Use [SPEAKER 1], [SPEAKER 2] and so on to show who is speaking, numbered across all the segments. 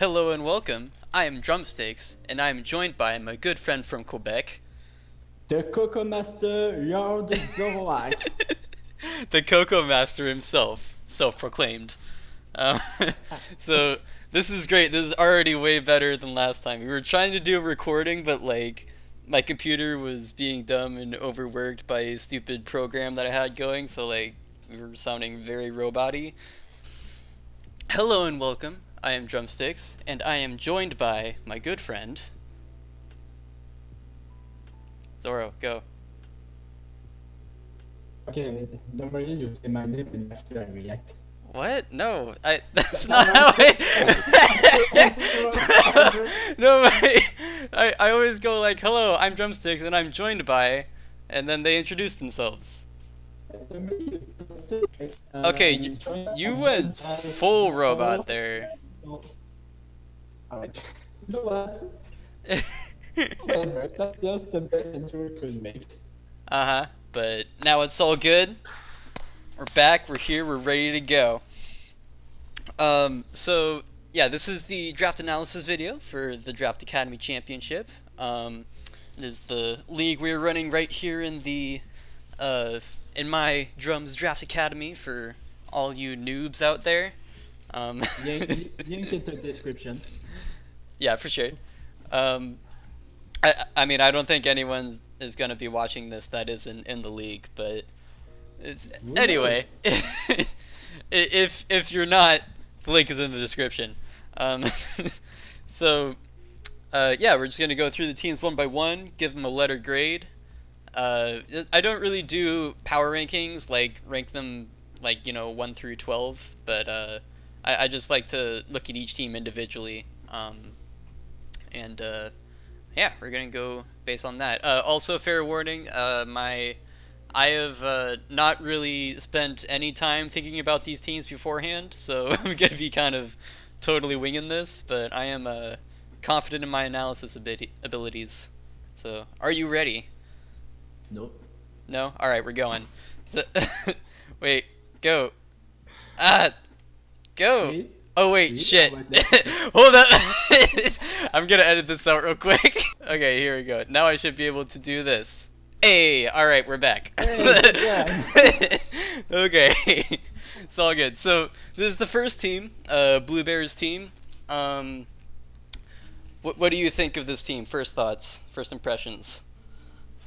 [SPEAKER 1] Hello and welcome. I am Drumsticks, and I am joined by my good friend from Quebec,
[SPEAKER 2] The Coco Master, Lord Zoroark.
[SPEAKER 1] the Cocoa Master himself, self-proclaimed. Um, so this is great. This is already way better than last time. We were trying to do a recording, but my computer was being dumb and overworked by a stupid program that I had going, so we were sounding very robot-y. Hello and welcome. I am Drumsticks, and I am joined by my good friend Zoro. Go.
[SPEAKER 2] Okay, normally you say my name and after I react.
[SPEAKER 1] What? No, I. That's not how I. No, I always go like, "Hello, I'm Drumsticks, and I'm joined by," and then they introduce themselves.
[SPEAKER 2] Normally you don't say like,
[SPEAKER 1] Okay, you
[SPEAKER 2] I'm
[SPEAKER 1] went
[SPEAKER 2] joined by
[SPEAKER 1] full robot
[SPEAKER 2] Zoro.
[SPEAKER 1] there.
[SPEAKER 2] No. Alright. You know what? Whatever, that's just the best intro we could make.
[SPEAKER 1] Uh-huh. But now it's all good. We're back. We're here. We're ready to go. So yeah, this is the draft analysis video for the Draft Academy Championship. It is the league we're running right here in my Drums Draft Academy for all you noobs out there.
[SPEAKER 2] Link in the description.
[SPEAKER 1] Yeah, for sure. I mean, I don't think anyone is gonna be watching this that isn't in the league, but
[SPEAKER 2] Who
[SPEAKER 1] anyway, if you're not, the link is in the description. Um, so yeah, we're just gonna go through the teams one by one, give them a letter grade. I don't really do power rankings, like rank them like 1 through 12, but I just like to look at each team individually. And yeah, we're gonna go based on that. Also, fair warning, I have not really spent any time thinking about these teams beforehand, so I'm gonna be kind of totally winging this, but I am confident in my analysis abilities. So, are you ready?
[SPEAKER 2] Nope.
[SPEAKER 1] No? Alright, we're going. So, wait, go. Ah! Go!
[SPEAKER 2] See?
[SPEAKER 1] Oh wait,
[SPEAKER 2] See?
[SPEAKER 1] shit.
[SPEAKER 2] I was there.
[SPEAKER 1] Hold up. I'm gonna edit this out real quick. Okay, here we go. Now I should be able to do this. Hey, alright, we're back.
[SPEAKER 2] Hey, yeah.
[SPEAKER 1] Okay. It's all good. So, this is the first team, Blue Bears team. What do you think of this team? First thoughts, first impressions.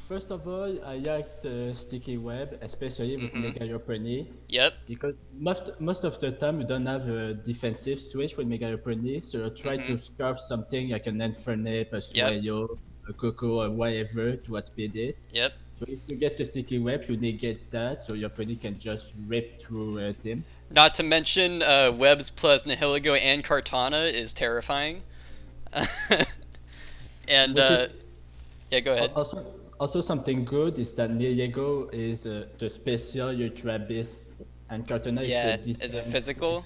[SPEAKER 2] First of all, I like the sticky web, especially with Mega Pony,
[SPEAKER 1] Yep.
[SPEAKER 2] because most of the time you don't have a defensive switch with Mega Pony, so you try to scarf something like an Infernip, a
[SPEAKER 1] Yep.
[SPEAKER 2] Swayo, a Coco, or whatever to outspeed it.
[SPEAKER 1] Yep.
[SPEAKER 2] So if you get the sticky web, you negate that, so your pony can just rip through a team.
[SPEAKER 1] Not to mention, Webs plus Nihiligo and Kartana is terrifying. And,
[SPEAKER 2] Which is
[SPEAKER 1] yeah, go ahead.
[SPEAKER 2] also something good is that Diego is the special Ultra Beast, and Cartona is
[SPEAKER 1] Yeah,
[SPEAKER 2] the
[SPEAKER 1] is it
[SPEAKER 2] defense.
[SPEAKER 1] physical?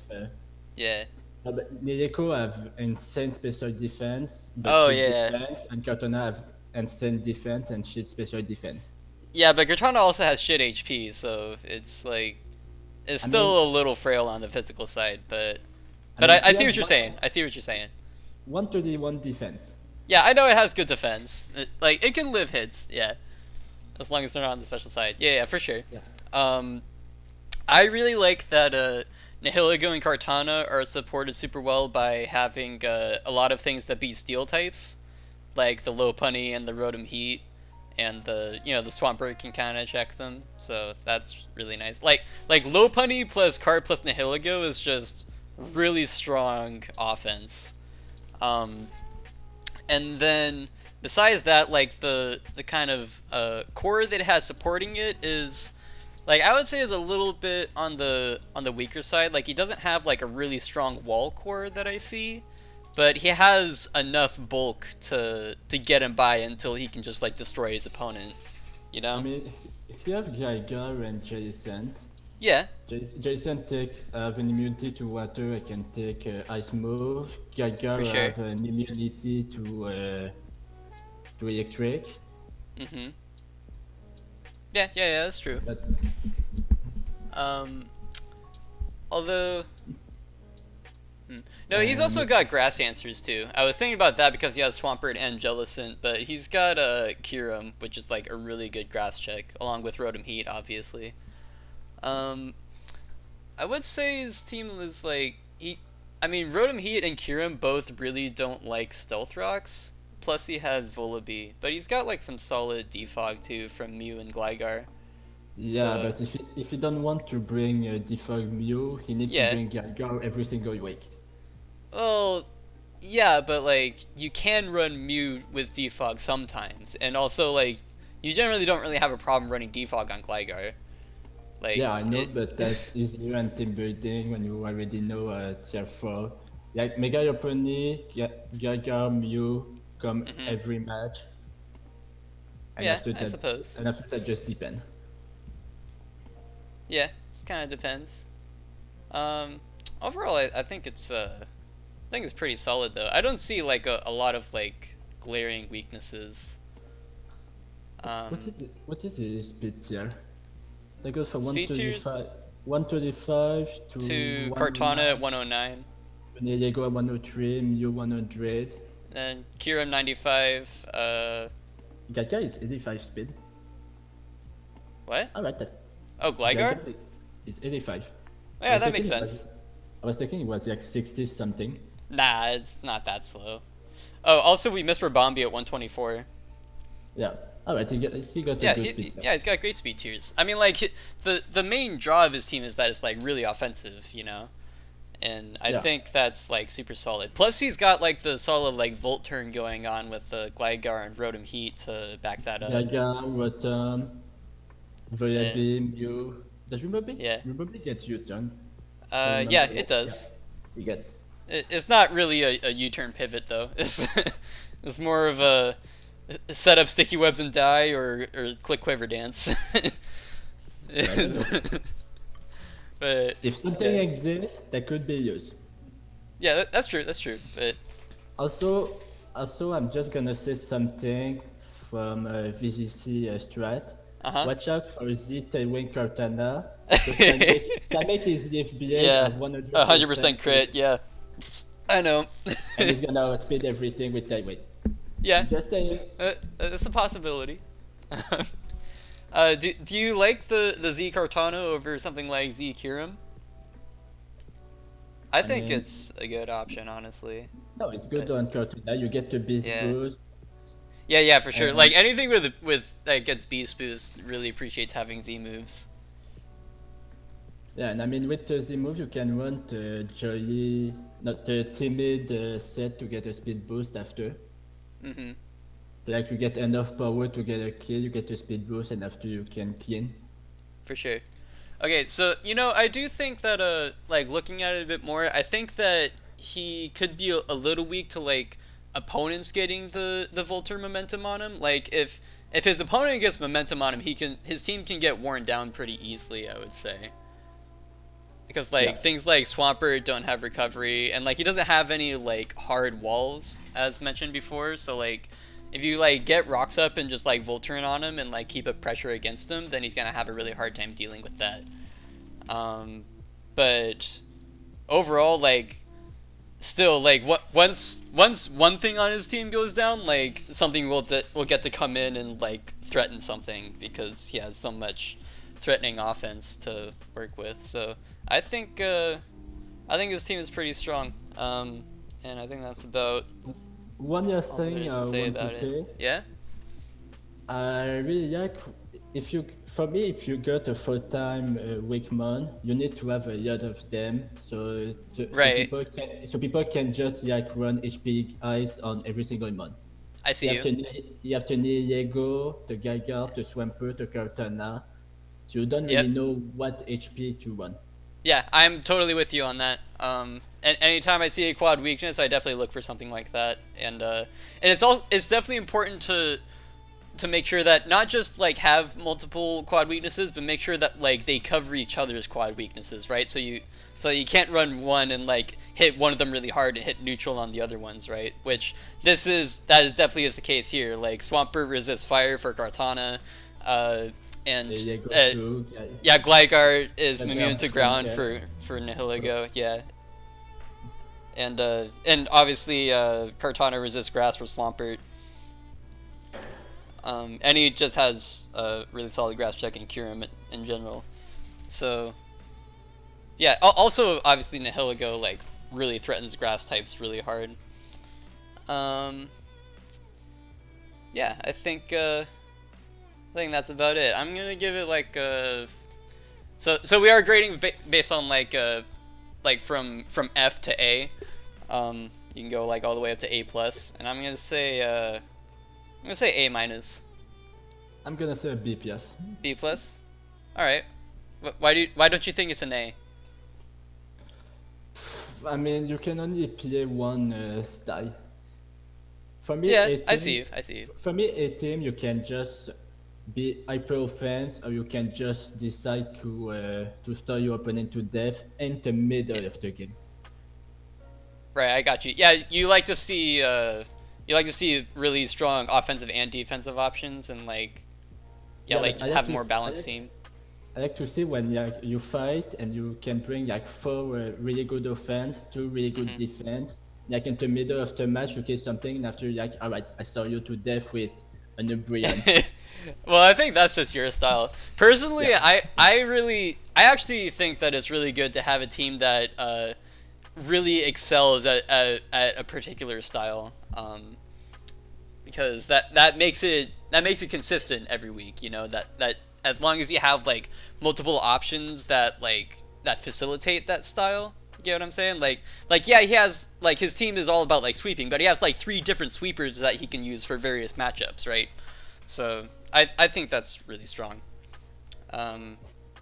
[SPEAKER 1] Yeah.
[SPEAKER 2] But Diego have insane special defense, but
[SPEAKER 1] Oh,
[SPEAKER 2] shit
[SPEAKER 1] yeah.
[SPEAKER 2] defense, and Cartona have insane defense and shit special defense.
[SPEAKER 1] Yeah, but Kartana also has shit HP, so it's it's
[SPEAKER 2] I
[SPEAKER 1] still
[SPEAKER 2] mean,
[SPEAKER 1] a little frail on the physical side, but
[SPEAKER 2] I mean,
[SPEAKER 1] I
[SPEAKER 2] he
[SPEAKER 1] see what
[SPEAKER 2] has
[SPEAKER 1] you're saying. I see what you're saying.
[SPEAKER 2] 131 defense.
[SPEAKER 1] Yeah, I know it has good defense. It can live hits, yeah, as long as they're not on the special side. Yeah, yeah, for sure.
[SPEAKER 2] Yeah.
[SPEAKER 1] I really like that Nihiligo and Kartana are supported super well by having a lot of things that beat steel types, like the Lopunny and the Rotom Heat, and the Swampert can kind of check them. So that's really nice. Like Lopunny plus Cart plus Nihiligo is just really strong offense. And then besides that, like the kind of core that it has supporting it is, like, I would say is a little bit on the weaker side. Like, he doesn't have like a really strong wall core that I see, but he has enough bulk to get him by until he can just like destroy his opponent. You know?
[SPEAKER 2] I mean, if you have Geiger and Jason,
[SPEAKER 1] Yeah.
[SPEAKER 2] Jason have an immunity to water. I can take ice move. Geiger
[SPEAKER 1] For sure.
[SPEAKER 2] have an immunity to electric.
[SPEAKER 1] Mhm. Yeah, yeah, yeah. That's true.
[SPEAKER 2] But
[SPEAKER 1] Um, although No, he's also
[SPEAKER 2] And
[SPEAKER 1] got grass answers too. I was thinking about that because he has Swampert and Jellicent, but he's got Kyurem, which is like a really good grass check, along with Rotom Heat, obviously. Um, I would say his team is like I mean, Rotom Heat and Kyurem both really don't like Stealth Rocks. Plus, he has Volibee, but he's got like some solid defog too from Mew and Gligar.
[SPEAKER 2] yeah,
[SPEAKER 1] So
[SPEAKER 2] but if you don't want to bring Defog Mew, he need to
[SPEAKER 1] yeah,
[SPEAKER 2] bring Galgar every single week.
[SPEAKER 1] well, yeah, but like you can run Mew with defog sometimes, and also like you generally don't really have a problem running defog on Gligar. Like
[SPEAKER 2] Yeah, I know,
[SPEAKER 1] it.
[SPEAKER 2] but that's easier in team building when you already know tier 4. Like Mega Yoponi, Galgar, Mew come
[SPEAKER 1] Mhm.
[SPEAKER 2] every match, and
[SPEAKER 1] Yeah, I suppose.
[SPEAKER 2] after that just depend.
[SPEAKER 1] Yeah, just kind of depends. Um, Overall, I think I think it's pretty solid though. I don't see like a lot of like glaring weaknesses. Um,
[SPEAKER 2] What is his speed tier? That goes from
[SPEAKER 1] Speed tiers
[SPEAKER 2] 135 to
[SPEAKER 1] to Kartana at
[SPEAKER 2] 109,
[SPEAKER 1] 109,
[SPEAKER 2] Diego at 103, Mew 100.
[SPEAKER 1] then Kyurem 95.
[SPEAKER 2] Galgar is 85 speed.
[SPEAKER 1] What?
[SPEAKER 2] Alright, that
[SPEAKER 1] Oh, Gligar?
[SPEAKER 2] Galgar is 85.
[SPEAKER 1] Oh,
[SPEAKER 2] I
[SPEAKER 1] yeah,
[SPEAKER 2] was
[SPEAKER 1] that
[SPEAKER 2] thinking
[SPEAKER 1] makes
[SPEAKER 2] it
[SPEAKER 1] sense.
[SPEAKER 2] was, I was thinking it was like 60 something.
[SPEAKER 1] Nah, it's not that slow. Oh, also we missed Rabambi at 124.
[SPEAKER 2] Yeah. Alright, he got a
[SPEAKER 1] Yeah,
[SPEAKER 2] good speed.
[SPEAKER 1] yeah, he's got great speed tiers. I mean, like the main draw of his team is that it's like really offensive, you know, and I
[SPEAKER 2] Yeah.
[SPEAKER 1] think that's like super solid. Plus, he's got like the solid like Volt turn going on with the Gligar and Rotom Heat to back that up.
[SPEAKER 2] Galgar, Rotom,
[SPEAKER 1] Yeah,
[SPEAKER 2] Volibee, Mew. Does Rumblebee?
[SPEAKER 1] yeah.
[SPEAKER 2] Rumblebee gets U-turn.
[SPEAKER 1] Yeah,
[SPEAKER 2] Remember
[SPEAKER 1] it
[SPEAKER 2] that? Yeah,
[SPEAKER 1] does.
[SPEAKER 2] you get.
[SPEAKER 1] It's not really a U-turn pivot though. It's more of a set up sticky webs and die or click quiver dance.
[SPEAKER 2] I don't know.
[SPEAKER 1] But
[SPEAKER 2] If something
[SPEAKER 1] yeah,
[SPEAKER 2] exists, that could be used.
[SPEAKER 1] yeah, that's true. That's true. But
[SPEAKER 2] Also, I'm just gonna say something from VGC strat.
[SPEAKER 1] uh-huh.
[SPEAKER 2] Watch out for Z Tailwind Cortana, because can make his FBA
[SPEAKER 1] Yeah,
[SPEAKER 2] of
[SPEAKER 1] 100%
[SPEAKER 2] 100%
[SPEAKER 1] crit. Yeah, I know.
[SPEAKER 2] and he's gonna outspeed everything with Tailwind.
[SPEAKER 1] Yeah,
[SPEAKER 2] Just saying.
[SPEAKER 1] it's a possibility. Do you like the Z Cartano over something like Z Kyurem? I
[SPEAKER 2] I
[SPEAKER 1] think
[SPEAKER 2] mean,
[SPEAKER 1] it's a good option, honestly.
[SPEAKER 2] no, it's good
[SPEAKER 1] But
[SPEAKER 2] on Cortana. You get the Beast
[SPEAKER 1] yeah,
[SPEAKER 2] Boost,
[SPEAKER 1] yeah, for sure. Like
[SPEAKER 2] and
[SPEAKER 1] anything with that gets Beast Boost really appreciates having Z moves.
[SPEAKER 2] yeah, and I mean with the Z move you can run the Jolly, not the Timid set to get a speed boost after.
[SPEAKER 1] Mm-hmm.
[SPEAKER 2] Like you get enough power to get a kill, you get a speed boost, and after you can clean.
[SPEAKER 1] For sure. Okay, so I do think that like looking at it a bit more, I think that he could be a little weak to like opponents getting the Volter momentum on him. Like if his opponent gets momentum on him, his team can get worn down pretty easily, I would say. Because like
[SPEAKER 2] Yeah.
[SPEAKER 1] things like Swampert don't have recovery, and like he doesn't have any like hard walls as mentioned before. So like if you like get rocks up and just like Volturn on him and like keep up pressure against him, then he's gonna have a really hard time dealing with that. But overall, like still like once one thing on his team goes down, like something will get to come in and like threaten something because he has so much threatening offense to work with. So I think his team is pretty strong. And I think that's about
[SPEAKER 2] One last
[SPEAKER 1] all there
[SPEAKER 2] thing
[SPEAKER 1] is
[SPEAKER 2] I
[SPEAKER 1] to say
[SPEAKER 2] want to
[SPEAKER 1] about it.
[SPEAKER 2] say,
[SPEAKER 1] Yeah.
[SPEAKER 2] I really like for me, if you got a full-time Wickmon, you need to have a lot of them,
[SPEAKER 1] Right.
[SPEAKER 2] so people can just like run HP ice on every single mon.
[SPEAKER 1] I
[SPEAKER 2] You
[SPEAKER 1] see
[SPEAKER 2] have
[SPEAKER 1] you.
[SPEAKER 2] to you have to need Lego, the Gygar, the Swampert, the Kartana. So you don't really
[SPEAKER 1] Yep.
[SPEAKER 2] know what HP to run.
[SPEAKER 1] Yeah, I'm totally with you on that. And anytime I see a quad weakness, I definitely look for something like that. And it's definitely important to make sure that not just like have multiple quad weaknesses, but make sure that like they cover each other's quad weaknesses, right? So you can't run one and like hit one of them really hard and hit neutral on the other ones, right? Which that is definitely is the case here. Like Swampert resists fire for Kartana, and
[SPEAKER 2] Lego too.
[SPEAKER 1] yeah, Gligar is
[SPEAKER 2] Gligar,
[SPEAKER 1] immune to ground
[SPEAKER 2] yeah.
[SPEAKER 1] for Nihiligo. Yeah, and obviously Kartana resists grass for Swampert. And he just has a really solid grass check and Kyurem in general. So yeah, also obviously Nihilego like really threatens grass types really hard. Yeah, I think that's about it. I'm gonna give it like so we are grading based on like from F to A. You can go like all the way up to A plus, and I'm gonna say A minus.
[SPEAKER 2] I'm gonna say a B plus.
[SPEAKER 1] B plus. All right. Why don't you think it's an A?
[SPEAKER 2] I mean, you can only play one style. For me,
[SPEAKER 1] Yeah,
[SPEAKER 2] A team,
[SPEAKER 1] I see you. I see you.
[SPEAKER 2] For me, A team, you can just be hyper offense, or you can just decide to start your opponent to death in the middle of the game.
[SPEAKER 1] Right, I got you. Yeah, you like to see really strong offensive and defensive options, and like like
[SPEAKER 2] I like
[SPEAKER 1] have
[SPEAKER 2] to
[SPEAKER 1] more
[SPEAKER 2] s-
[SPEAKER 1] balanced team.
[SPEAKER 2] I like to see when like you fight and you can bring like four really good offense, two really good defense. Like in the middle of the match, you get something, and after you're like, all right, I saw you to death with an Umbreon.
[SPEAKER 1] Well, I think that's just your style. Personally,
[SPEAKER 2] Yeah.
[SPEAKER 1] I actually think that it's really good to have a team that really excels at a particular style, because that makes it consistent every week. You know that as long as you have like multiple options that facilitate that style. You get what I'm saying? Like yeah, he has like his team is all about like sweeping, but he has like 3 different sweepers that he can use for various matchups, right? So I think that's really strong.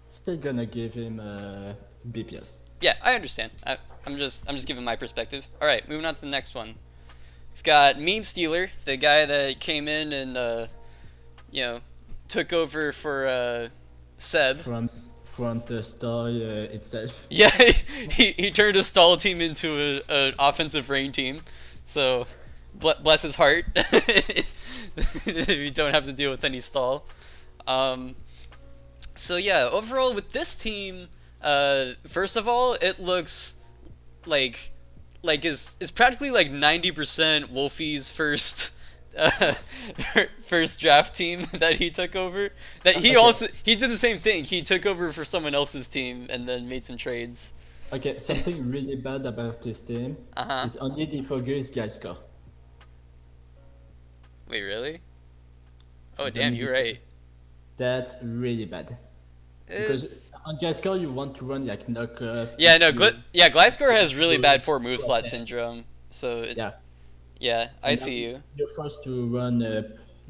[SPEAKER 2] Still gonna give him a B plus.
[SPEAKER 1] Yeah, I understand. I'm just giving my perspective. All right, moving on to the next one. We've got Meme Stealer, the guy that came in and took over for Seb.
[SPEAKER 2] From the story itself.
[SPEAKER 1] Yeah, he turned a stall team into an offensive rain team. So bless his heart. You don't have to deal with any stall. So yeah, overall with this team, first of all, it looks like is practically like 90% Wolfie's first first draft team that he took over. That he
[SPEAKER 2] Okay.
[SPEAKER 1] also he did the same thing. He took over for someone else's team and then made some trades.
[SPEAKER 2] Okay, something really bad about this team
[SPEAKER 1] Uh-huh.
[SPEAKER 2] is only the Fogger's guy score.
[SPEAKER 1] Wait, really? Oh
[SPEAKER 2] It's
[SPEAKER 1] damn,
[SPEAKER 2] only
[SPEAKER 1] you're
[SPEAKER 2] the-
[SPEAKER 1] right.
[SPEAKER 2] That's really bad. Because
[SPEAKER 1] Is
[SPEAKER 2] on guy score you want to run like knockoff.
[SPEAKER 1] yeah, no,
[SPEAKER 2] EQ,
[SPEAKER 1] Gliscor has really
[SPEAKER 2] Blue,
[SPEAKER 1] bad 4 move slot
[SPEAKER 2] yeah.
[SPEAKER 1] syndrome. So it's
[SPEAKER 2] Yeah.
[SPEAKER 1] yeah, I
[SPEAKER 2] And
[SPEAKER 1] see
[SPEAKER 2] now
[SPEAKER 1] you.
[SPEAKER 2] You're forced to run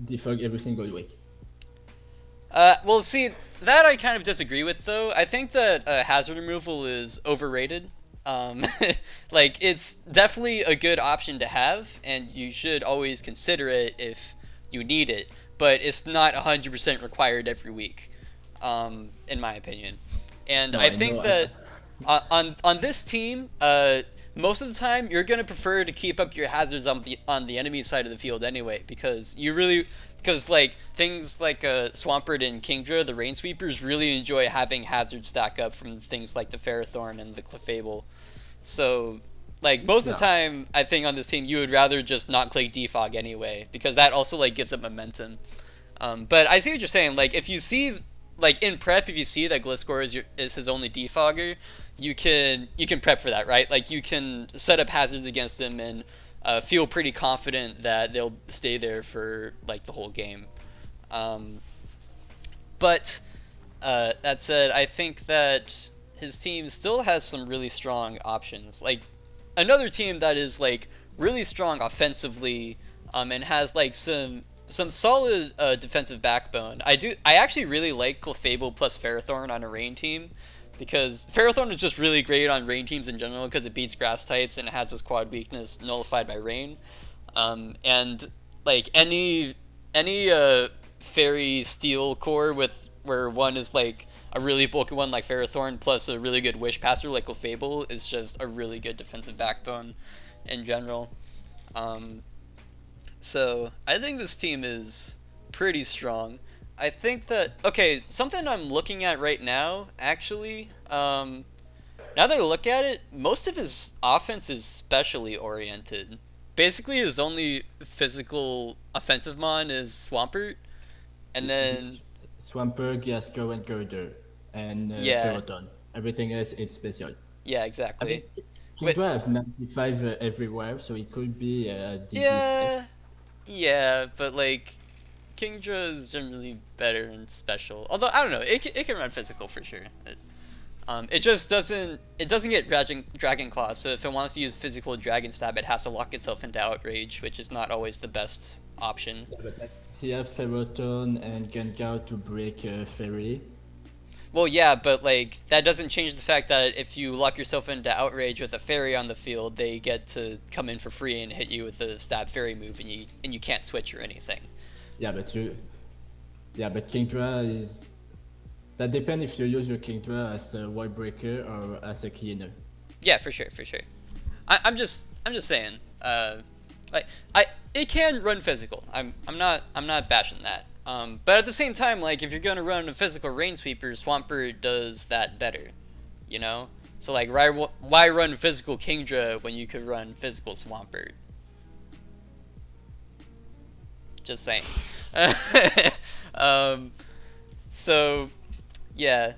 [SPEAKER 2] defog every single week.
[SPEAKER 1] Well, see, that I kind of disagree with, though. I think that hazard removal is overrated. Like, it's definitely a good option to have, and you should always consider it if you need it, but it's not 100% required every week, in my opinion. And
[SPEAKER 2] No,
[SPEAKER 1] I
[SPEAKER 2] I
[SPEAKER 1] think
[SPEAKER 2] know,
[SPEAKER 1] that on this team, most of the time you're gonna prefer to keep up your hazards on the enemy side of the field anyway, because like things like Swampert and Kingdra, the Rain Sweepers, really enjoy having hazards stack up from things like the Ferrothorn and the Clefable. So like most of the
[SPEAKER 2] Yeah.
[SPEAKER 1] time, I think on this team you would rather just not click defog anyway, because that also like gives it momentum. But I see what you're saying. Like if you see like in prep, if you see that Gliscor is his only defogger, you can prep for that, right? Like you can set up hazards against him and feel pretty confident that they'll stay there for like the whole game. But that said, I think that his team still has some really strong options. Like another team that is like really strong offensively and has like some solid defensive backbone. I actually really like Clefable plus Ferrothorn on a rain team, because Ferrothorn is just really great on rain teams in general because it beats grass types and it has this quad weakness nullified by rain. And like any fairy steel core with where one is like a really bulky one like Ferrothorn plus a really good wish passer like Clefable is just a really good defensive backbone in general. So I think this team is pretty strong. I think that okay, something I'm looking at right now actually Now that I look at it, most of his offense is specially oriented. Basically, his only physical offensive mon is Swampert, and then
[SPEAKER 2] It's Swampert, Gasco, and Girder, and
[SPEAKER 1] yeah,
[SPEAKER 2] Ferroton. Everything else is special.
[SPEAKER 1] yeah,
[SPEAKER 2] I mean,
[SPEAKER 1] exactly. But
[SPEAKER 2] Kingdra have 95 everywhere, so it could be DD6.
[SPEAKER 1] yeah, yeah, but like Kingdra is generally better in special. Although I don't know, it can run physical for sure. It just doesn't get dragon claw. So if it wants to use physical dragon stab, it has to lock itself into outrage, which is not always the best option.
[SPEAKER 2] Yeah, but like, he have Ferroton and Gengar to break Fairy.
[SPEAKER 1] Well, yeah, but like that doesn't change the fact that if you lock yourself into outrage with a fairy on the field, they get to come in for free and hit you with a stab fairy move, and you can't switch or anything.
[SPEAKER 2] Yeah, but Kingdra is. That depends if you use your Kingdra as a wall breaker or as a cleaner.
[SPEAKER 1] Yeah, for sure, for sure. I'm just saying. Like it can run physical. I'm not bashing that. But at the same time, like if you're gonna run a physical rain sweeper, Swampert does that better. You know. So like why run physical Kingdra when you could run physical Swampert? Just saying. um. So yeah.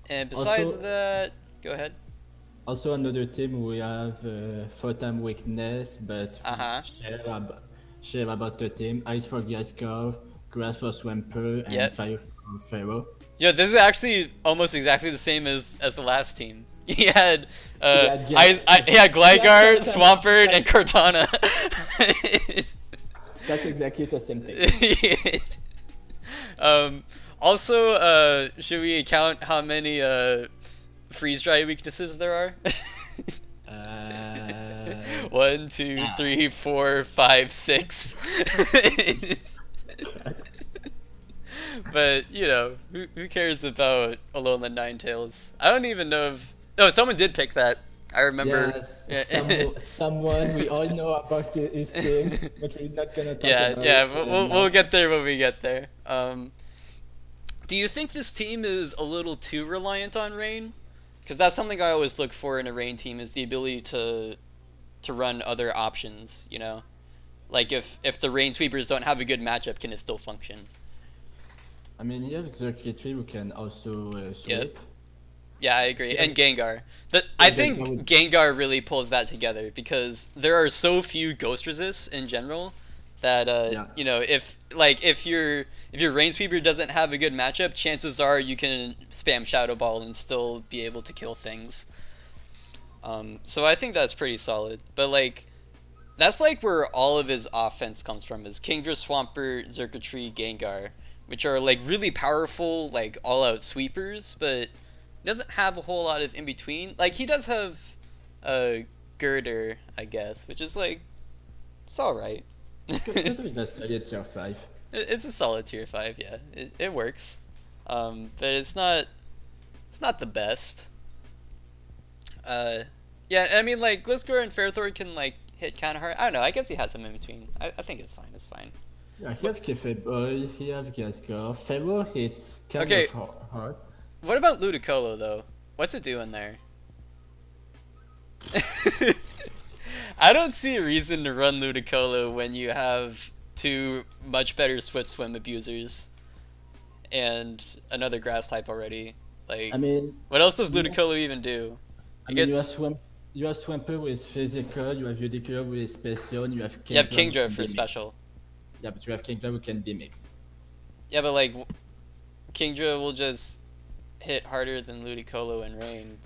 [SPEAKER 1] And besides
[SPEAKER 2] Also,
[SPEAKER 1] that, go ahead.
[SPEAKER 2] also another team we have Photon Weakness, but
[SPEAKER 1] Uh huh.
[SPEAKER 2] share about the team. Ice for Gascar, Grass for Swamper, and
[SPEAKER 1] Yep.
[SPEAKER 2] Fire for Pharaoh.
[SPEAKER 1] Yeah, this is actually almost exactly the same as the last team. He had
[SPEAKER 2] Yeah,
[SPEAKER 1] he had Gligar, Swampert, and Cortana.
[SPEAKER 2] That's exactly the same thing.
[SPEAKER 1] um, also, should we count how many freeze dry weaknesses there are?
[SPEAKER 2] Uh,
[SPEAKER 1] One, two, three, four, five, six. But you know, who cares about Alone the Ninetales? I don't even know if no, someone did pick that. I remember.
[SPEAKER 2] yes,
[SPEAKER 1] Yeah,
[SPEAKER 2] someone we all know about his team, but we're not gonna talk
[SPEAKER 1] yeah,
[SPEAKER 2] about
[SPEAKER 1] yeah.
[SPEAKER 2] it
[SPEAKER 1] We'll
[SPEAKER 2] now.
[SPEAKER 1] get there when we get there. Do you think this team is a little too reliant on rain? Because that's something I always look for in a rain team is the ability to run other options. You know, like if the rain sweepers don't have a good matchup, can it still function?
[SPEAKER 2] I mean, he has Xurkitree who can also
[SPEAKER 1] Yep.
[SPEAKER 2] sweep.
[SPEAKER 1] Yeah, I agree.
[SPEAKER 2] Yeah,
[SPEAKER 1] And Gengar. I
[SPEAKER 2] yeah,
[SPEAKER 1] think
[SPEAKER 2] would.
[SPEAKER 1] Gengar really pulls that together because there are so few ghost resists in general that
[SPEAKER 2] Yeah.
[SPEAKER 1] you know, if your rain sweeper doesn't have a good matchup, chances are you can spam Shadow Ball and still be able to kill things. So I think that's pretty solid. But like that's like where all of his offense comes from is Kingdra, Swampert, Xurkitree, Gengar, which are like really powerful, like all out sweepers, but doesn't have a whole lot of in between. Like he does have a girder, I guess, which is like it's all right.
[SPEAKER 2] Good with that solid tier 5.
[SPEAKER 1] It's a solid tier 5, yeah. It works. But it's not the best. Yeah, I mean like Gliscor and Ferrothor can like hit kind of hard. I don't know. I guess he has some in between. I think it's fine. It's fine.
[SPEAKER 2] Yeah, he
[SPEAKER 1] What,
[SPEAKER 2] have Cafe Boy, he have Gascar. Pharaoh hits kind
[SPEAKER 1] okay,
[SPEAKER 2] of hard.
[SPEAKER 1] what about Ludicolo though? What's it doing there? I don't see a reason to run Ludicolo when you have two much better Swift Swim abusers and another grass type already.
[SPEAKER 2] I
[SPEAKER 1] Like,
[SPEAKER 2] mean,
[SPEAKER 1] what else does
[SPEAKER 2] you,
[SPEAKER 1] Ludicolo even do?
[SPEAKER 2] I
[SPEAKER 1] It
[SPEAKER 2] mean,
[SPEAKER 1] gets
[SPEAKER 2] You have Swampert with physical, you have Udicure with special, you have
[SPEAKER 1] you have
[SPEAKER 2] Kingdra who
[SPEAKER 1] Kingdra
[SPEAKER 2] can
[SPEAKER 1] for
[SPEAKER 2] be mixed.
[SPEAKER 1] special.
[SPEAKER 2] Yeah, but you have Kingdra who can be mixed.
[SPEAKER 1] Yeah, but like Kingdra will just hit harder than Ludicolo and Rain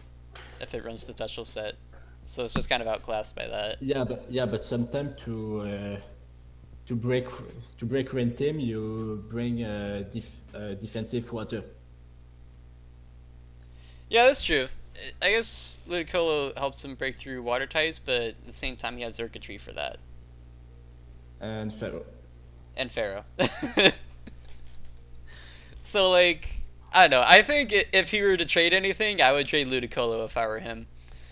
[SPEAKER 1] if it runs the special set. So it's just kind of outclassed by that.
[SPEAKER 2] Yeah, but sometimes to break to break rain team, you bring defensive water.
[SPEAKER 1] Yeah, that's true. I guess Ludicolo helps him break through water types, but at the same time he has Xurkitree for that.
[SPEAKER 2] And Pharaoh.
[SPEAKER 1] And Pharaoh. So like, I don't know. I think if he were to trade anything, I would trade Ludicolo if I were him.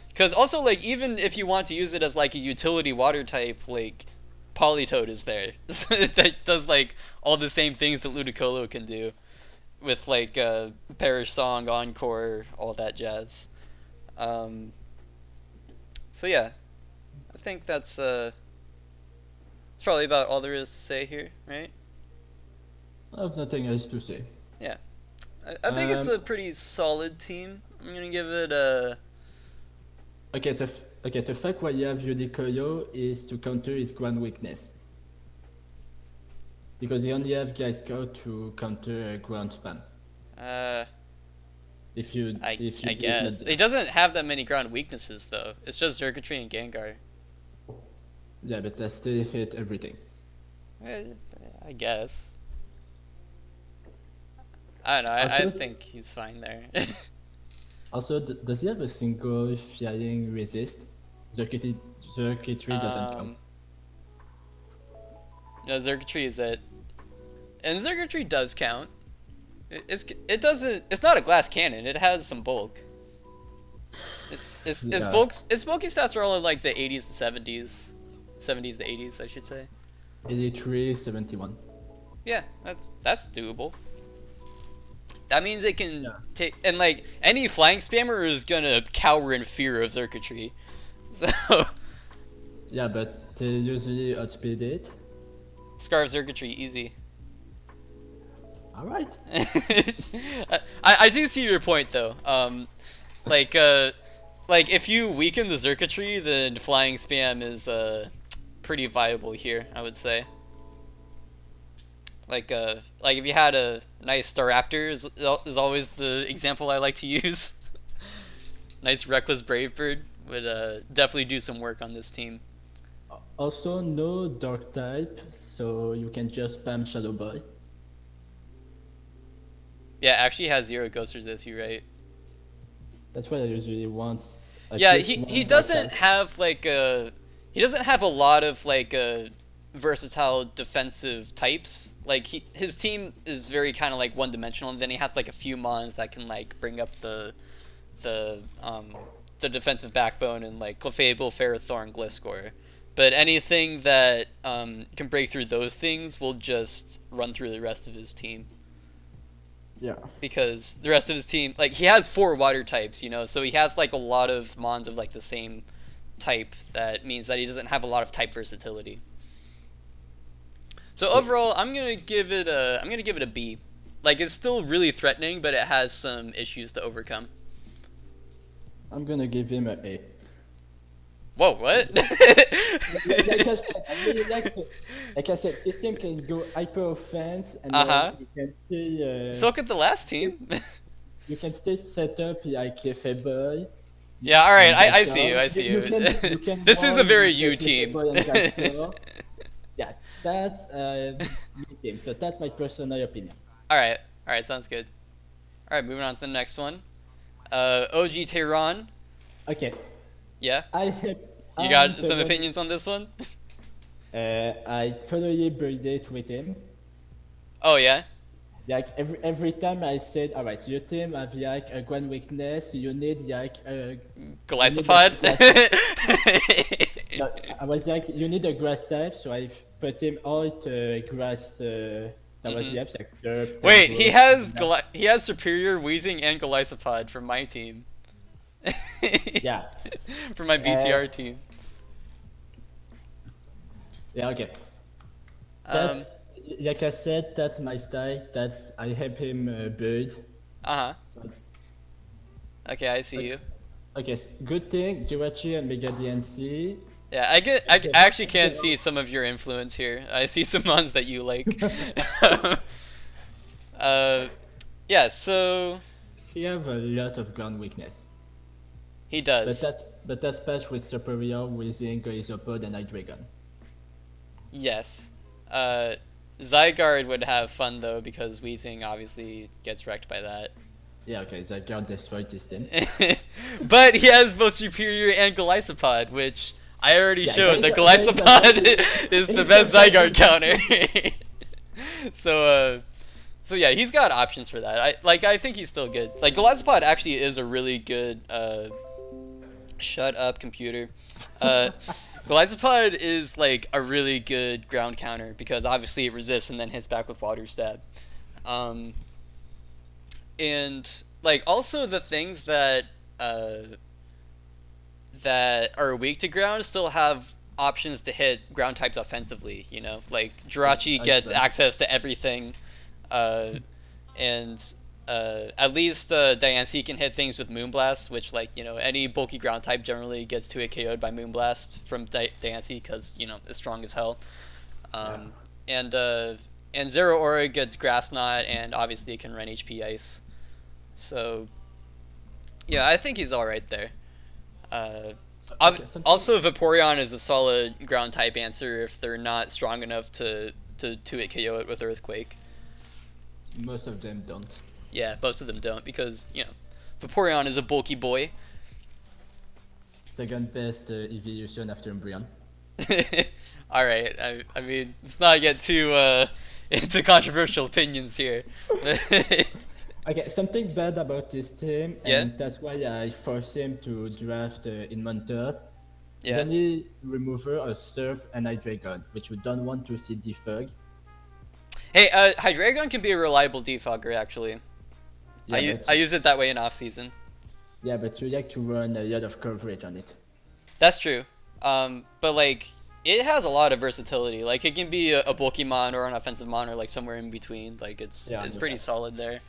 [SPEAKER 1] Because also like even if you want to use it as like a utility water type, like Politoed is there that does like all the same things that Ludicolo can do with like Perish Song, Encore, all that jazz. Um, so yeah, I think that's probably about all there is to say here, right?
[SPEAKER 2] I have nothing else to say.
[SPEAKER 1] Yeah, I think it's
[SPEAKER 2] Um,
[SPEAKER 1] a pretty solid team. I'm gonna give it a
[SPEAKER 2] okay, the fact why you have Yudikoyo is to counter his ground weakness. Because you only have guys code to counter ground spam.
[SPEAKER 1] uh.
[SPEAKER 2] If you
[SPEAKER 1] I
[SPEAKER 2] do is not
[SPEAKER 1] guess
[SPEAKER 2] there.
[SPEAKER 1] he doesn't have that many ground weaknesses though. It's just circuitry and Gengar.
[SPEAKER 2] Yeah, but I still hit everything.
[SPEAKER 1] Eh, I guess. I don't know. I
[SPEAKER 2] Also,
[SPEAKER 1] think he's fine there.
[SPEAKER 2] does he have a single flying resist? Circuitry, circuitry doesn't count.
[SPEAKER 1] um, no, circuitry is it, and circuitry does count. It doesn't. It's not a glass cannon. It has some bulk.
[SPEAKER 2] Yeah,
[SPEAKER 1] Its bulky stats are all in like the 80s to 70s to 80s, I should say.
[SPEAKER 2] 83, 71.
[SPEAKER 1] Yeah, that's doable. That means it can
[SPEAKER 2] Yeah.
[SPEAKER 1] take, and like any flying spammer is gonna cower in fear of circuitry. So
[SPEAKER 2] Yeah, but they usually outspeed it.
[SPEAKER 1] scarf circuitry easy.
[SPEAKER 2] Alright.
[SPEAKER 1] I do see your point though. Like like if you weaken the circuitry, then flying spam is pretty viable here, I would say. Like if you had a nice Staraptor is always the example I like to use. Nice reckless brave bird would definitely do some work on this team.
[SPEAKER 2] Also, no dark type, so you can just spam Shadow Boy.
[SPEAKER 1] Yeah, actually has zero ghost resist, you're right.
[SPEAKER 2] That's what I usually want. At
[SPEAKER 1] Yeah,
[SPEAKER 2] least
[SPEAKER 1] he
[SPEAKER 2] one dark
[SPEAKER 1] doesn't
[SPEAKER 2] type.
[SPEAKER 1] have like he doesn't have a lot of like versatile defensive types. Like his team is very kind of like one dimensional, and then he has like a few mons that can like bring up the um the defensive backbone and like Clefable, Ferrothorn, Gliscor. But anything that can break through those things will just run through the rest of his team.
[SPEAKER 2] Yeah.
[SPEAKER 1] Because the rest of his team, like he has 4 water types, you know, so he has like a lot of mons of like the same type. That means that he doesn't have a lot of type versatility. So overall, I'm gonna give it a B. Like it's still really threatening, but it has some issues to overcome.
[SPEAKER 2] I'm gonna give him a A.
[SPEAKER 1] Whoa, what?
[SPEAKER 2] Like I said, I really like I said, this team can go hyper offense, and
[SPEAKER 1] Uh-huh.
[SPEAKER 2] you can see,
[SPEAKER 1] So look at the last team.
[SPEAKER 2] you can stay set up like a Fable.
[SPEAKER 1] Yeah, all right,
[SPEAKER 2] And
[SPEAKER 1] I see you.
[SPEAKER 2] Gaston.
[SPEAKER 1] I see you.
[SPEAKER 2] You can
[SPEAKER 1] This is a
[SPEAKER 2] one
[SPEAKER 1] very
[SPEAKER 2] with
[SPEAKER 1] you
[SPEAKER 2] like
[SPEAKER 1] team.
[SPEAKER 2] Fable and Gaston. Yeah, that's me team. So that's my personal opinion.
[SPEAKER 1] All right, sounds good. All right, moving on to the next one. OG Tehran.
[SPEAKER 2] Okay,
[SPEAKER 1] Yeah,
[SPEAKER 2] I have.
[SPEAKER 1] you
[SPEAKER 2] I'm
[SPEAKER 1] got
[SPEAKER 2] the
[SPEAKER 1] some
[SPEAKER 2] one.
[SPEAKER 1] opinions on this one?
[SPEAKER 2] I totally breed it with him.
[SPEAKER 1] Oh yeah.
[SPEAKER 2] Like every time I said, all right, your team have like a one weakness, you need like a you need a
[SPEAKER 1] Glycopod?
[SPEAKER 2] grass. No, I was like, you need a grass type, so I put him all to grass. That was left like Slurp,
[SPEAKER 1] Wait,
[SPEAKER 2] Tango.
[SPEAKER 1] he has Superior, Wheezing, and Glycopod from my team.
[SPEAKER 2] Yeah.
[SPEAKER 1] From my BTR team.
[SPEAKER 2] Yeah. Okay.
[SPEAKER 1] Um,
[SPEAKER 2] That's like I said. That's my style. That's I help him build.
[SPEAKER 1] uh-huh.
[SPEAKER 2] So,
[SPEAKER 1] Okay, I see you.
[SPEAKER 2] okay. Good thing Jirachi and Mega DNC.
[SPEAKER 1] Yeah,
[SPEAKER 2] Okay.
[SPEAKER 1] I actually can see some of your influence here. I see some ones that you like. uh, yeah, so
[SPEAKER 2] He have a lot of ground weakness.
[SPEAKER 1] he
[SPEAKER 2] But
[SPEAKER 1] does.
[SPEAKER 2] that's patched with Superior, Weezing, Isopod, and Hydreigon.
[SPEAKER 1] Yes. Zygarde would have fun though because Weezing obviously gets wrecked by that.
[SPEAKER 2] Yeah, okay, Zygarde destroyed this team.
[SPEAKER 1] But he has both Superior and Glycopod, which I already
[SPEAKER 2] Yeah,
[SPEAKER 1] showed that
[SPEAKER 2] there is
[SPEAKER 1] Glycopod is the best Zygarde counter. So so yeah, he's got options for that. I think he's still good. Like Glycopod actually is a really good shut up computer. Glycopod is like a really good ground counter because obviously it resists and then hits back with water stab. And like also the things that that are weak to ground still have options to hit ground types offensively. You know, like Jirachi
[SPEAKER 2] Ice
[SPEAKER 1] gets
[SPEAKER 2] Punch.
[SPEAKER 1] access to everything, uh, and at least Diancie can hit things with Moonblast, which like any bulky ground type generally gets 2-hit KO'd by Moonblast from Diancie because it's strong as hell.
[SPEAKER 2] Yeah.
[SPEAKER 1] Um, and and Zero Aura gets Grass Knot, and obviously it can run HP Ice. So yeah, I think he's all right there. Uh,
[SPEAKER 2] Okay, something.
[SPEAKER 1] Also, Vaporeon is a solid ground type answer if they're not strong enough to 2-hit KO it with Earthquake.
[SPEAKER 2] Most of them don't.
[SPEAKER 1] Yeah, most of them don't because Vaporeon is a bulky boy.
[SPEAKER 2] Second best evolution after Umbreon.
[SPEAKER 1] All right, I mean let's not get too into controversial opinions here.
[SPEAKER 2] Okay, something bad about this team,
[SPEAKER 1] Yeah,
[SPEAKER 2] and that's why I forced him to draft in Montop. Is
[SPEAKER 1] yeah.
[SPEAKER 2] only remover a Surf and Hydreigon, which we don't want to see defog.
[SPEAKER 1] Hey, Hydreigon can be a reliable defogger actually.
[SPEAKER 2] Yeah,
[SPEAKER 1] I
[SPEAKER 2] but
[SPEAKER 1] use it that way in off season.
[SPEAKER 2] yeah, but you like to run a lot of coverage on it.
[SPEAKER 1] That's true. But like it has a lot of versatility. Like it can be a bulky mon or an offensive mon or like somewhere in between. Like
[SPEAKER 2] Yeah,
[SPEAKER 1] it's
[SPEAKER 2] yeah.
[SPEAKER 1] pretty solid there.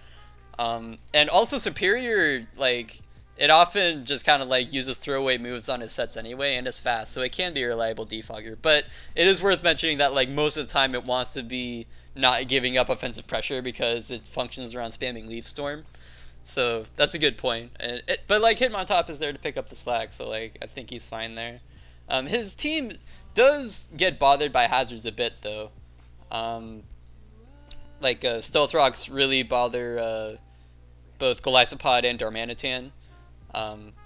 [SPEAKER 1] And also Superior, like it often just kind of like uses throwaway moves on his sets anyway, and it's fast, so it can be a reliable defogger. But it is worth mentioning that like most of the time it wants to be not giving up offensive pressure because it functions around spamming Leaf Storm. So that's a good point. But like Hitmontop is there to pick up the slack, so like I think he's fine there. His team does get bothered by hazards a bit though. Like Stealth Rocks really bother both Golisopod and Darmanitan.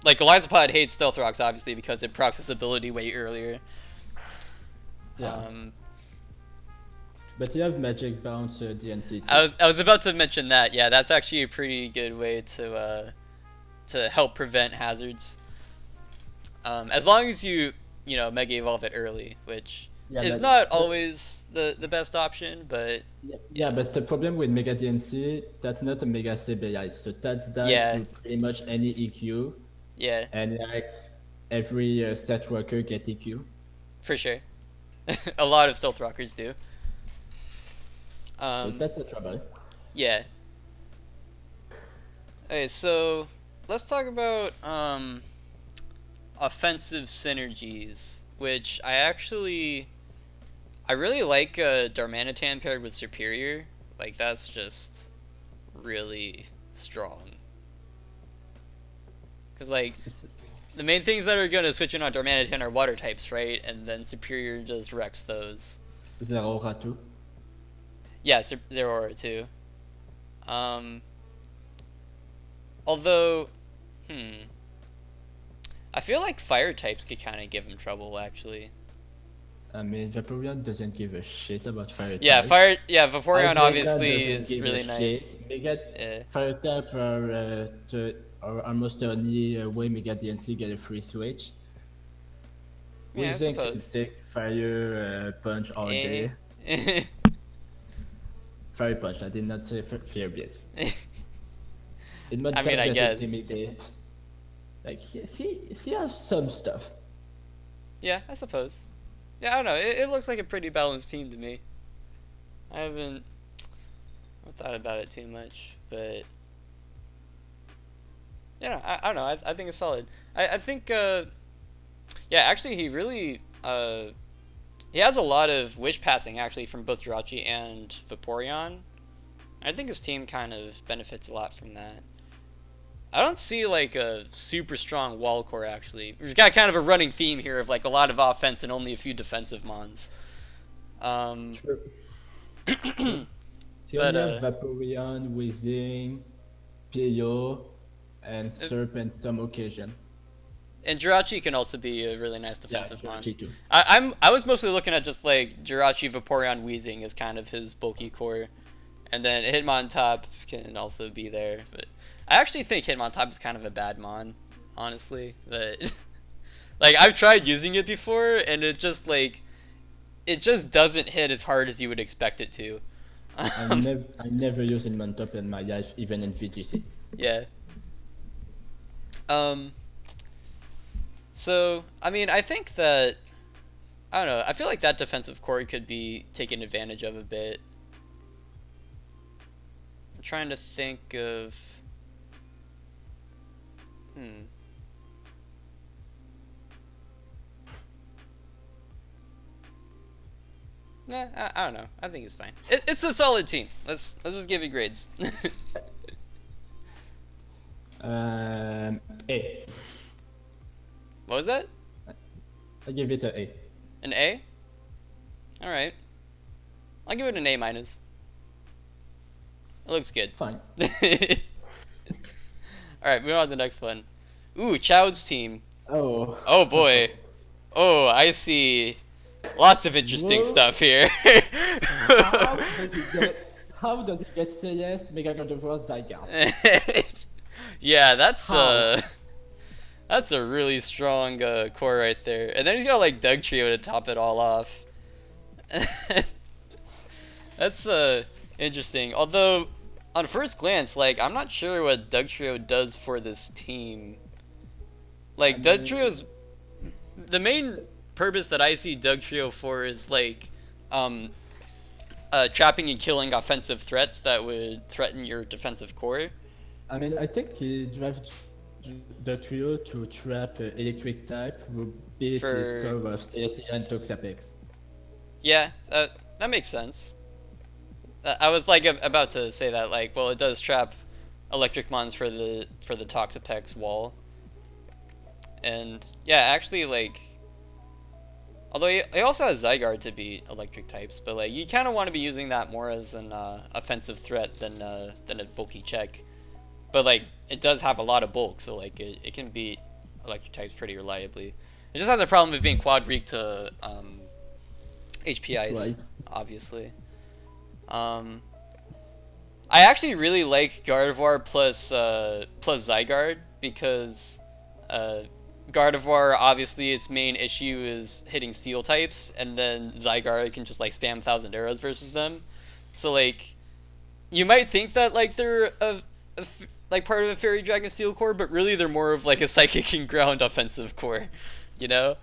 [SPEAKER 1] Like Golisopod hates Stealth Rocks obviously because it procs its ability way earlier.
[SPEAKER 2] Yeah.
[SPEAKER 1] Um,
[SPEAKER 2] But you have Magic Bounce DNC too.
[SPEAKER 1] I was about to mention that. Yeah, that's actually a pretty good way to help prevent hazards. As long as you Mega Evolve it early, which
[SPEAKER 2] Yeah,
[SPEAKER 1] is
[SPEAKER 2] but
[SPEAKER 1] not always the best option, but
[SPEAKER 2] yeah, but the problem with Mega DNC, that's not a Mega CBI, so that's that
[SPEAKER 1] yeah,
[SPEAKER 2] to pretty much any EQ,
[SPEAKER 1] yeah,
[SPEAKER 2] and like every stat worker get EQ.
[SPEAKER 1] for sure. A lot of Stealth Rockers do.
[SPEAKER 2] So that's the trouble.
[SPEAKER 1] Yeah. Okay, so let's talk about offensive synergies, which I really like Darmanitan paired with Superior. Like that's just really strong. Cause like the main things that are gonna switch in on Darmanitan are water types, right? And then Superior just wrecks those.
[SPEAKER 2] Zero Ratu.
[SPEAKER 1] Yeah, Zero Aura too. Although, I feel like fire types could kind of give him trouble actually.
[SPEAKER 2] I mean, Vaporeon doesn't give a shit about fire
[SPEAKER 1] Yeah,
[SPEAKER 2] type.
[SPEAKER 1] Vaporeon
[SPEAKER 2] Hydreigon
[SPEAKER 1] obviously
[SPEAKER 2] doesn't
[SPEAKER 1] is
[SPEAKER 2] give
[SPEAKER 1] really
[SPEAKER 2] a
[SPEAKER 1] nice.
[SPEAKER 2] shit. Mega
[SPEAKER 1] Yeah,
[SPEAKER 2] fire type are almost the only way Mega DNC get a free switch.
[SPEAKER 1] yeah, I
[SPEAKER 2] Weezing can
[SPEAKER 1] suppose.
[SPEAKER 2] take fire punch all day.
[SPEAKER 1] Eh.
[SPEAKER 2] Fire punch. I did not say fear blitz. It
[SPEAKER 1] I
[SPEAKER 2] might
[SPEAKER 1] mean, I
[SPEAKER 2] get
[SPEAKER 1] guess.
[SPEAKER 2] intimidate. Like he has some stuff.
[SPEAKER 1] Yeah, I suppose. Yeah, I don't know. It looks like a pretty balanced team to me. I haven't thought about it too much, but yeah, I don't know. I think it's solid. I think yeah, actually he really he has a lot of wish passing actually from both Jirachi and Vaporeon. I think his team kind of benefits a lot from that. I don't see like a super strong wall core actually. We've got kind of a running theme here of like a lot of offense and only a few defensive mons.
[SPEAKER 2] True. He
[SPEAKER 1] But
[SPEAKER 2] only have Vaporeon, Weezing, Pio, and Serpent some occasion.
[SPEAKER 1] and Jirachi can also be a really nice
[SPEAKER 2] Yeah,
[SPEAKER 1] defensive mon.
[SPEAKER 2] Jirachi too.
[SPEAKER 1] I was mostly looking at just like Jirachi, Vaporeon, Weezing as kind of his bulky core, and then Hitmontop can also be there. But I actually think Hitmontop is kind of a bad mon, honestly. But like I've tried using it before, and it just doesn't hit as hard as you would expect it to.
[SPEAKER 2] I never use it on top in my life, even in VGC.
[SPEAKER 1] Yeah. So, I mean, I think that I don't know. I feel like that defensive core could be taken advantage of a bit. I'm trying to think of. Hmm. Nah, I don't know. I think it's fine. It's a solid team. Let's just give it grades.
[SPEAKER 2] A.
[SPEAKER 1] What was that?
[SPEAKER 2] I give it a A.
[SPEAKER 1] An A? All right. I'll give it an A minus. It looks good.
[SPEAKER 2] Fine.
[SPEAKER 1] All right, moving on to the next one. Ooh, Chowd's team.
[SPEAKER 2] Oh.
[SPEAKER 1] Oh boy. Oh, I see lots of interesting
[SPEAKER 2] Whoa.
[SPEAKER 1] stuff here.
[SPEAKER 2] How does he get? How does he get CS Mega God of War Zygarde?
[SPEAKER 1] Yeah,
[SPEAKER 2] How?
[SPEAKER 1] that's a really strong core right there. And then he's got like Doug Trio to top it all off. That's interesting. Although on first glance, like I'm not sure what Doug Trio does for this team.
[SPEAKER 2] I
[SPEAKER 1] Like Doug
[SPEAKER 2] mean,
[SPEAKER 1] Trio's the main purpose that I see Doug Trio for is like um trapping and killing offensive threats that would threaten your defensive core.
[SPEAKER 2] I think he drives the trio to trap electric type who beat his
[SPEAKER 1] For
[SPEAKER 2] core of CST and Toxapex.
[SPEAKER 1] yeah, that makes sense. I was like about to say that like well it does trap electric mons for the Toxapex wall. And yeah, actually like although he also has Zygarde to beat electric types, but like you kind of want to be using that more as an offensive threat than a bulky check. But like it does have a lot of bulk, so like it can beat electric types pretty reliably. It just has the problem of being quad weak to HPIs,
[SPEAKER 2] Twice.
[SPEAKER 1] obviously. I actually really like Gardevoir plus Zygarde because Gardevoir obviously its main issue is hitting steel types, and then Zygarde can just like spam 1,000 arrows versus them. So like you might think that like they're like part of a Fairy Dragon Steel core, but really they're more of like a Psychic and Ground offensive core, you know.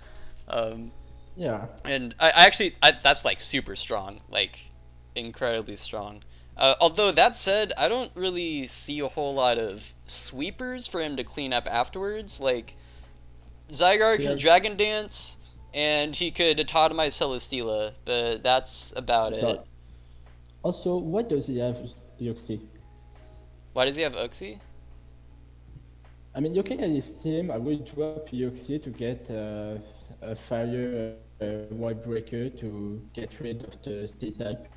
[SPEAKER 1] Um,
[SPEAKER 2] Yeah.
[SPEAKER 1] and I actually that's like super strong, like incredibly strong. Although that said, I don't really see a whole lot of sweepers for him to clean up afterwards. Like Zygarde
[SPEAKER 2] He
[SPEAKER 1] can
[SPEAKER 2] has
[SPEAKER 1] Dragon Dance, and he could Autotomize Celesteela, but that's about it.
[SPEAKER 2] but also why does he have Yoxi?
[SPEAKER 1] Why does he have Uxie?
[SPEAKER 2] Looking at his team, I will drop Yoxi to get a fire white breaker to get rid of the steel type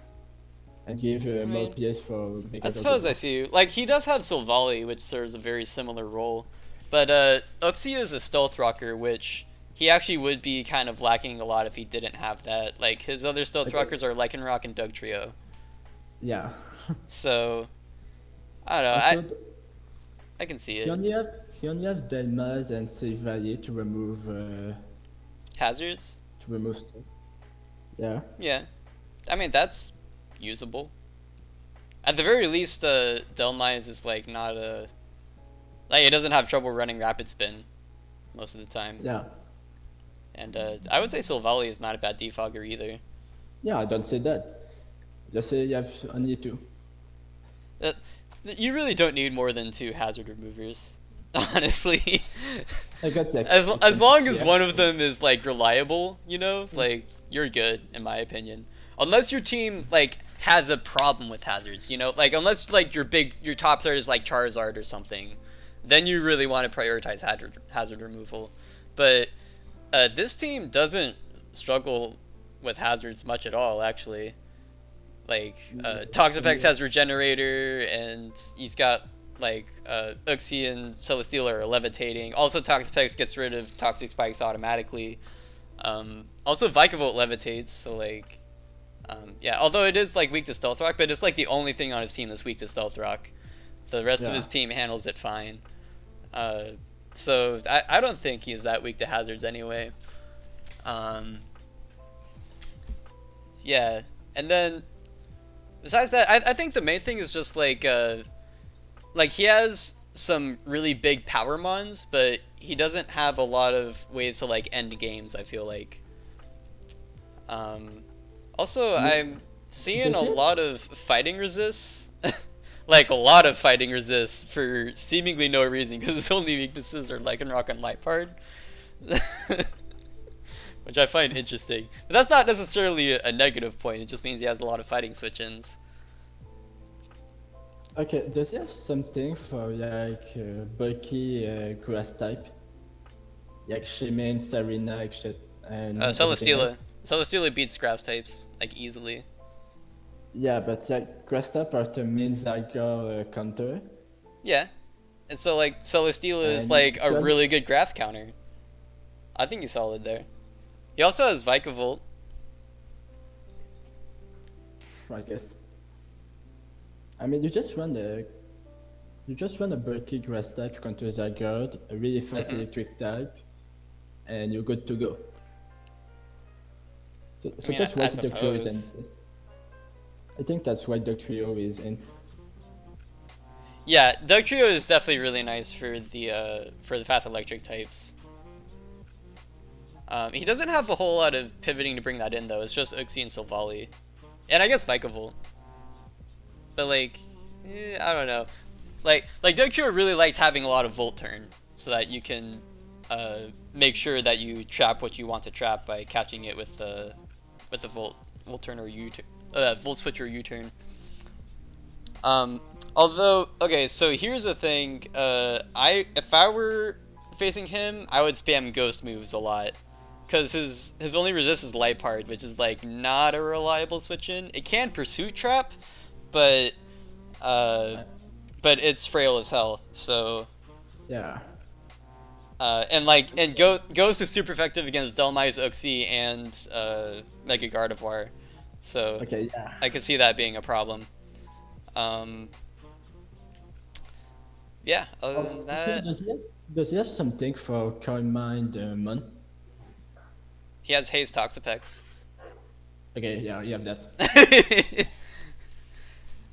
[SPEAKER 2] and give
[SPEAKER 1] I
[SPEAKER 2] more
[SPEAKER 1] mean,
[SPEAKER 2] PS for
[SPEAKER 1] I
[SPEAKER 2] Mega God of
[SPEAKER 1] suppose I
[SPEAKER 2] War.
[SPEAKER 1] see you. Like, he does have Silvally, which serves a very similar role. But, Uxie is a stealth rocker, which he actually would be kind of lacking a lot if he didn't have that. Like, his other stealth
[SPEAKER 2] Okay.
[SPEAKER 1] rockers are Lycanroc and Doug Trio.
[SPEAKER 2] Yeah.
[SPEAKER 1] So, I don't know.
[SPEAKER 2] Also,
[SPEAKER 1] I can see
[SPEAKER 2] he
[SPEAKER 1] it.
[SPEAKER 2] only have he only has Delmas and Save Valley
[SPEAKER 1] Hazards?
[SPEAKER 2] to remove stuff. Yeah.
[SPEAKER 1] Yeah. I mean, that's usable. At the very least, Delmines is, like, not a... Like, it doesn't have trouble running Rapid Spin most of the time.
[SPEAKER 2] Yeah.
[SPEAKER 1] And, I would say Silvally is not a bad defogger either.
[SPEAKER 2] Yeah, I don't say that. Just say you have only two.
[SPEAKER 1] Uh, you really don't need more than 2 hazard removers, honestly.
[SPEAKER 2] I got the
[SPEAKER 1] As long as
[SPEAKER 2] yeah.
[SPEAKER 1] one of them is like reliable, you know, like you're good in my opinion. Unless your team like has a problem with hazards, you know, like unless like your top threat is like Charizard or something, then you really want to prioritize hazard removal. But this team doesn't struggle with hazards much at all, actually. Like Toxapex has Regenerator, and he's got like Uxie and Celesteela are levitating. Also, Toxapex gets rid of Toxic Spikes automatically. Also, Vikavolt levitates, so like yeah. Although it is like weak to Stealth Rock, but it's like the only thing on his team that's weak to Stealth Rock. The rest of
[SPEAKER 2] Yeah.
[SPEAKER 1] his team handles it fine. So I don't think he's that weak to hazards anyway. Um, yeah, and then besides that, I think the main thing is just like he has some really big power mons, but he doesn't have a lot of ways to like end games, I feel like. Um, Also,
[SPEAKER 2] Yeah.
[SPEAKER 1] I'm seeing a
[SPEAKER 2] Does he?
[SPEAKER 1] lot of fighting resists. Like a lot of fighting resists for seemingly no reason because his only weaknesses are Lycanroc and Liepard. Which I find interesting. But that's not necessarily a negative point, it just means he has a lot of fighting switch-ins.
[SPEAKER 2] Okay, does he have something for like bulky grass type? Like Shaymin, Sarina, etc. and everything else?
[SPEAKER 1] Celesteela. Celesteela beats grass types, like, easily.
[SPEAKER 2] Yeah, but like grass type are the main Zygar counter.
[SPEAKER 1] Yeah. And so, like, Celesteela is,
[SPEAKER 2] And
[SPEAKER 1] like, a really good grass counter. I think he's solid there. He also has Vikavolt.
[SPEAKER 2] I guess. I mean, you just run a bulky grass type counter Zygarde, a really fast electric type, and you're good to go.
[SPEAKER 1] I
[SPEAKER 2] So
[SPEAKER 1] mean,
[SPEAKER 2] that's
[SPEAKER 1] I
[SPEAKER 2] why Dugtrio is
[SPEAKER 1] suppose.
[SPEAKER 2] in. I think that's why Dugtrio is in.
[SPEAKER 1] Yeah, Dugtrio is definitely really nice for the fast electric types. He doesn't have a whole lot of pivoting to bring that in though. It's just Uxie and Silvally, and I guess Vikavolt. But like, I don't know. Like Dugtrio really likes having a lot of Volt Turn, so that you can make sure that you trap what you want to trap by catching it with the Volt Turn or Volt Switch or U-turn. Although, okay, so here's the thing. If I were facing him, I would spam Ghost moves a lot, because his only resist is Liepard, which is like not a reliable switch in. It can Pursuit Trap, but it's frail as hell. So
[SPEAKER 2] Yeah.
[SPEAKER 1] Ghost is super effective against Dhelmise, Uxie, and Mega Gardevoir. So
[SPEAKER 2] Okay, yeah.
[SPEAKER 1] I could see that being a problem. Yeah, other than that,
[SPEAKER 2] Does he have something for Calm Mind Mon?
[SPEAKER 1] he has Haze Toxapex.
[SPEAKER 2] Okay, yeah, you have that.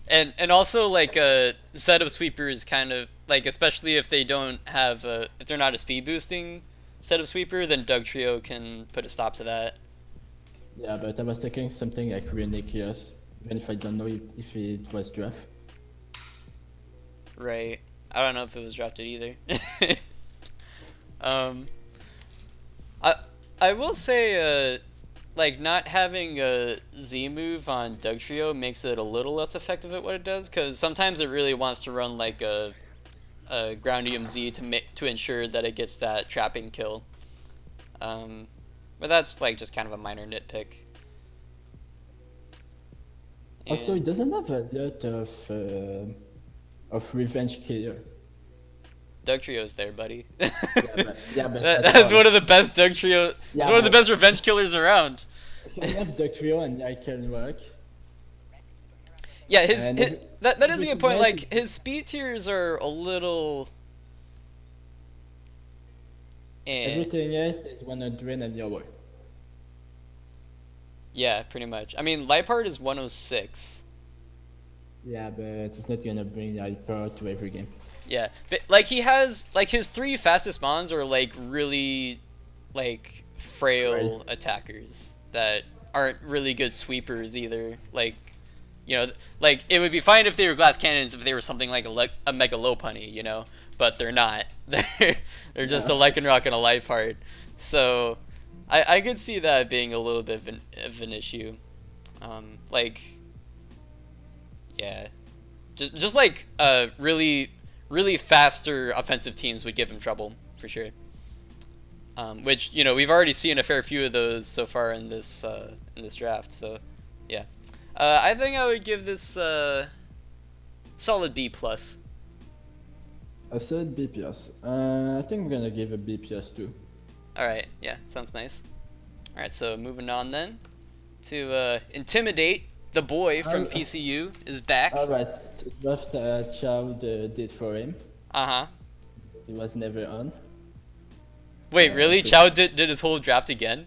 [SPEAKER 1] And also like a set of sweepers kind of like, especially if they don't have if they're not a speed boosting set of sweeper, then Dugtrio can put a stop to that.
[SPEAKER 2] Yeah, but I was thinking something like Renikios, even if I don't know if it was draft.
[SPEAKER 1] Right. I don't know if it was drafted either. um I I will say like not having a Z move on Dugtrio makes it a little less effective at what it does, because sometimes it really wants to run like a Groundium Z to ensure that it gets that trapping kill. But that's like just kind of a minor nitpick.
[SPEAKER 2] Also,
[SPEAKER 1] And
[SPEAKER 2] it doesn't have a lot of revenge killer.
[SPEAKER 1] Dugtrio's there, buddy.
[SPEAKER 2] Yeah, but
[SPEAKER 1] That's one of the best Dugtrio. It's
[SPEAKER 2] Yeah,
[SPEAKER 1] one of the
[SPEAKER 2] but
[SPEAKER 1] best revenge killers around.
[SPEAKER 2] if I have Dugtrio and I can work,
[SPEAKER 1] Yeah,
[SPEAKER 2] and
[SPEAKER 1] that is a good point.
[SPEAKER 2] everything else
[SPEAKER 1] Like his speed tiers are a little.
[SPEAKER 2] everything else is 100 and lower.
[SPEAKER 1] Yeah, pretty much. I mean, Liepard is 106.
[SPEAKER 2] Yeah, but it's not gonna bring hyper to every game.
[SPEAKER 1] Yeah, but like he has like his three fastest mons are like really like frail
[SPEAKER 2] Right.
[SPEAKER 1] attackers that aren't really good sweepers either. Like, you know, like it would be fine if they were glass cannons if they were something like a Mega Lopunny, you know, but they're not. They're just a Lycanroc and a Liepard. So I could see that being a little bit of an issue. Like, yeah, just like really faster offensive teams would give him trouble for sure. Which, you know, we've already seen a fair few of those so far in this draft. So yeah, I think I would give this solid B plus.
[SPEAKER 2] I said B plus. I think I'm gonna give a B plus too.
[SPEAKER 1] All right, yeah, sounds nice. All right, so moving on then to Intimidate. The boy from PCU is back.
[SPEAKER 2] Alright, draft Chow did for him.
[SPEAKER 1] Uh-huh.
[SPEAKER 2] He was never on.
[SPEAKER 1] Wait, really?
[SPEAKER 2] so-
[SPEAKER 1] Chow did his whole draft again?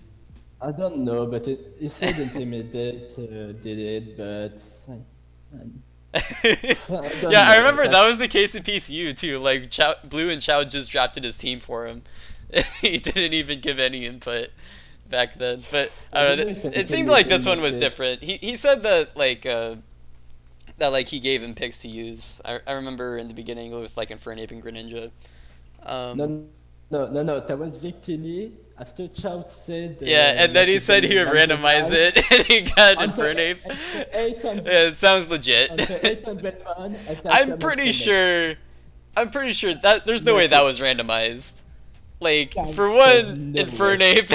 [SPEAKER 2] I don't know, but he said Intimidate did it, but I don't
[SPEAKER 1] Yeah, I
[SPEAKER 2] know.
[SPEAKER 1] remember that was the case in PCU too. Like Blue and Chow just drafted his team for him. He didn't even give any input back then. But
[SPEAKER 2] I
[SPEAKER 1] I don't
[SPEAKER 2] don't
[SPEAKER 1] know.
[SPEAKER 2] know if
[SPEAKER 1] It
[SPEAKER 2] anything
[SPEAKER 1] seemed
[SPEAKER 2] you
[SPEAKER 1] like
[SPEAKER 2] can
[SPEAKER 1] this one was
[SPEAKER 2] miss it.
[SPEAKER 1] different. He said that like he gave him picks to use. I remember in the beginning with like Infernape and Greninja.
[SPEAKER 2] No,
[SPEAKER 1] Um,
[SPEAKER 2] no. That was Victini. After Chow said
[SPEAKER 1] yeah, and then
[SPEAKER 2] like
[SPEAKER 1] he
[SPEAKER 2] he's
[SPEAKER 1] said
[SPEAKER 2] gonna
[SPEAKER 1] he would randomize
[SPEAKER 2] randomize
[SPEAKER 1] it, and he got
[SPEAKER 2] on
[SPEAKER 1] Infernape.
[SPEAKER 2] the 800
[SPEAKER 1] Yeah, it sounds legit.
[SPEAKER 2] on the 800 one, attack
[SPEAKER 1] I'm
[SPEAKER 2] common
[SPEAKER 1] pretty
[SPEAKER 2] Infernape.
[SPEAKER 1] sure. I'm pretty sure that there's no way that
[SPEAKER 2] No,
[SPEAKER 1] was randomized. Like
[SPEAKER 2] yeah,
[SPEAKER 1] for
[SPEAKER 2] there's
[SPEAKER 1] one,
[SPEAKER 2] no way.
[SPEAKER 1] Infernape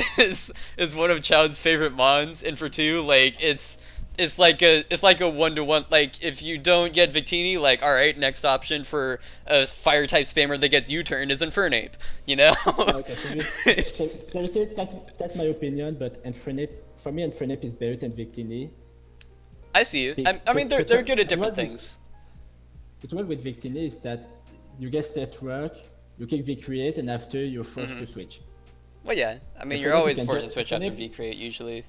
[SPEAKER 1] is one of Child's favorite mons, and for two, like it's like a 1-to-1. Like if you don't get Victini, like all right, next option for a fire type spammer that gets U-turn is Infernape. You know?
[SPEAKER 2] Okay, seriously, that's my opinion, but Infernape, for me, Infernape is better than Victini.
[SPEAKER 1] I see you. I mean they're good at different things.
[SPEAKER 2] The trouble with Victini is that you get set work, you kick V-Create, and after you're forced to switch.
[SPEAKER 1] Well, yeah. I mean you're
[SPEAKER 2] Infernape, you
[SPEAKER 1] always
[SPEAKER 2] can
[SPEAKER 1] forced to
[SPEAKER 2] just
[SPEAKER 1] switch after
[SPEAKER 2] Infernape,
[SPEAKER 1] V-create usually.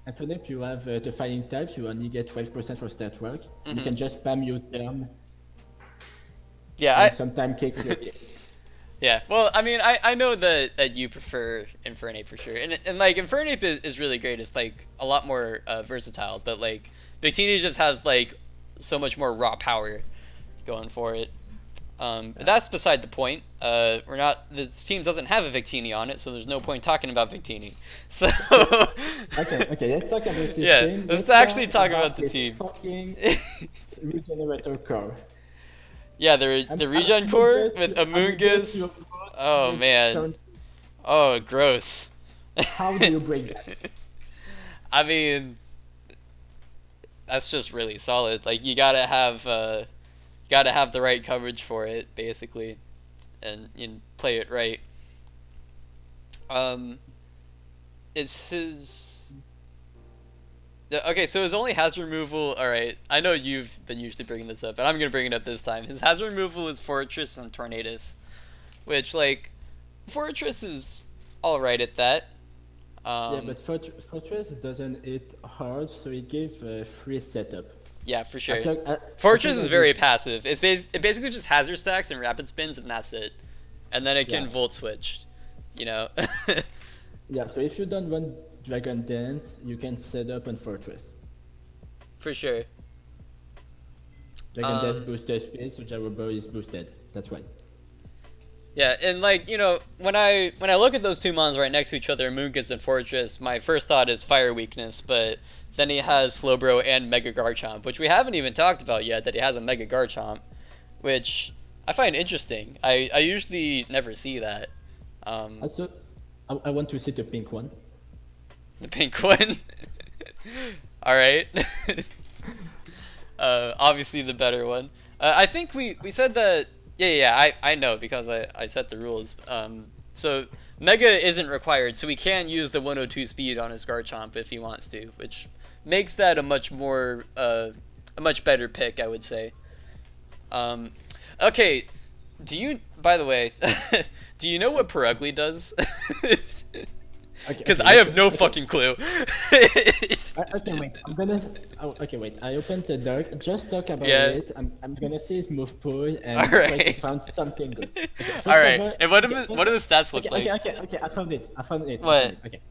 [SPEAKER 2] Infernape, you have the fighting types, you only get 12% for stat work. You can just spam your term
[SPEAKER 1] Yeah,
[SPEAKER 2] and sometimes kick your gates.
[SPEAKER 1] Yeah, well, I mean, I know that you prefer Infernape for sure, and like Infernape is really great. It's like a lot more versatile, but like Victini just has like so much more raw power going for it. But that's beside the point. We're not. This team doesn't have a Victini on it, so there's no point talking about Victini. So
[SPEAKER 2] Okay, let's talk about this
[SPEAKER 1] yeah,
[SPEAKER 2] team.
[SPEAKER 1] let's actually talk about the
[SPEAKER 2] this
[SPEAKER 1] team.
[SPEAKER 2] fucking regenerator core.
[SPEAKER 1] Yeah, the regen core with Amoonguss. Oh man. Oh, gross.
[SPEAKER 2] How do you break that?
[SPEAKER 1] I mean, that's just really solid. Like you gotta have the right coverage for it, basically, and you play it right. Is his okay? So his only hazard removal. All right, I know you've been usually bringing this up, but I'm gonna bring it up this time. His hazard removal is Fortress and Tornadus, which like Fortress is all right at that.
[SPEAKER 2] Yeah, but Fortress doesn't hit hard, so it gave free setup.
[SPEAKER 1] Yeah, for sure.
[SPEAKER 2] I
[SPEAKER 1] Fortress
[SPEAKER 2] think
[SPEAKER 1] is
[SPEAKER 2] I
[SPEAKER 1] very
[SPEAKER 2] just,
[SPEAKER 1] passive. It basically just hazard stacks and rapid spins, and that's it. And then it can
[SPEAKER 2] yeah.
[SPEAKER 1] volt switch, you know.
[SPEAKER 2] Yeah, so if you don't run Dragon Dance, you can set up on Fortress.
[SPEAKER 1] For sure.
[SPEAKER 2] Dragon Dance boosts the speed, so Gyrobo is boosted. That's right.
[SPEAKER 1] Yeah, and like you know, when I look at those two mons right next to each other, Moongus and Fortress, my first thought is fire weakness, but then he has Slowbro and Mega Garchomp, which we haven't even talked about yet. That he has a Mega Garchomp, which I find interesting. I usually never see that.
[SPEAKER 2] Also, I want to see the pink one.
[SPEAKER 1] The pink one. All right. Obviously the better one. I think we said that. Yeah. I know because I set the rules. So Mega isn't required, so he can use the 102 speed on his Garchomp if he wants to, which makes that a much better pick, I would say. Okay. By the way, do you know what Perugly does? Because I have no fucking clue.
[SPEAKER 2] Okay, wait. Okay, wait. I opened the doc. Just talk about
[SPEAKER 1] Yeah.
[SPEAKER 2] it. I'm gonna see his move pool and
[SPEAKER 1] All
[SPEAKER 2] try to
[SPEAKER 1] right.
[SPEAKER 2] find something good. Okay, first
[SPEAKER 1] All
[SPEAKER 2] of
[SPEAKER 1] right.
[SPEAKER 2] all-
[SPEAKER 1] And what do
[SPEAKER 2] okay,
[SPEAKER 1] what do the stats look like?
[SPEAKER 2] Okay. I found it.
[SPEAKER 1] What?
[SPEAKER 2] Okay.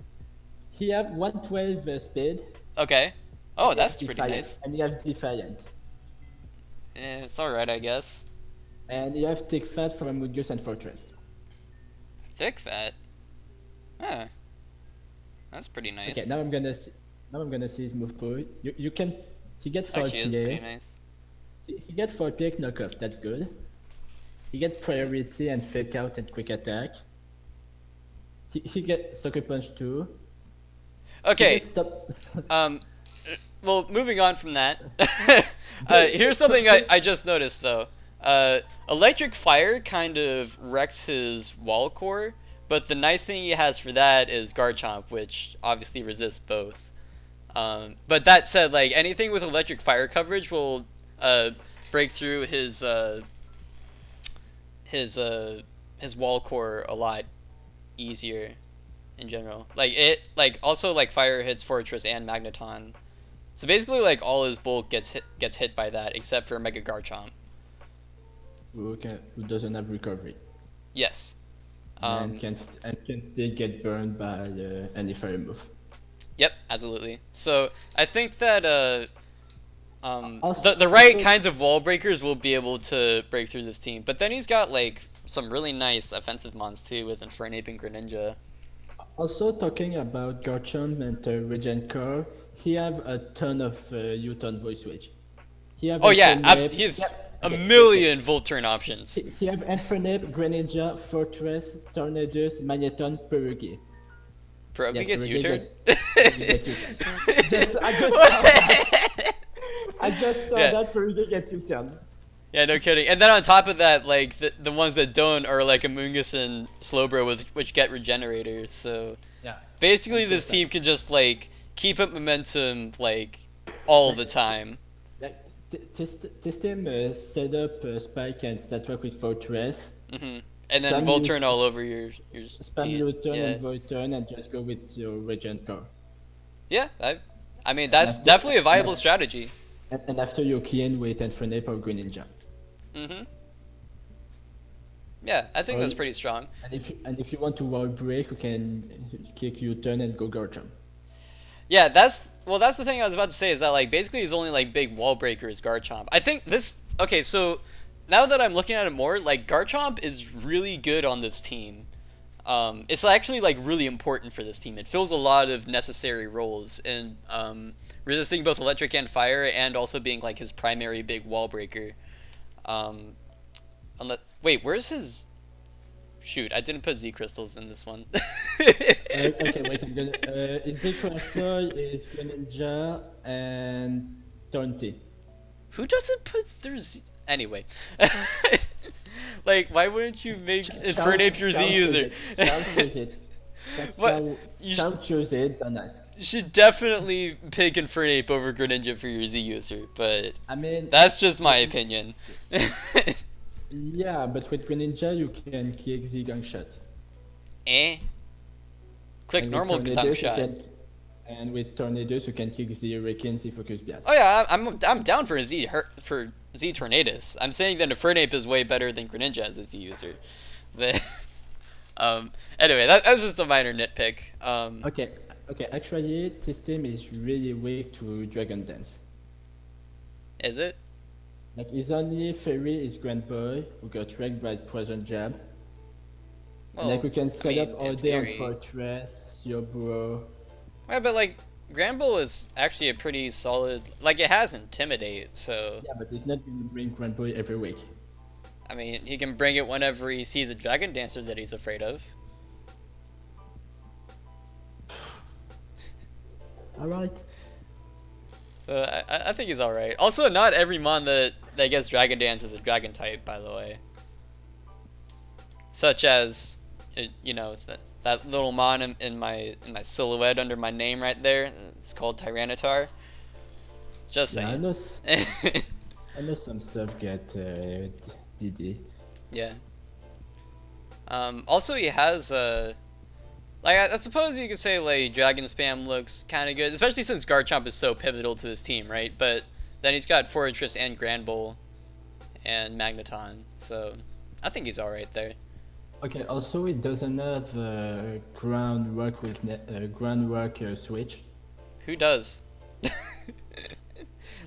[SPEAKER 2] He have 112 speed.
[SPEAKER 1] Okay. Oh,
[SPEAKER 2] He
[SPEAKER 1] that's
[SPEAKER 2] have
[SPEAKER 1] pretty
[SPEAKER 2] Defiant,
[SPEAKER 1] nice.
[SPEAKER 2] And he have Defiant.
[SPEAKER 1] It's all right, I guess.
[SPEAKER 2] And you have Thick Fat from Moongus and Fortress.
[SPEAKER 1] Thick fat. Huh. That's pretty nice.
[SPEAKER 2] Okay, now I'm gonna see his move pool. You can he get foul
[SPEAKER 1] Actually, is pretty
[SPEAKER 2] play.
[SPEAKER 1] nice.
[SPEAKER 2] He get foul play knockoff. That's good. He get priority and fake out and quick attack. He get sucker punch too. He
[SPEAKER 1] Okay.
[SPEAKER 2] get stop.
[SPEAKER 1] Well, moving on from that. Here's something I just noticed though. Electric Fire kind of wrecks his wall core, but the nice thing he has for that is Garchomp, which obviously resists both. But that said, like anything with Electric Fire coverage will break through his wall core a lot easier in general. Like also like Fire hits Fortress and Magneton So basically, like all his bulk gets hit by that, except for Mega Garchomp.
[SPEAKER 2] Who doesn't have recovery
[SPEAKER 1] Yes.
[SPEAKER 2] and
[SPEAKER 1] Um,
[SPEAKER 2] can still get burned by any fire move.
[SPEAKER 1] yep, absolutely. So I think that
[SPEAKER 2] Also,
[SPEAKER 1] the right
[SPEAKER 2] also,
[SPEAKER 1] kinds of wall breakers will be able to break through this team. But then he's got like some really nice offensive mons too with Infernape and Greninja.
[SPEAKER 2] also talking about Garchomp and Regen Core, he have a ton of U-turn voice switch. He have
[SPEAKER 1] Oh yeah,
[SPEAKER 2] Infernape.
[SPEAKER 1] he has a
[SPEAKER 2] Okay, listen.
[SPEAKER 1] million Volturn options.
[SPEAKER 2] He have Infernape, Greninja, Fortress, Tornadus, Magneton, Perugi.
[SPEAKER 1] Pierogi
[SPEAKER 2] Yes,
[SPEAKER 1] gets U-turn.
[SPEAKER 2] Perugi gets U-turn. I just saw that. I just saw
[SPEAKER 1] Yeah.
[SPEAKER 2] that Perugi gets U-turn.
[SPEAKER 1] Yeah, no kidding. And then on top of that, like the ones that don't are like Amoonguss and Slowbro, with which get regenerators. So
[SPEAKER 2] Yeah.
[SPEAKER 1] basically,
[SPEAKER 2] And
[SPEAKER 1] this
[SPEAKER 2] just
[SPEAKER 1] team can just like keep up momentum like all the time.
[SPEAKER 2] like this team set up Spike and Statrak with Fortress.
[SPEAKER 1] And then
[SPEAKER 2] Spam U
[SPEAKER 1] Volturn all over your
[SPEAKER 2] spam
[SPEAKER 1] team.
[SPEAKER 2] U-turn
[SPEAKER 1] Yeah,
[SPEAKER 2] and Void-turn and just go with your Regen Core.
[SPEAKER 1] yeah. I mean
[SPEAKER 2] And
[SPEAKER 1] that's
[SPEAKER 2] after,
[SPEAKER 1] definitely a
[SPEAKER 2] and
[SPEAKER 1] viable
[SPEAKER 2] af-
[SPEAKER 1] strategy.
[SPEAKER 2] and after you key in with Infernape or Greninja.
[SPEAKER 1] Mm-hmm. Yeah, I think
[SPEAKER 2] Or,
[SPEAKER 1] that's pretty strong.
[SPEAKER 2] and if you want to wall break, you can kick U-turn and go Garchomp.
[SPEAKER 1] Yeah, that's the thing I was about to say is that like basically his only like big wall breaker is Garchomp. I think this okay, so now that I'm looking at it more, like Garchomp is really good on this team. It's actually like really important for this team. It fills a lot of necessary roles in resisting both electric and fire, and also being like his primary big wall breaker. Um, wait, where's his? Shoot, I didn't put Z crystals in this one.
[SPEAKER 2] Okay, wait, I'm gonna. Ezekiel is Greninja and Taunty.
[SPEAKER 1] Who doesn't put their Z? Anyway, like why wouldn't you make Infernape your Z user?
[SPEAKER 2] Chow chose it. That's
[SPEAKER 1] What
[SPEAKER 2] Chow,
[SPEAKER 1] you
[SPEAKER 2] Chow chose it, don't ask.
[SPEAKER 1] should definitely pick Infernape over Greninja for your Z user, but
[SPEAKER 2] I mean,
[SPEAKER 1] that's just my opinion.
[SPEAKER 2] yeah, but with Greninja you can kick the Gang Shot.
[SPEAKER 1] Eh? Click
[SPEAKER 2] And with
[SPEAKER 1] normal dunk
[SPEAKER 2] Tornadus,
[SPEAKER 1] shot.
[SPEAKER 2] and with Tornadus you can kick the Hurricane, the Focus Blast.
[SPEAKER 1] Oh yeah, I'm down for for Z Tornadus. I'm saying that Infernape is way better than Greninja as a Z user. But anyway, that's just a minor nitpick.
[SPEAKER 2] Okay, actually this team is really weak to Dragon Dance.
[SPEAKER 1] Is it?
[SPEAKER 2] Like his only fairy is Grand Boy, who got wrecked by Poison Jab.
[SPEAKER 1] Well,
[SPEAKER 2] Like we can
[SPEAKER 1] I
[SPEAKER 2] set
[SPEAKER 1] mean,
[SPEAKER 2] up all
[SPEAKER 1] in
[SPEAKER 2] day on
[SPEAKER 1] theory.
[SPEAKER 2] Fortress, Yoburo.
[SPEAKER 1] Yeah, but like Granbull is actually a pretty solid. Like it has Intimidate, so
[SPEAKER 2] Yeah, but he's not gonna bring Grand Boy every week.
[SPEAKER 1] I mean he can bring it whenever he sees a Dragon Dancer that he's afraid of.
[SPEAKER 2] Alright.
[SPEAKER 1] So I think he's all right. Also, not every mon that gets Dragon Dance is a Dragon type, by the way. Such as, you know, that little mon in my silhouette under my name right there. It's called Tyranitar. Just
[SPEAKER 2] Yeah,
[SPEAKER 1] saying.
[SPEAKER 2] I know some stuff get DD.
[SPEAKER 1] Yeah. Also, he has like I suppose you could say like Dragon Spam looks kind of good, especially since Garchomp is so pivotal to his team, right? But then he's got Fortress and Granbull and Magneton, so I think he's all right there.
[SPEAKER 2] Okay, also it doesn't have groundwork with groundwork switch.
[SPEAKER 1] Who does?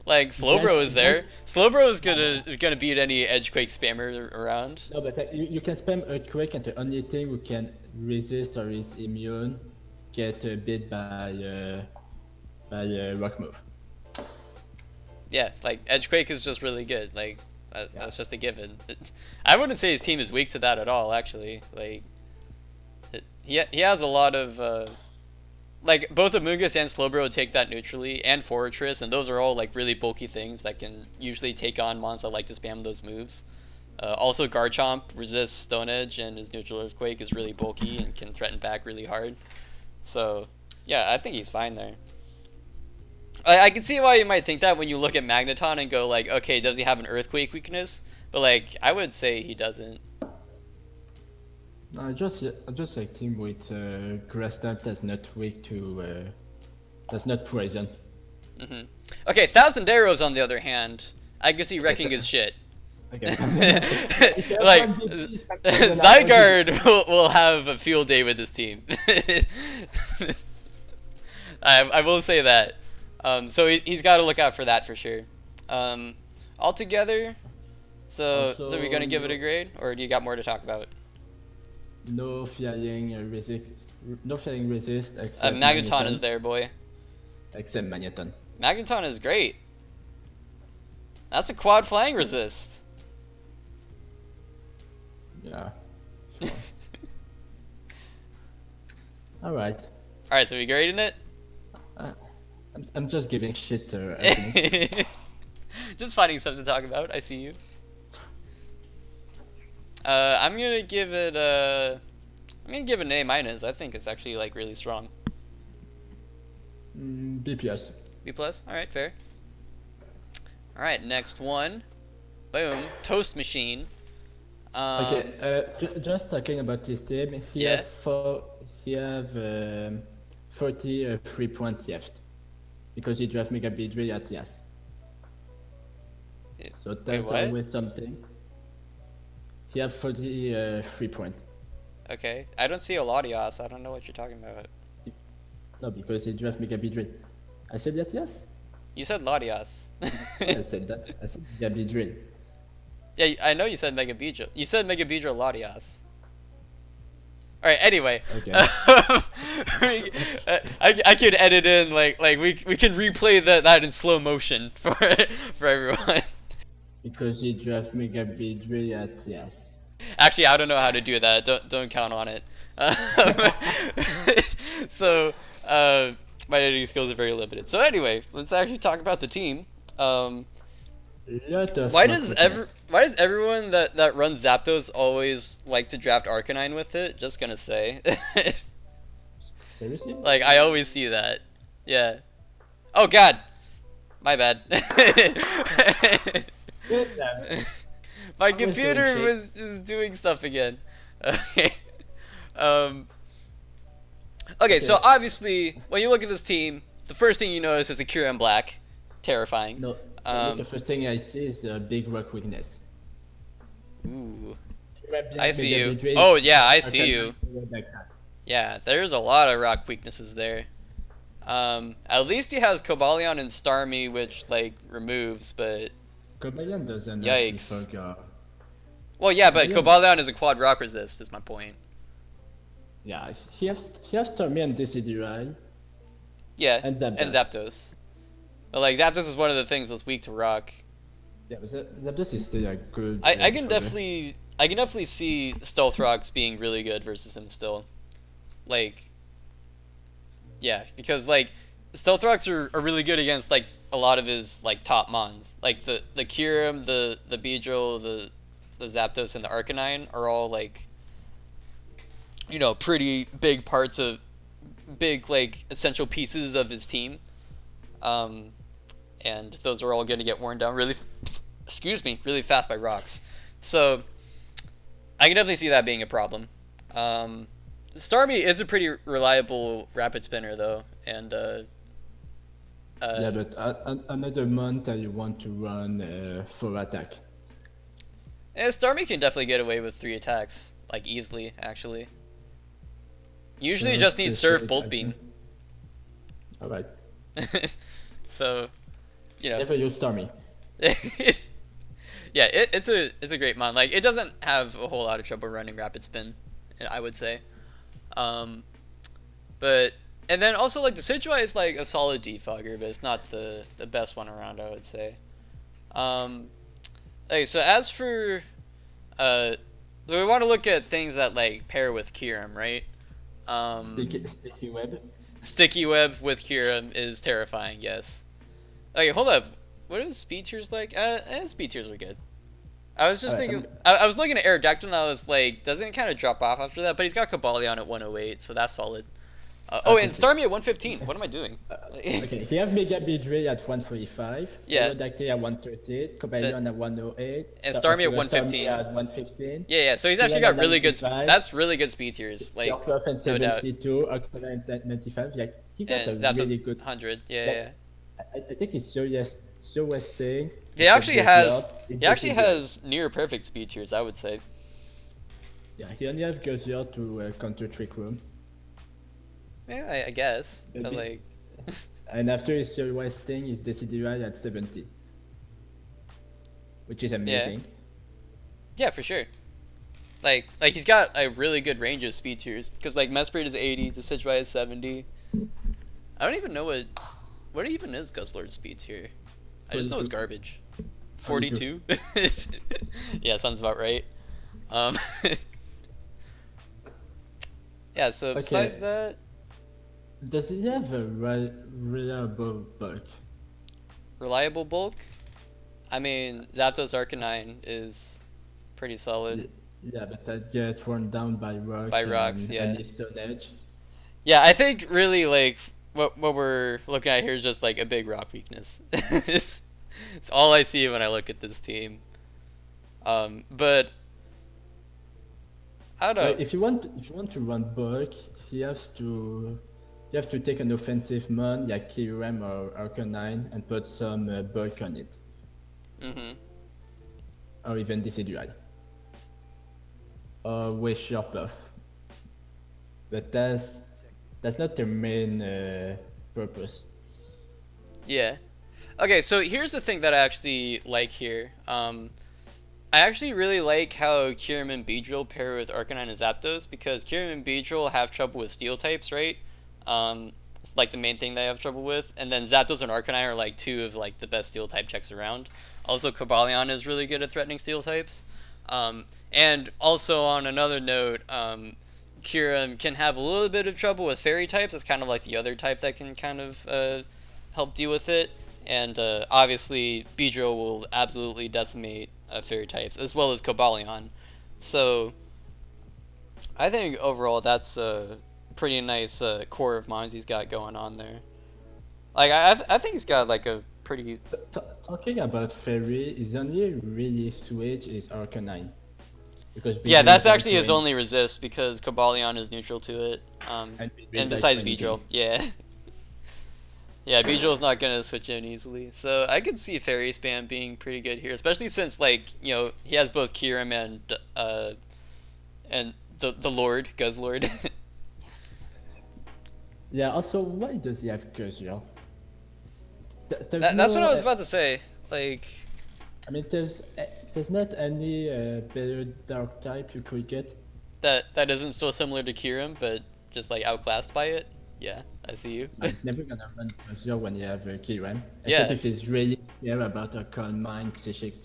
[SPEAKER 1] Like Slowbro is there. Slowbro is gonna beat any Edgequake spammer around.
[SPEAKER 2] No, but you can spam Earthquake, and the only thing who can resist or is immune get bit by Rock Move.
[SPEAKER 1] Yeah, like Edgequake is just really good. Like that's just a given. I wouldn't say his team is weak to that at all. Actually, like he has a lot of like both Amoonguss and Slowbro take that neutrally, and Fortress, and those are all like really bulky things that can usually take on mons that like to spam those moves. Also, Garchomp resists Stone Edge, and his neutral Earthquake is really bulky and can threaten back really hard. So, yeah, I think he's fine there. I can see why you might think that when you look at Magneton and go like, okay, does he have an Earthquake weakness? But like, I would say he doesn't.
[SPEAKER 2] No, I just like team with grass type that's not weak to that's not poison.
[SPEAKER 1] Okay, Thousand Arrows on the other hand, I can see wrecking his shit.
[SPEAKER 2] Okay. If you have
[SPEAKER 1] Like,
[SPEAKER 2] one DP, it's not gonna
[SPEAKER 1] Zygarde will have a field day with his team. I will say that. So he's got to look out for that for sure. Altogether, so we're gonna give it a grade, or do you got more to talk about?
[SPEAKER 2] no flying resist except
[SPEAKER 1] Magneton is there, boy.
[SPEAKER 2] Except Magneton.
[SPEAKER 1] Magneton is great. That's a quad flying resist.
[SPEAKER 2] Yeah. All right.
[SPEAKER 1] All right, so we grading it.
[SPEAKER 2] I'm just giving shit. I think.
[SPEAKER 1] Just finding stuff to talk about. I see you. I'm gonna give it an A minus. I think it's actually like really strong.
[SPEAKER 2] B plus.
[SPEAKER 1] B plus. All right, fair. All right, next one. Boom, Toast Machine.
[SPEAKER 2] Okay. Just talking about this team. He
[SPEAKER 1] Yeah.
[SPEAKER 2] have 43 points left because he draft Mega Beedrill at Yas. So that's
[SPEAKER 1] what?
[SPEAKER 2] always something. He have 43 points.
[SPEAKER 1] Okay, I don't see a Latias. I don't know what you're talking about.
[SPEAKER 2] No, because he draft Mega Beedrill. I said that, yes?
[SPEAKER 1] You said Latias.
[SPEAKER 2] I said that. I said Mega Beedrill.
[SPEAKER 1] Yeah, I know you said Mega Beedrill. You said Mega Beedrill Latias. All right. Anyway,
[SPEAKER 2] Okay.
[SPEAKER 1] I could edit in like we can replay that in slow motion for everyone.
[SPEAKER 2] Because he draft Mega Beedrill at yes.
[SPEAKER 1] Actually, I don't know how to do that. Don't count on it. So my editing skills are very limited. So anyway, let's actually talk about the team. Why does everyone that runs Zapdos always like to draft Arcanine with it? Just gonna say.
[SPEAKER 2] Seriously?
[SPEAKER 1] Like I always see that. Yeah. Oh God. My bad. My computer was doing stuff again. Okay. Okay, so obviously when you look at this team, the first thing you notice is a Kyurem Black. Terrifying.
[SPEAKER 2] No, the first thing I see is a big rock weakness.
[SPEAKER 1] Ooh. I see you. Oh yeah, I see you. Yeah, there's a lot of rock weaknesses there. At least he has Cobalion and Starmie, which like removes, but
[SPEAKER 2] Cobalion doesn't.
[SPEAKER 1] Yikes. Well, yeah, but Cobalion is a quad rock resist. Is my point.
[SPEAKER 2] Yeah, he has Starmie and Decidueye.
[SPEAKER 1] Yeah,
[SPEAKER 2] and Zapdos.
[SPEAKER 1] And Zapdos. But like Zapdos is one of the things that's weak to rock.
[SPEAKER 2] Yeah, but Zapdos is still a good.
[SPEAKER 1] I can definitely see Stealth Rocks being really good versus him still. Like, yeah, because like Stealth Rocks are really good against like a lot of his like top mons. Like the Kyurem, the Beedrill, the Zapdos, and the Arcanine are all like, you know, pretty big parts of big like essential pieces of his team. And those are all going to get worn down really fast by rocks. So I can definitely see that being a problem. Starmie is a pretty reliable rapid spinner though, and
[SPEAKER 2] yeah, but another month you want to run 4 attack.
[SPEAKER 1] Yeah, Starmie can definitely get away with 3 attacks like easily actually. Usually just needs Surf Bolt Beam.
[SPEAKER 2] All right.
[SPEAKER 1] So, you know.
[SPEAKER 2] Never use Starmie.
[SPEAKER 1] Yeah, it's a great mon. Like it doesn't have a whole lot of trouble running rapid spin, I would say. But and then also like the Decidueye is like a solid defogger, but it's not the best one around, I would say. Okay, so as for so we want to look at things that like pair with Kyurem, right?
[SPEAKER 2] Sticky Web.
[SPEAKER 1] Sticky Web with Kyurem is terrifying, yes. Okay, hold up. What is speed tiers like? Speed tiers are good. I was just thinking. I was looking at Aerodactyl and I was like, doesn't it kind of drop off after that? But he's got Cobalion at 108, so that's solid. And Starmie at 115. What am I doing?
[SPEAKER 2] Okay, he have Mega Beedrill at 145.
[SPEAKER 1] Yeah.
[SPEAKER 2] Aerodactyl at 138. Cobalion at 108.
[SPEAKER 1] And Starmie at 115.
[SPEAKER 2] Starmie at 115.
[SPEAKER 1] Yeah. So he's actually got really good. That's really good speed tiers. Like
[SPEAKER 2] and
[SPEAKER 1] no doubt.
[SPEAKER 2] 72. Aquila at 95. Like he got
[SPEAKER 1] And
[SPEAKER 2] a
[SPEAKER 1] Zapdos
[SPEAKER 2] really good.
[SPEAKER 1] 100. Yeah.
[SPEAKER 2] I think he's so resting.
[SPEAKER 1] He
[SPEAKER 2] Except
[SPEAKER 1] actually
[SPEAKER 2] Guzzlord.
[SPEAKER 1] has
[SPEAKER 2] It's
[SPEAKER 1] he actually
[SPEAKER 2] Decidueye.
[SPEAKER 1] has near perfect speed tiers, I would say.
[SPEAKER 2] Yeah, he only has Guzzlord to counter Trick Room.
[SPEAKER 1] Yeah, I guess, but
[SPEAKER 2] Maybe.
[SPEAKER 1] like,
[SPEAKER 2] And after his still resting, his Decidueye at 70, which is
[SPEAKER 1] yeah,
[SPEAKER 2] amazing.
[SPEAKER 1] yeah, for sure. Like he's got a really good range of speed tiers because like Mesprit is 80, Decidueye is 70. I don't even know what even is Guzzlord's speed tier. I just know it's
[SPEAKER 2] 42.
[SPEAKER 1] garbage.
[SPEAKER 2] 42.
[SPEAKER 1] 42. Yeah, sounds about right. Um, yeah. So besides
[SPEAKER 2] Okay,
[SPEAKER 1] that,
[SPEAKER 2] does he have a reliable bulk?
[SPEAKER 1] reliable bulk. I mean, Zapdos Arcanine is pretty solid.
[SPEAKER 2] Yeah, but that get worn down by rock
[SPEAKER 1] By rocks,
[SPEAKER 2] and
[SPEAKER 1] yeah.
[SPEAKER 2] any stone edge.
[SPEAKER 1] Yeah, I think really like what we're looking at here is just like a big rock weakness. It's all I see when I look at this team. But I don't know.
[SPEAKER 2] Like if you want to run bulk, he has to you have to take an offensive mon like Kyurem or Arcanine and put some bulk on it,
[SPEAKER 1] Hmm.
[SPEAKER 2] or even Decidueye, or Wish your Puff. But that's not their main purpose.
[SPEAKER 1] Yeah. Okay, so here's the thing that I actually like here. I actually really like how Kyurem and Beedrill pair with Arcanine and Zapdos because Kyurem and Beedrill have trouble with steel types, right? It's like the main thing they have trouble with, and then Zapdos and Arcanine are like two of like the best steel type checks around. Also, Cobalion is really good at threatening steel types. And also on another note, Kyurem can have a little bit of trouble with fairy types. It's kind of like the other type that can kind of help deal with it. And obviously, Beedrill will absolutely decimate fairy types, as well as Cobalion. So, I think overall that's a pretty nice core of mines he's got going on there. Like, I think he's got like a pretty.
[SPEAKER 2] Talking about Fairy, his only really switch is Arcanine. Because
[SPEAKER 1] Yeah,
[SPEAKER 2] Beedrill
[SPEAKER 1] that's
[SPEAKER 2] is
[SPEAKER 1] actually his
[SPEAKER 2] entering
[SPEAKER 1] only resist because Cobalion is neutral to it.
[SPEAKER 2] and Beedrill
[SPEAKER 1] And
[SPEAKER 2] dies
[SPEAKER 1] besides
[SPEAKER 2] to
[SPEAKER 1] Beedrill,
[SPEAKER 2] anything.
[SPEAKER 1] yeah. Yeah, Beedrill's not gonna switch in easily, so I could see Fairy Spam being pretty good here, especially since like he has both Kyurem and the Lord Guzzlord.
[SPEAKER 2] Yeah, also, why does he have Guzzlord? There's
[SPEAKER 1] That's what
[SPEAKER 2] no,
[SPEAKER 1] I was about to say. Like,
[SPEAKER 2] I mean, there's not any better dark type you could get.
[SPEAKER 1] that isn't so similar to Kyurem, but just like outclassed by it. Yeah, I see you.
[SPEAKER 2] It's never gonna run Guzzlord when you have Kiran. Except
[SPEAKER 1] Yeah,
[SPEAKER 2] if it's really care about a Calm Mind psychic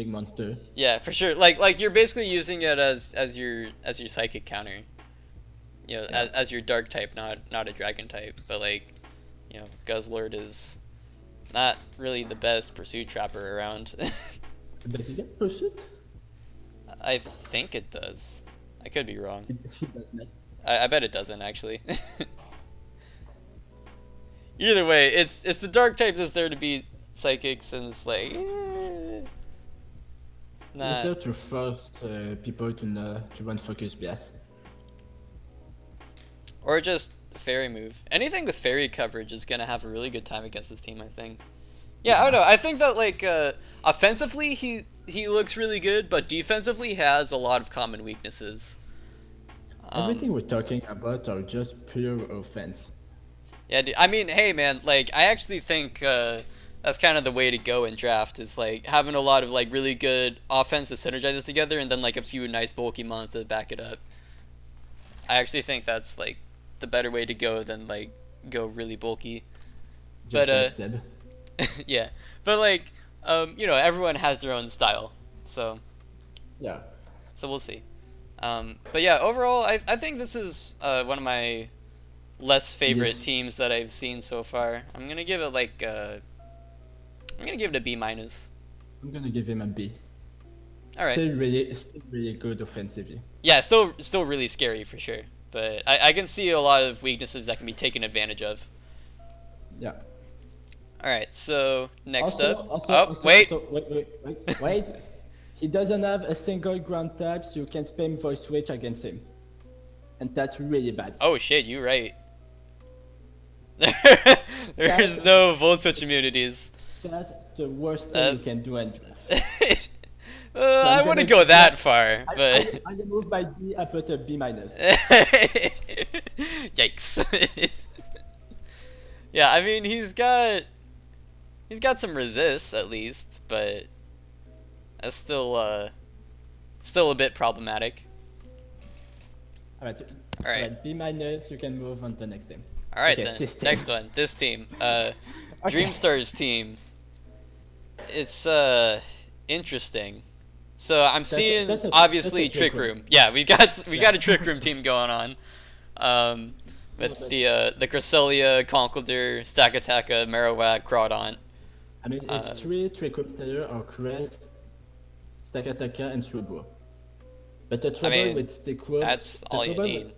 [SPEAKER 2] monster.
[SPEAKER 1] yeah, for sure. Like you're basically using it as your psychic counter.
[SPEAKER 2] Yeah.
[SPEAKER 1] As your dark type, not a dragon type. But like, Guzzlord is not really the best pursuit trapper around.
[SPEAKER 2] Does he get pursuit?
[SPEAKER 1] I think it does. I could be wrong.
[SPEAKER 2] He does not.
[SPEAKER 1] I bet it doesn't actually. Either way, it's the dark type that's there to be psychics, and it's like it's
[SPEAKER 2] He's
[SPEAKER 1] not.
[SPEAKER 2] there to force people to run Focus Blast.
[SPEAKER 1] Or just fairy move. Anything with fairy coverage is gonna have a really good time against this team, I think. Yeah, I don't know. I think that like offensively he looks really good, but defensively he has a lot of common weaknesses.
[SPEAKER 2] Everything we're talking about are just pure offense.
[SPEAKER 1] Yeah, I mean, hey man, like I actually think that's kind of the way to go in draft is like having a lot of like really good offense that synergizes together, and then like a few nice bulky mons to back it up. I actually think that's like the better way to go than like go really bulky. But
[SPEAKER 2] Just like Seb.
[SPEAKER 1] yeah, but like everyone has their own style, so
[SPEAKER 2] Yeah.
[SPEAKER 1] we'll see. But yeah, overall, I think this is one of my less favorite
[SPEAKER 2] Yes.
[SPEAKER 1] teams that I've seen so far. I'm gonna give it like I'm gonna give it a B minus.
[SPEAKER 2] I'm gonna give him a B.
[SPEAKER 1] All right.
[SPEAKER 2] Still really good offensively.
[SPEAKER 1] Yeah, still really scary for sure. But I can see a lot of weaknesses that can be taken advantage of.
[SPEAKER 2] Yeah.
[SPEAKER 1] All right. So next
[SPEAKER 2] Also,
[SPEAKER 1] up.
[SPEAKER 2] also,
[SPEAKER 1] Oh
[SPEAKER 2] also,
[SPEAKER 1] wait.
[SPEAKER 2] wait. He doesn't have a single ground type, so you can spam voice switch against him. And that's really bad.
[SPEAKER 1] Oh shit, you right. There's no volt switch immunities.
[SPEAKER 2] That's the worst thing you
[SPEAKER 1] That's
[SPEAKER 2] can do in draft. So
[SPEAKER 1] I
[SPEAKER 2] I'm
[SPEAKER 1] wouldn't
[SPEAKER 2] gonna
[SPEAKER 1] go
[SPEAKER 2] yeah,
[SPEAKER 1] that far, but
[SPEAKER 2] I remove my B. I put a B minus.
[SPEAKER 1] yikes. Yeah, I mean he's got some resist at least, but that's still a bit problematic.
[SPEAKER 2] All right.
[SPEAKER 1] All
[SPEAKER 2] All
[SPEAKER 1] right.
[SPEAKER 2] right. B minus. You can move on to the next team.
[SPEAKER 1] All right
[SPEAKER 2] Okay.
[SPEAKER 1] then.
[SPEAKER 2] This team.
[SPEAKER 1] Next one. This team.
[SPEAKER 2] Okay.
[SPEAKER 1] Dreamstars team. It's interesting. So I'm seeing
[SPEAKER 2] that's
[SPEAKER 1] obviously
[SPEAKER 2] a trick room.
[SPEAKER 1] Yeah, we got a trick room team going on. With the Cresselia, Conkeldurr, Stakataka, Marowak, Crawdaunt.
[SPEAKER 2] I mean, it's three trick room seller or Crest, Stakataka, and Strobro. But the trouble
[SPEAKER 1] mean,
[SPEAKER 2] with stick room.
[SPEAKER 1] That's all you need.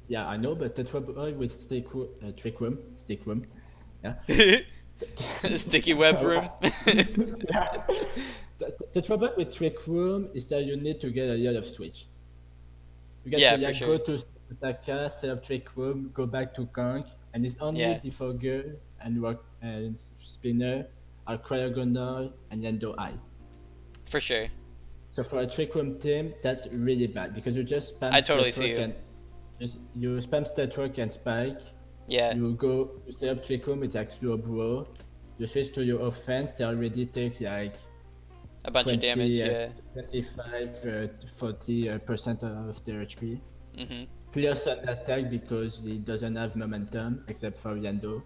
[SPEAKER 2] Yeah, I know, but the trouble with stick room, yeah.
[SPEAKER 1] Sticky web room.
[SPEAKER 2] Yeah. The trouble with trick room is that you need to get a lot of switch. You get
[SPEAKER 1] Yeah,
[SPEAKER 2] to
[SPEAKER 1] for
[SPEAKER 2] like,
[SPEAKER 1] sure.
[SPEAKER 2] go to Stakataka, set up trick room, go back to Conk, and it's only
[SPEAKER 1] Yeah,
[SPEAKER 2] Defogger and Rock and Spinner are Cryogonal and Yendo Eye.
[SPEAKER 1] for sure.
[SPEAKER 2] So for a trick room team, that's really bad because you just spam
[SPEAKER 1] I totally
[SPEAKER 2] stat
[SPEAKER 1] see
[SPEAKER 2] work
[SPEAKER 1] you.
[SPEAKER 2] and you spam stat work and spike.
[SPEAKER 1] Yeah,
[SPEAKER 2] You set up trick room with like slow bro. You switch to your offense. They already take like
[SPEAKER 1] a bunch of
[SPEAKER 2] 20,
[SPEAKER 1] damage. Yeah.
[SPEAKER 2] 25, 40% of their HP.
[SPEAKER 1] Mhm.
[SPEAKER 2] Plus an attack because he doesn't have momentum except for Yando.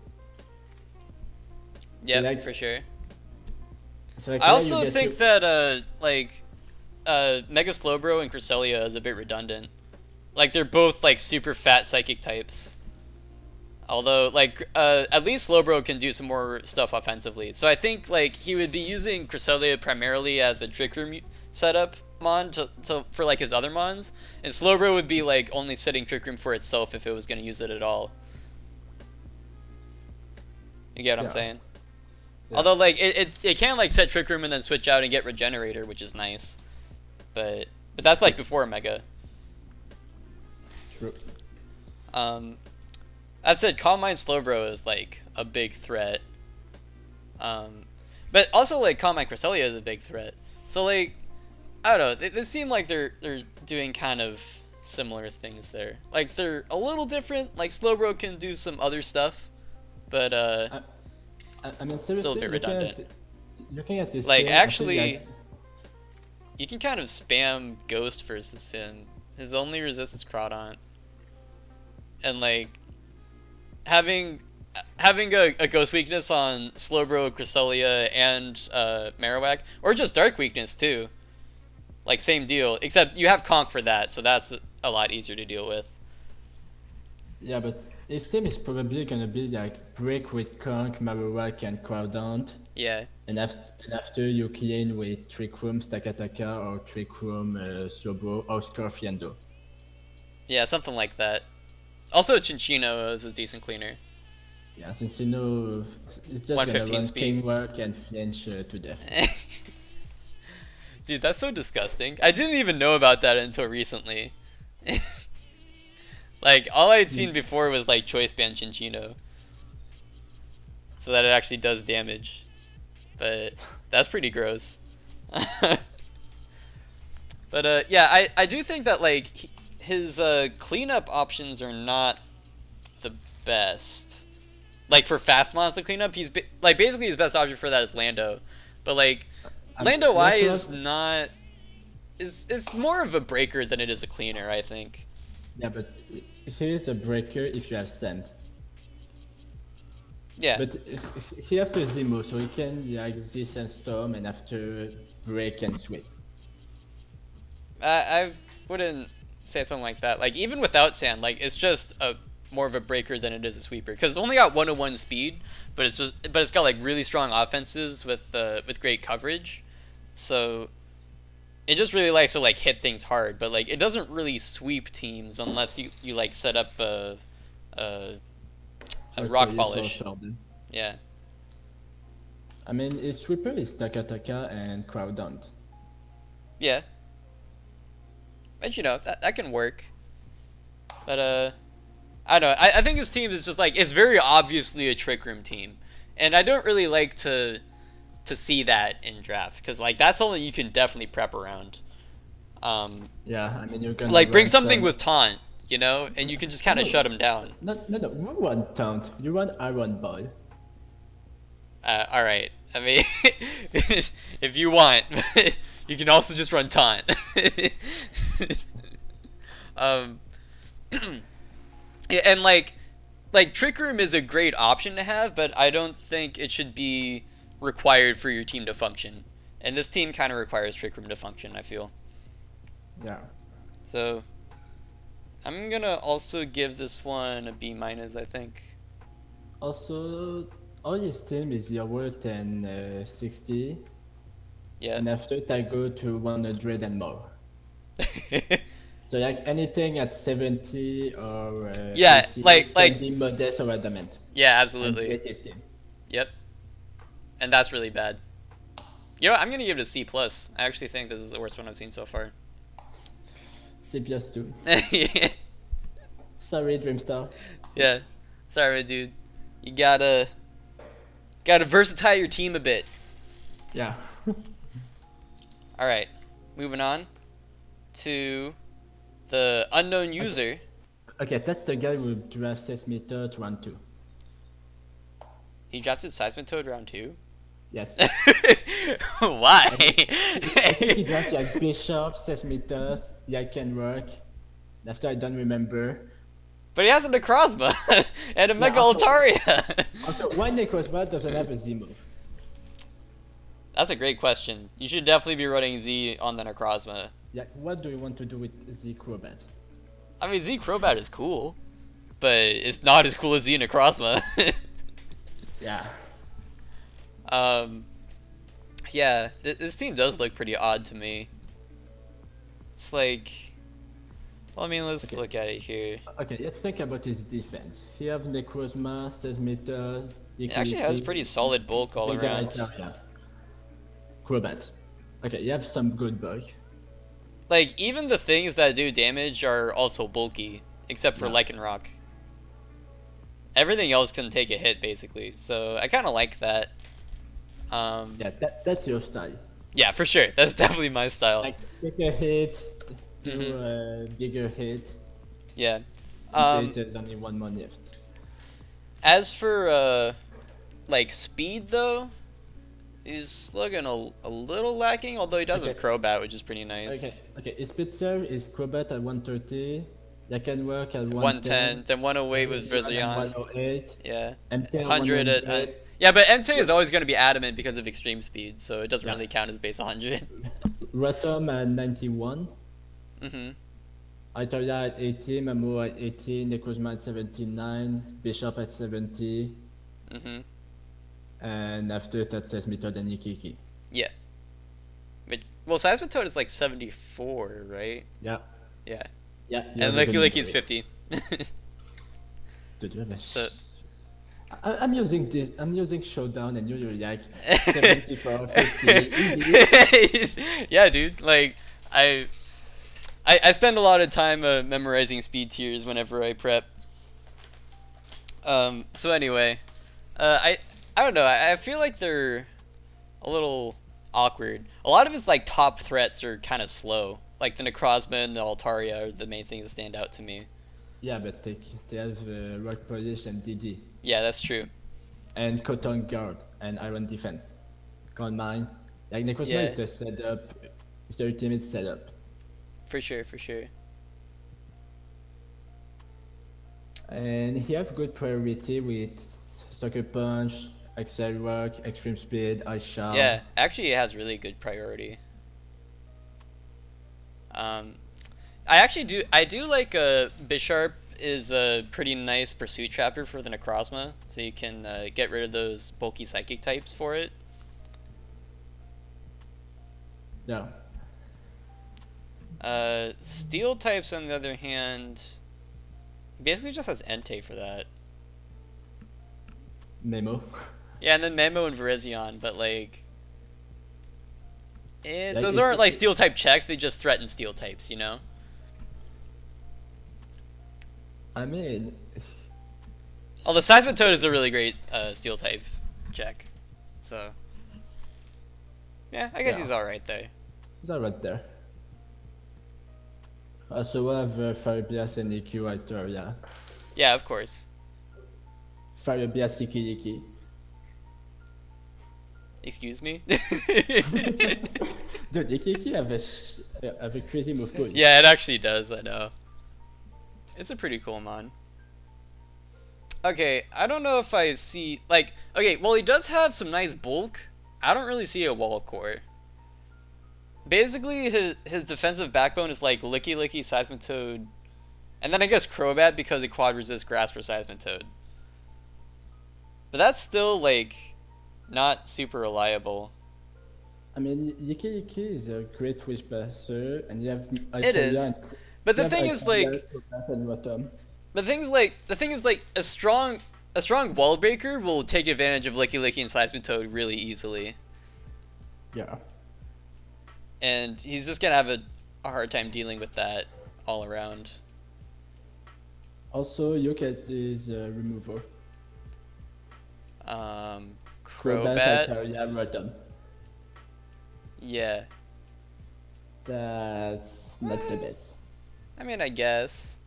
[SPEAKER 1] Yep,
[SPEAKER 2] like-
[SPEAKER 1] for sure.
[SPEAKER 2] So like
[SPEAKER 1] I
[SPEAKER 2] here
[SPEAKER 1] also
[SPEAKER 2] you get
[SPEAKER 1] think
[SPEAKER 2] to-
[SPEAKER 1] that Mega Slowbro and Cresselia is a bit redundant. Like they're both like super fat psychic types. Although at least Slowbro can do some more stuff offensively. So I think like he would be using Cresselia primarily as a trick room setup mon for like his other mons, and Slowbro would be like only setting trick room for itself if it was going to use it at all. You get what I'm
[SPEAKER 2] Yeah.
[SPEAKER 1] saying?
[SPEAKER 2] Yeah.
[SPEAKER 1] Although like it can like set trick room and then switch out and get regenerator, which is nice. But that's like before Mega.
[SPEAKER 2] True.
[SPEAKER 1] That said, Calm Mind Slowbro is like a big threat. But also like Calm Mind Cresselia is a big threat. So like I don't know, they seem like they're doing kind of similar things there. Like they're a little different. Like Slowbro can do some other stuff, but
[SPEAKER 2] I mean, seriously,
[SPEAKER 1] still a bit redundant.
[SPEAKER 2] Looking at this,
[SPEAKER 1] Like
[SPEAKER 2] game, I feel
[SPEAKER 1] actually,
[SPEAKER 2] like-
[SPEAKER 1] you can kind of spam Ghost versus him. His only resist is Crawdaunt, and like having a Ghost weakness on Slowbro, Cresselia, and Marowak, or just Dark weakness too. Like same deal, except you have Conk for that, so that's a lot easier to deal with.
[SPEAKER 2] yeah, but his team is probably gonna be like break with Conk, Marowak, and Crawdaunt,
[SPEAKER 1] Yeah,
[SPEAKER 2] and after you clean with Trick Room, Stakataka, or Trick Room, Slowbro, or Scorfiendo.
[SPEAKER 1] yeah, something like that. Also, Chinchino is a decent cleaner.
[SPEAKER 2] Yeah, since you know it's just gonna
[SPEAKER 1] 115
[SPEAKER 2] run
[SPEAKER 1] speed.
[SPEAKER 2] King Work and flinch to death.
[SPEAKER 1] Dude, that's so disgusting. I didn't even know about that until recently. Like, all I'd seen before was, like, Choice Band Chinchino. So that it actually does damage. But that's pretty gross. But, yeah, I do think that, like, his cleanup options are not the best. Like, for fast mons to clean up, basically his best option for that is Lando. But, like, Lando Y is not... It's more of a breaker than it is a cleaner, I think.
[SPEAKER 2] Yeah, but he is a breaker if you have sand.
[SPEAKER 1] Yeah.
[SPEAKER 2] But he have to Zemo, so he can like this and storm and after break and sweep.
[SPEAKER 1] I wouldn't say something like that. Like, even without sand, like, it's just more of a breaker than it is a sweeper. Because it's only got 101 speed, but it's got like really strong offenses with great coverage. So it just really likes to like hit things hard, but like it doesn't really sweep teams unless you like set up a rock polish. Yeah.
[SPEAKER 2] I mean, his sweeper is Takataka and Crawdaunt.
[SPEAKER 1] Yeah. But you know, that can work. But I don't know. I think his team is just like it's very obviously a trick room team, and I don't really like to see that in draft because like that's something you can definitely prep around.
[SPEAKER 2] Yeah, I mean you're gonna
[SPEAKER 1] Like bring
[SPEAKER 2] run
[SPEAKER 1] something
[SPEAKER 2] some.
[SPEAKER 1] with taunt, you know, and you can just kind of
[SPEAKER 2] No,
[SPEAKER 1] shut him down.
[SPEAKER 2] no. You run taunt. You run Iron Ball.
[SPEAKER 1] All right. I mean, if you want, you can also just run taunt. um, yeah, and like Trick Room is a great option to have, but I don't think it should be required for your team to function. And this team kind of requires Trick Room to function, I feel.
[SPEAKER 2] Yeah.
[SPEAKER 1] So I'm gonna also give this one a B minus, I think.
[SPEAKER 2] Also, all his team is lower than 60,
[SPEAKER 1] Yeah.
[SPEAKER 2] and after it I go to 100 and more. So like anything at 70 or
[SPEAKER 1] Yeah,
[SPEAKER 2] 80 can
[SPEAKER 1] like
[SPEAKER 2] be modest or adamant
[SPEAKER 1] yeah,
[SPEAKER 2] and
[SPEAKER 1] absolutely.
[SPEAKER 2] break his team.
[SPEAKER 1] Yep. And that's really bad. You know what? I'm gonna give it a C plus. I actually think this is the worst one I've seen so far.
[SPEAKER 2] C plus 2.
[SPEAKER 1] Yeah.
[SPEAKER 2] Sorry, Dreamstar.
[SPEAKER 1] Yeah. Sorry, dude. You gotta versatile your team a bit.
[SPEAKER 2] Yeah.
[SPEAKER 1] All right. Moving on to the unknown user.
[SPEAKER 2] Okay, that's the guy who drafts Sesame Toad round 2.
[SPEAKER 1] He drafted Seismitoad round 2.
[SPEAKER 2] Yes.
[SPEAKER 1] Why?
[SPEAKER 2] I think he drafted like Bishop, Sesame Toad, Yak Work. After I don't remember.
[SPEAKER 1] But he has a Necrozma and a
[SPEAKER 2] Yeah,
[SPEAKER 1] Mega
[SPEAKER 2] also-
[SPEAKER 1] Altaria.
[SPEAKER 2] Also, why Necrozma doesn't have a Z move?
[SPEAKER 1] That's a great question. You should definitely be running Z on the Necrozma.
[SPEAKER 2] Yeah, what do you want to do with Z Crobat?
[SPEAKER 1] I mean, Z Crobat is cool, but it's not as cool as Z Necrozma.
[SPEAKER 2] Yeah.
[SPEAKER 1] Yeah, this team does look pretty odd to me. It's like, well, I mean, let's
[SPEAKER 2] Okay.
[SPEAKER 1] look at it here.
[SPEAKER 2] Okay, let's think about his defense. He have Necrozma, Sesmeters,
[SPEAKER 1] It actually has pretty solid bulk all around.
[SPEAKER 2] Crobat. Okay, you have some good bulk.
[SPEAKER 1] Like, even the things that do damage are also bulky, except for
[SPEAKER 2] Yeah.
[SPEAKER 1] Lycanroc. Everything else can take a hit, basically, so I kind of like that.
[SPEAKER 2] Yeah, that's your style.
[SPEAKER 1] Yeah, for sure. That's definitely my style.
[SPEAKER 2] Like, take a hit, do a bigger hit,
[SPEAKER 1] Yeah.
[SPEAKER 2] until there's only one more left.
[SPEAKER 1] As for, like, speed, though, he's looking a little lacking, although he does have
[SPEAKER 2] Okay.
[SPEAKER 1] Crobat, which is pretty nice.
[SPEAKER 2] Okay, his picture is Crobat at 130, Yakan Work at
[SPEAKER 1] 110, then 108 with
[SPEAKER 2] Vizzion at
[SPEAKER 1] Vizzion.
[SPEAKER 2] 108,
[SPEAKER 1] Yeah.
[SPEAKER 2] MT at
[SPEAKER 1] 100 at...
[SPEAKER 2] 100,
[SPEAKER 1] yeah, but MT is always going to be adamant because of extreme speed, so it doesn't
[SPEAKER 2] Yeah.
[SPEAKER 1] really count as base 100.
[SPEAKER 2] Rotom at 91,
[SPEAKER 1] Mm-hmm.
[SPEAKER 2] Italia at 80, Mamu at 80, Necrozma at 79, Bishop at 70,
[SPEAKER 1] Mm-hmm.
[SPEAKER 2] and after that says Method and Nikiki.
[SPEAKER 1] Yeah. But, well, Seismitoad is like 74, right?
[SPEAKER 2] Yeah.
[SPEAKER 1] Yeah.
[SPEAKER 2] Yeah.
[SPEAKER 1] And Lickiliki's 50.
[SPEAKER 2] Dude, you have a
[SPEAKER 1] So-
[SPEAKER 2] I'm using this. I'm using Showdown, and you're like 74, 50, easy.
[SPEAKER 1] Yeah, dude. Like, I spend a lot of time memorizing speed tiers whenever I prep. So anyway, I don't know. I feel like they're a little awkward. A lot of his like top threats are kind of slow. Like the Necrozma and the Altaria are the main things that stand out to me.
[SPEAKER 2] Yeah, but they have Rock Polish and DD,
[SPEAKER 1] Yeah, that's true.
[SPEAKER 2] and Cotton Guard and Iron Defense. Can't mind. Like Necrozma
[SPEAKER 1] Yeah.
[SPEAKER 2] is the setup. It's the ultimate setup.
[SPEAKER 1] For sure, for sure.
[SPEAKER 2] And he have good priority with Sucker Punch, Excel Rock, Extreme Speed, Ice Shard.
[SPEAKER 1] Yeah, actually, it has really good priority. I do like Bisharp is a pretty nice pursuit trapper for the Necrozma, so you can get rid of those bulky psychic types for it.
[SPEAKER 2] Yeah.
[SPEAKER 1] Steel types, on the other hand, basically just has Entei for that.
[SPEAKER 2] Memo.
[SPEAKER 1] Yeah, and then Memo and Virizion, but like,
[SPEAKER 2] Like,
[SPEAKER 1] those
[SPEAKER 2] it-
[SPEAKER 1] aren't like steel type checks. They just threaten steel types, you know.
[SPEAKER 2] I mean,
[SPEAKER 1] Although Seismitoad is a really great steel type check. So, yeah, I guess
[SPEAKER 2] yeah,
[SPEAKER 1] he's alright there.
[SPEAKER 2] he's alright there. Also, I have Fire Blast and EQ Iteria.
[SPEAKER 1] Yeah, of course.
[SPEAKER 2] Fire Blast Iki Iki.
[SPEAKER 1] Excuse me?
[SPEAKER 2] Dude, Iki Iki have a crazy move pool.
[SPEAKER 1] Yeah, it actually does, I know. It's a pretty cool mon. Okay, I don't know if I see, like, okay, well, he does have some nice bulk. I don't really see a wall core. Basically, his defensive backbone is like Licky Licky, Seismitoad, and then I guess Crobat because it quad resists grass for Seismitoad. But that's still, like, not super reliable.
[SPEAKER 2] I mean, Iki Iki is a great Wishbasser, and you have
[SPEAKER 1] It is.
[SPEAKER 2] and
[SPEAKER 1] But
[SPEAKER 2] you
[SPEAKER 1] the
[SPEAKER 2] have
[SPEAKER 1] thing is, like,
[SPEAKER 2] Crobat and Rotom.
[SPEAKER 1] the thing is like a strong wall breaker will take advantage of Licky Licky and Seismitoad really easily.
[SPEAKER 2] Yeah.
[SPEAKER 1] And he's just gonna have a hard time dealing with that all around.
[SPEAKER 2] Also, look at his removal.
[SPEAKER 1] Crobat.
[SPEAKER 2] Iteria, Rotom.
[SPEAKER 1] Yeah.
[SPEAKER 2] That's not the best.
[SPEAKER 1] I mean, I guess.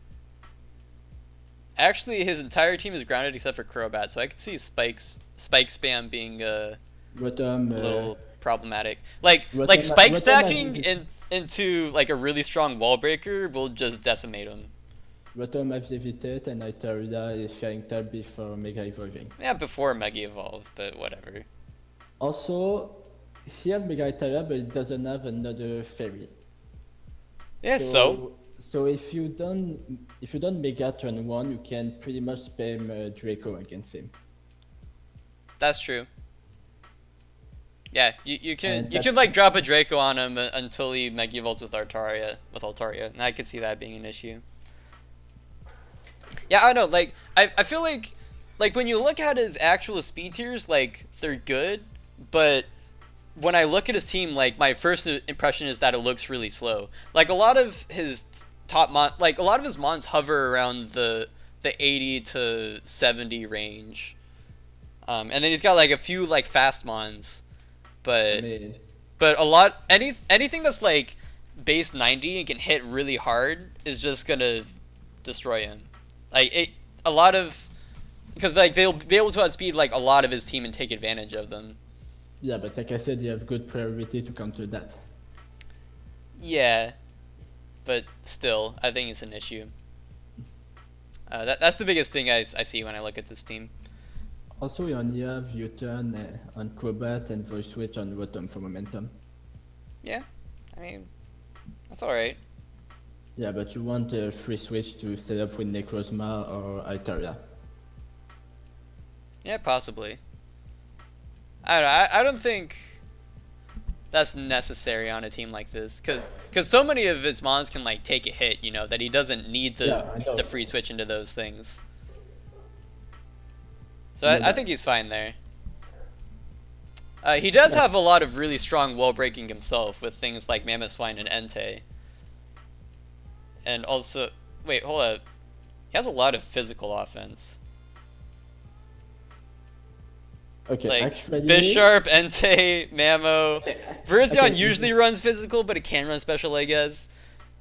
[SPEAKER 1] Actually, his entire team is grounded except for Crobat, so I could see spike spam being
[SPEAKER 2] Rotom,
[SPEAKER 1] a little problematic. Like
[SPEAKER 2] Rotom-
[SPEAKER 1] spike
[SPEAKER 2] Rotom
[SPEAKER 1] stacking
[SPEAKER 2] has-
[SPEAKER 1] into like a really strong wall breaker will just decimate him.
[SPEAKER 2] Rotom has Levitate, and Iteria is Flying type before Mega Evolving.
[SPEAKER 1] Yeah, before Mega Evolve, but whatever.
[SPEAKER 2] Also, he has Mega Iteria, but it doesn't have another fairy.
[SPEAKER 1] Yeah, so
[SPEAKER 2] So if you don't Mega turn 1, you can pretty much spam Draco against him.
[SPEAKER 1] that's true. Yeah, you can
[SPEAKER 2] And
[SPEAKER 1] you can like drop a Draco on him until he Mega Evolves with Altaria, and I could see that being an issue. Yeah, I don't know, like I feel like when you look at his actual speed tiers, like they're good, but when I look at his team, like my first impression is that it looks really slow. Like a lot of his a lot of his mons hover around the 80 to 70 range. And then he's got like a few like fast mons, but
[SPEAKER 2] I mean,
[SPEAKER 1] a anything that's like base 90 and can hit really hard is just gonna destroy him. Like a lot of, because like they'll be able to outspeed like a lot of his team and take advantage of them.
[SPEAKER 2] yeah, but like I said, you have good priority to counter that.
[SPEAKER 1] Yeah, but still, I think it's an issue. That's the biggest thing I see when I look at this team.
[SPEAKER 2] Also, you only have U-turn on Crobat and Voice Switch on Rotom for momentum.
[SPEAKER 1] Yeah, I mean, that's alright.
[SPEAKER 2] Yeah, but you want a free switch to set up with Necrozma or Iteria.
[SPEAKER 1] Yeah, possibly. I don't know, I don't think that's necessary on a team like this, because so many of his mons can like take a hit, you know, that he doesn't need the free switch into those things. So I think he's fine there. He does have a lot of really strong wall breaking himself with things like Mammoth Swine and Entei. And also, wait, hold up. He has a lot of physical offense.
[SPEAKER 2] Okay,
[SPEAKER 1] Like
[SPEAKER 2] actually...
[SPEAKER 1] Bisharp, Entei, Mamo.
[SPEAKER 2] Okay,
[SPEAKER 1] Virizion
[SPEAKER 2] okay,
[SPEAKER 1] usually runs physical, but it can run special, I guess.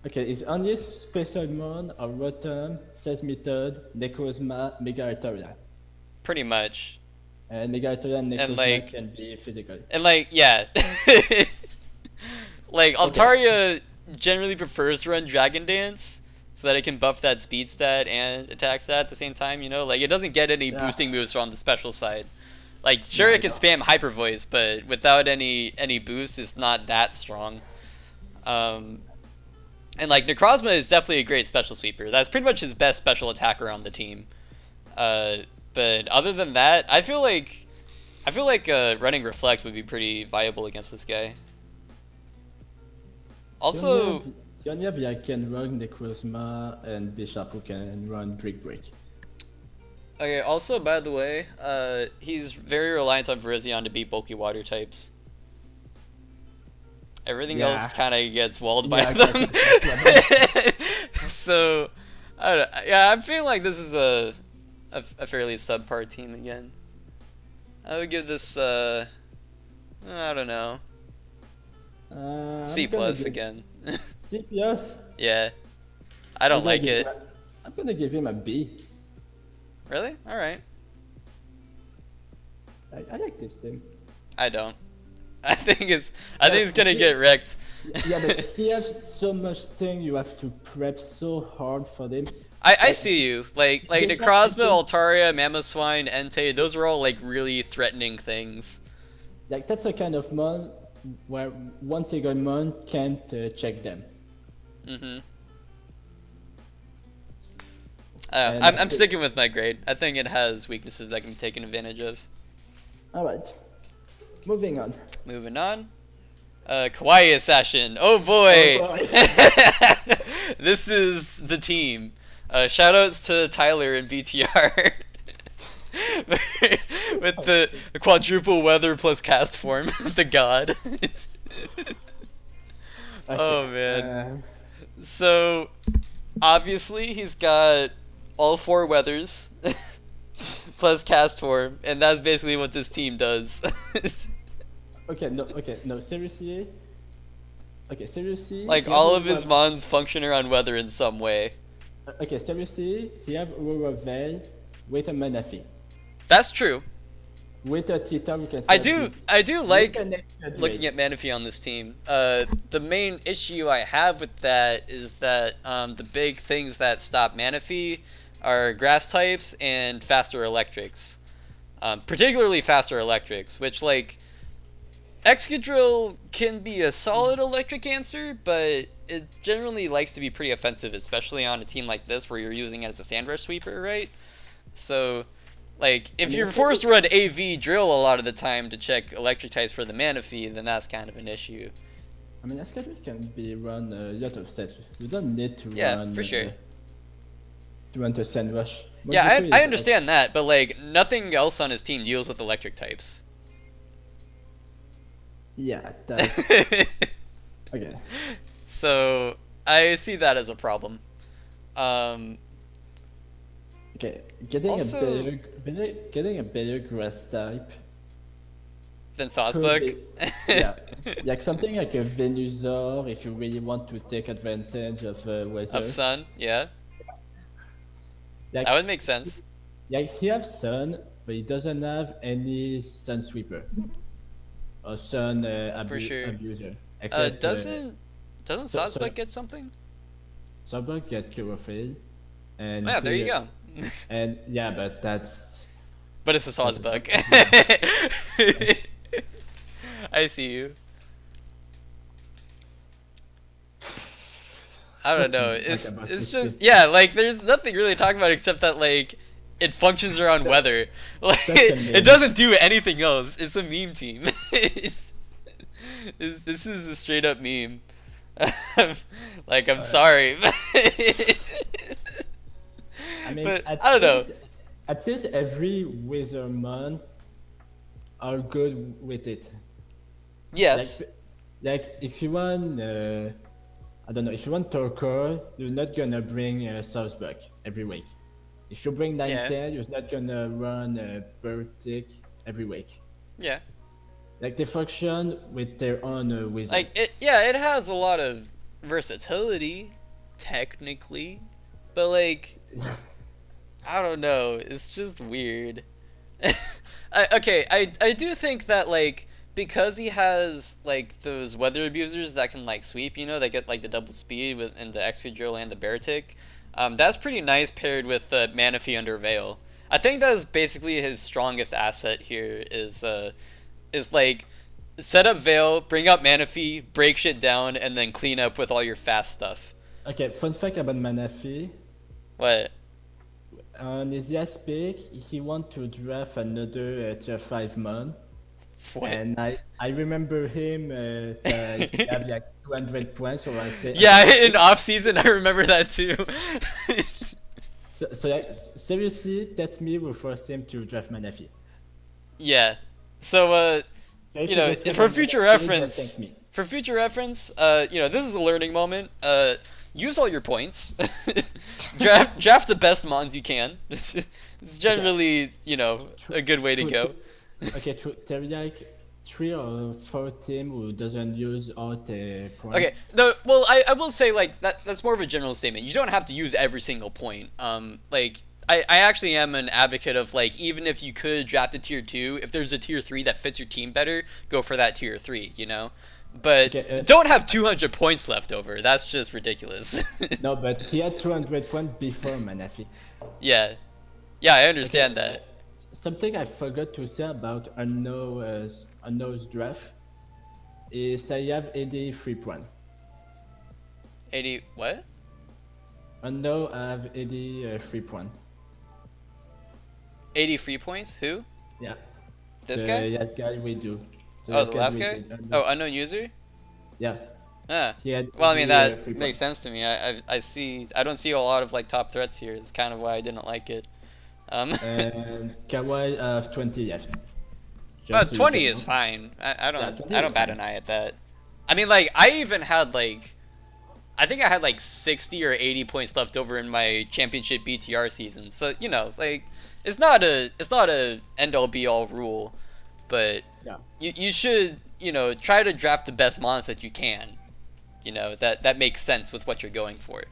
[SPEAKER 2] Okay, his only special mon are Rotom, Seismitoad, Necrozma, Mega Iteria.
[SPEAKER 1] Pretty much.
[SPEAKER 2] And Mega Iteria and Necrozma
[SPEAKER 1] like-
[SPEAKER 2] can be physical.
[SPEAKER 1] And like, yeah. Like, Altaria generally prefers to run Dragon Dance so that it can buff that speed stat and attack stat at the same time, you know? Like, it doesn't get any boosting moves on the special side. Like, sure,
[SPEAKER 2] Yeah,
[SPEAKER 1] it can spam Hyper Voice, but without any boost, it's not that strong. And like, Necrozma is definitely a great special sweeper. That's pretty much his best special attacker on the team. But other than that, I feel like running Reflect would be pretty viable against this guy. Also,
[SPEAKER 2] You only have Yaken Rug, Necrozma, and Bishop who can run Brick Break.
[SPEAKER 1] okay, also, by the way, he's very reliant on Virizion to beat bulky water types. Everything
[SPEAKER 2] Yeah.
[SPEAKER 1] else kind of gets walled by
[SPEAKER 2] Yeah,
[SPEAKER 1] them.
[SPEAKER 2] exactly.
[SPEAKER 1] So, I don't, yeah, I'm feeling like this is a fairly subpar team again. I would give this I don't know,
[SPEAKER 2] I'm
[SPEAKER 1] C
[SPEAKER 2] gonna
[SPEAKER 1] plus
[SPEAKER 2] give
[SPEAKER 1] again.
[SPEAKER 2] C plus.
[SPEAKER 1] Yeah, I
[SPEAKER 2] I'm
[SPEAKER 1] don't
[SPEAKER 2] gonna
[SPEAKER 1] like
[SPEAKER 2] give him
[SPEAKER 1] it.
[SPEAKER 2] I'm gonna give him a B.
[SPEAKER 1] Really? All right.
[SPEAKER 2] I like this team.
[SPEAKER 1] I don't. I think it's gonna
[SPEAKER 2] He-
[SPEAKER 1] get wrecked.
[SPEAKER 2] yeah, but he has so much thing you have to prep so hard for them.
[SPEAKER 1] I
[SPEAKER 2] Like,
[SPEAKER 1] see you. Like
[SPEAKER 2] there's not
[SPEAKER 1] Necrozma,
[SPEAKER 2] even-
[SPEAKER 1] Altaria, Mamoswine, Entei, those are all like really threatening things.
[SPEAKER 2] like that's a kind of mon where one single mon can't check them.
[SPEAKER 1] Mm-hmm.
[SPEAKER 2] And
[SPEAKER 1] I'm sticking with my grade. I think it has weaknesses that can be taken advantage of.
[SPEAKER 2] All right, moving on.
[SPEAKER 1] Moving on. Kawaii Assassin. Oh boy!
[SPEAKER 2] Oh, boy.
[SPEAKER 1] This is the team. Shoutouts to Tyler and BTR. With the quadruple weather plus cast form. The god. Oh man. So, obviously, he's got all 4 weathers plus cast form, and that's basically what this team does.
[SPEAKER 2] Okay, no, seriously. Okay, seriously.
[SPEAKER 1] Like,
[SPEAKER 2] he
[SPEAKER 1] all
[SPEAKER 2] has
[SPEAKER 1] of his mons function around weather in some way.
[SPEAKER 2] Okay, seriously, he have Aurora Veil with a Manaphy.
[SPEAKER 1] That's true.
[SPEAKER 2] With a Tita, we can
[SPEAKER 1] I
[SPEAKER 2] set
[SPEAKER 1] do
[SPEAKER 2] the-
[SPEAKER 1] I do
[SPEAKER 2] with
[SPEAKER 1] like
[SPEAKER 2] an extra
[SPEAKER 1] looking
[SPEAKER 2] Drake.
[SPEAKER 1] at Manaphy on this team. The main issue I have with that is that the big things that stop Manaphy are grass types and faster electrics. Particularly faster electrics, which like Excadrill can be a solid electric answer, but it generally likes to be pretty offensive, especially on a team like this where you're using it as a sand rush sweeper, right? So, like, if you're forced to run AV drill a lot of the time to check electric types for the Manaphy, then that's kind of an issue.
[SPEAKER 2] I mean, Excadrill can be run a lot of sets. You don't need to
[SPEAKER 1] Yeah,
[SPEAKER 2] run.
[SPEAKER 1] for sure.
[SPEAKER 2] To run to Sand Rush.
[SPEAKER 1] Yeah,
[SPEAKER 2] Mojoto
[SPEAKER 1] I
[SPEAKER 2] is-
[SPEAKER 1] understand that, but like nothing else on his team deals with electric types.
[SPEAKER 2] Yeah, that's okay.
[SPEAKER 1] So I see that as a problem.
[SPEAKER 2] Okay, getting
[SPEAKER 1] Also-
[SPEAKER 2] getting a better grass type.
[SPEAKER 1] Then
[SPEAKER 2] could
[SPEAKER 1] Sawsbuck.
[SPEAKER 2] be- yeah, like something like a Venusaur if you really want to take advantage of weather.
[SPEAKER 1] Of Sun, yeah.
[SPEAKER 2] Like,
[SPEAKER 1] That would make sense.
[SPEAKER 2] like he has Sun, but he doesn't have any Sun Sweeper or Sun
[SPEAKER 1] sure.
[SPEAKER 2] Abuser. Except,
[SPEAKER 1] Doesn't
[SPEAKER 2] so-
[SPEAKER 1] Sawsbuck get something?
[SPEAKER 2] Sawsbuck get Chlorophyll, and
[SPEAKER 1] Yeah, there you go.
[SPEAKER 2] And yeah, but that's
[SPEAKER 1] But it's a Sawsbuck. I see you. I don't know.
[SPEAKER 2] What can we
[SPEAKER 1] It's
[SPEAKER 2] talk about
[SPEAKER 1] it's
[SPEAKER 2] this
[SPEAKER 1] just
[SPEAKER 2] team?
[SPEAKER 1] yeah, like there's nothing really to talk about except that like it functions around weather. Like
[SPEAKER 2] That's a
[SPEAKER 1] it
[SPEAKER 2] meme.
[SPEAKER 1] doesn't do anything else. It's a meme team. This is a straight up meme. Like I'm sorry.
[SPEAKER 2] I mean,
[SPEAKER 1] But
[SPEAKER 2] at
[SPEAKER 1] I don't know.
[SPEAKER 2] least- At least every Wizardmon are good with it.
[SPEAKER 1] Yes.
[SPEAKER 2] Like if you want, I don't know, if you want Torkoal, you're not gonna bring Southbuck every week. If you bring
[SPEAKER 1] Yeah.
[SPEAKER 2] Ninetale, you're not gonna run Bertic every week.
[SPEAKER 1] Yeah.
[SPEAKER 2] Like they function with their own wizard.
[SPEAKER 1] Like it has a lot of versatility technically, but like I don't know, it's just weird. I do think that like because he has like those weather abusers that can like sweep, you know, they get like the double speed with and the Excadrill and the Beartic. That's pretty nice paired with Manaphy under Veil. I think that is basically his strongest asset here is like set up Veil, bring up Manaphy, break shit down, and then clean up with all your fast stuff.
[SPEAKER 2] Okay, fun fact about Manaphy.
[SPEAKER 1] What?
[SPEAKER 2] On his last pick, he want to draft another tier 5 mon.
[SPEAKER 1] What?
[SPEAKER 2] And I remember him he have like 200 points, so I said
[SPEAKER 1] Yeah, in off season, I remember that too.
[SPEAKER 2] So like, seriously, that's me will force him to draft Manaphy.
[SPEAKER 1] Yeah. So
[SPEAKER 2] So if
[SPEAKER 1] you know,
[SPEAKER 2] just want
[SPEAKER 1] for
[SPEAKER 2] Manaphy,
[SPEAKER 1] future
[SPEAKER 2] just
[SPEAKER 1] reference,
[SPEAKER 2] thank me.
[SPEAKER 1] you know, this is a learning moment. Use all your points. draft the best mons you can. It's generally, you know, a good way to go.
[SPEAKER 2] Okay, there are like 3 or 4 teams who doesn't use all the points.
[SPEAKER 1] Okay, no, well, I will say, like, that's more of a general statement. You don't have to use every single point. Like, I actually am an advocate of, like, even if you could draft a tier 2, if there's a tier 3 that fits your team better, go for that tier 3, you know? But
[SPEAKER 2] Okay,
[SPEAKER 1] don't have 200 points left over. That's just ridiculous.
[SPEAKER 2] no, but he had 200 points before Manafi.
[SPEAKER 1] Yeah. Yeah, I understand that.
[SPEAKER 2] Something I forgot to say about Unknown's draft is that you have 83 points.
[SPEAKER 1] 80, what?
[SPEAKER 2] Unknown have 83 points.
[SPEAKER 1] 80 free points? Who?
[SPEAKER 2] Yeah.
[SPEAKER 1] This
[SPEAKER 2] the
[SPEAKER 1] guy?
[SPEAKER 2] last guy we do.
[SPEAKER 1] Oh, the last guy? Oh, unknown user?
[SPEAKER 2] Yeah.
[SPEAKER 1] Ah.
[SPEAKER 2] He had
[SPEAKER 1] Well, I mean,
[SPEAKER 2] 80,
[SPEAKER 1] that
[SPEAKER 2] free
[SPEAKER 1] makes
[SPEAKER 2] points.
[SPEAKER 1] sense to me. I don't see a lot of, like, top threats here. It's kind of why I didn't like it.
[SPEAKER 2] And Kawhi have 20 left.
[SPEAKER 1] Well,
[SPEAKER 2] Just so you
[SPEAKER 1] 20
[SPEAKER 2] can
[SPEAKER 1] is
[SPEAKER 2] know.
[SPEAKER 1] fine. I don't,
[SPEAKER 2] 20
[SPEAKER 1] I don't
[SPEAKER 2] is
[SPEAKER 1] bat
[SPEAKER 2] fine.
[SPEAKER 1] an eye at that. I mean, like, I even had, like, I think I had, like, 60 or 80 points left over in my championship BTR season. So, you know, like, it's not a end-all be-all rule, but
[SPEAKER 2] Yeah.
[SPEAKER 1] you should, you know, try to draft the best mons that you can. You know, that makes sense with what you're going for.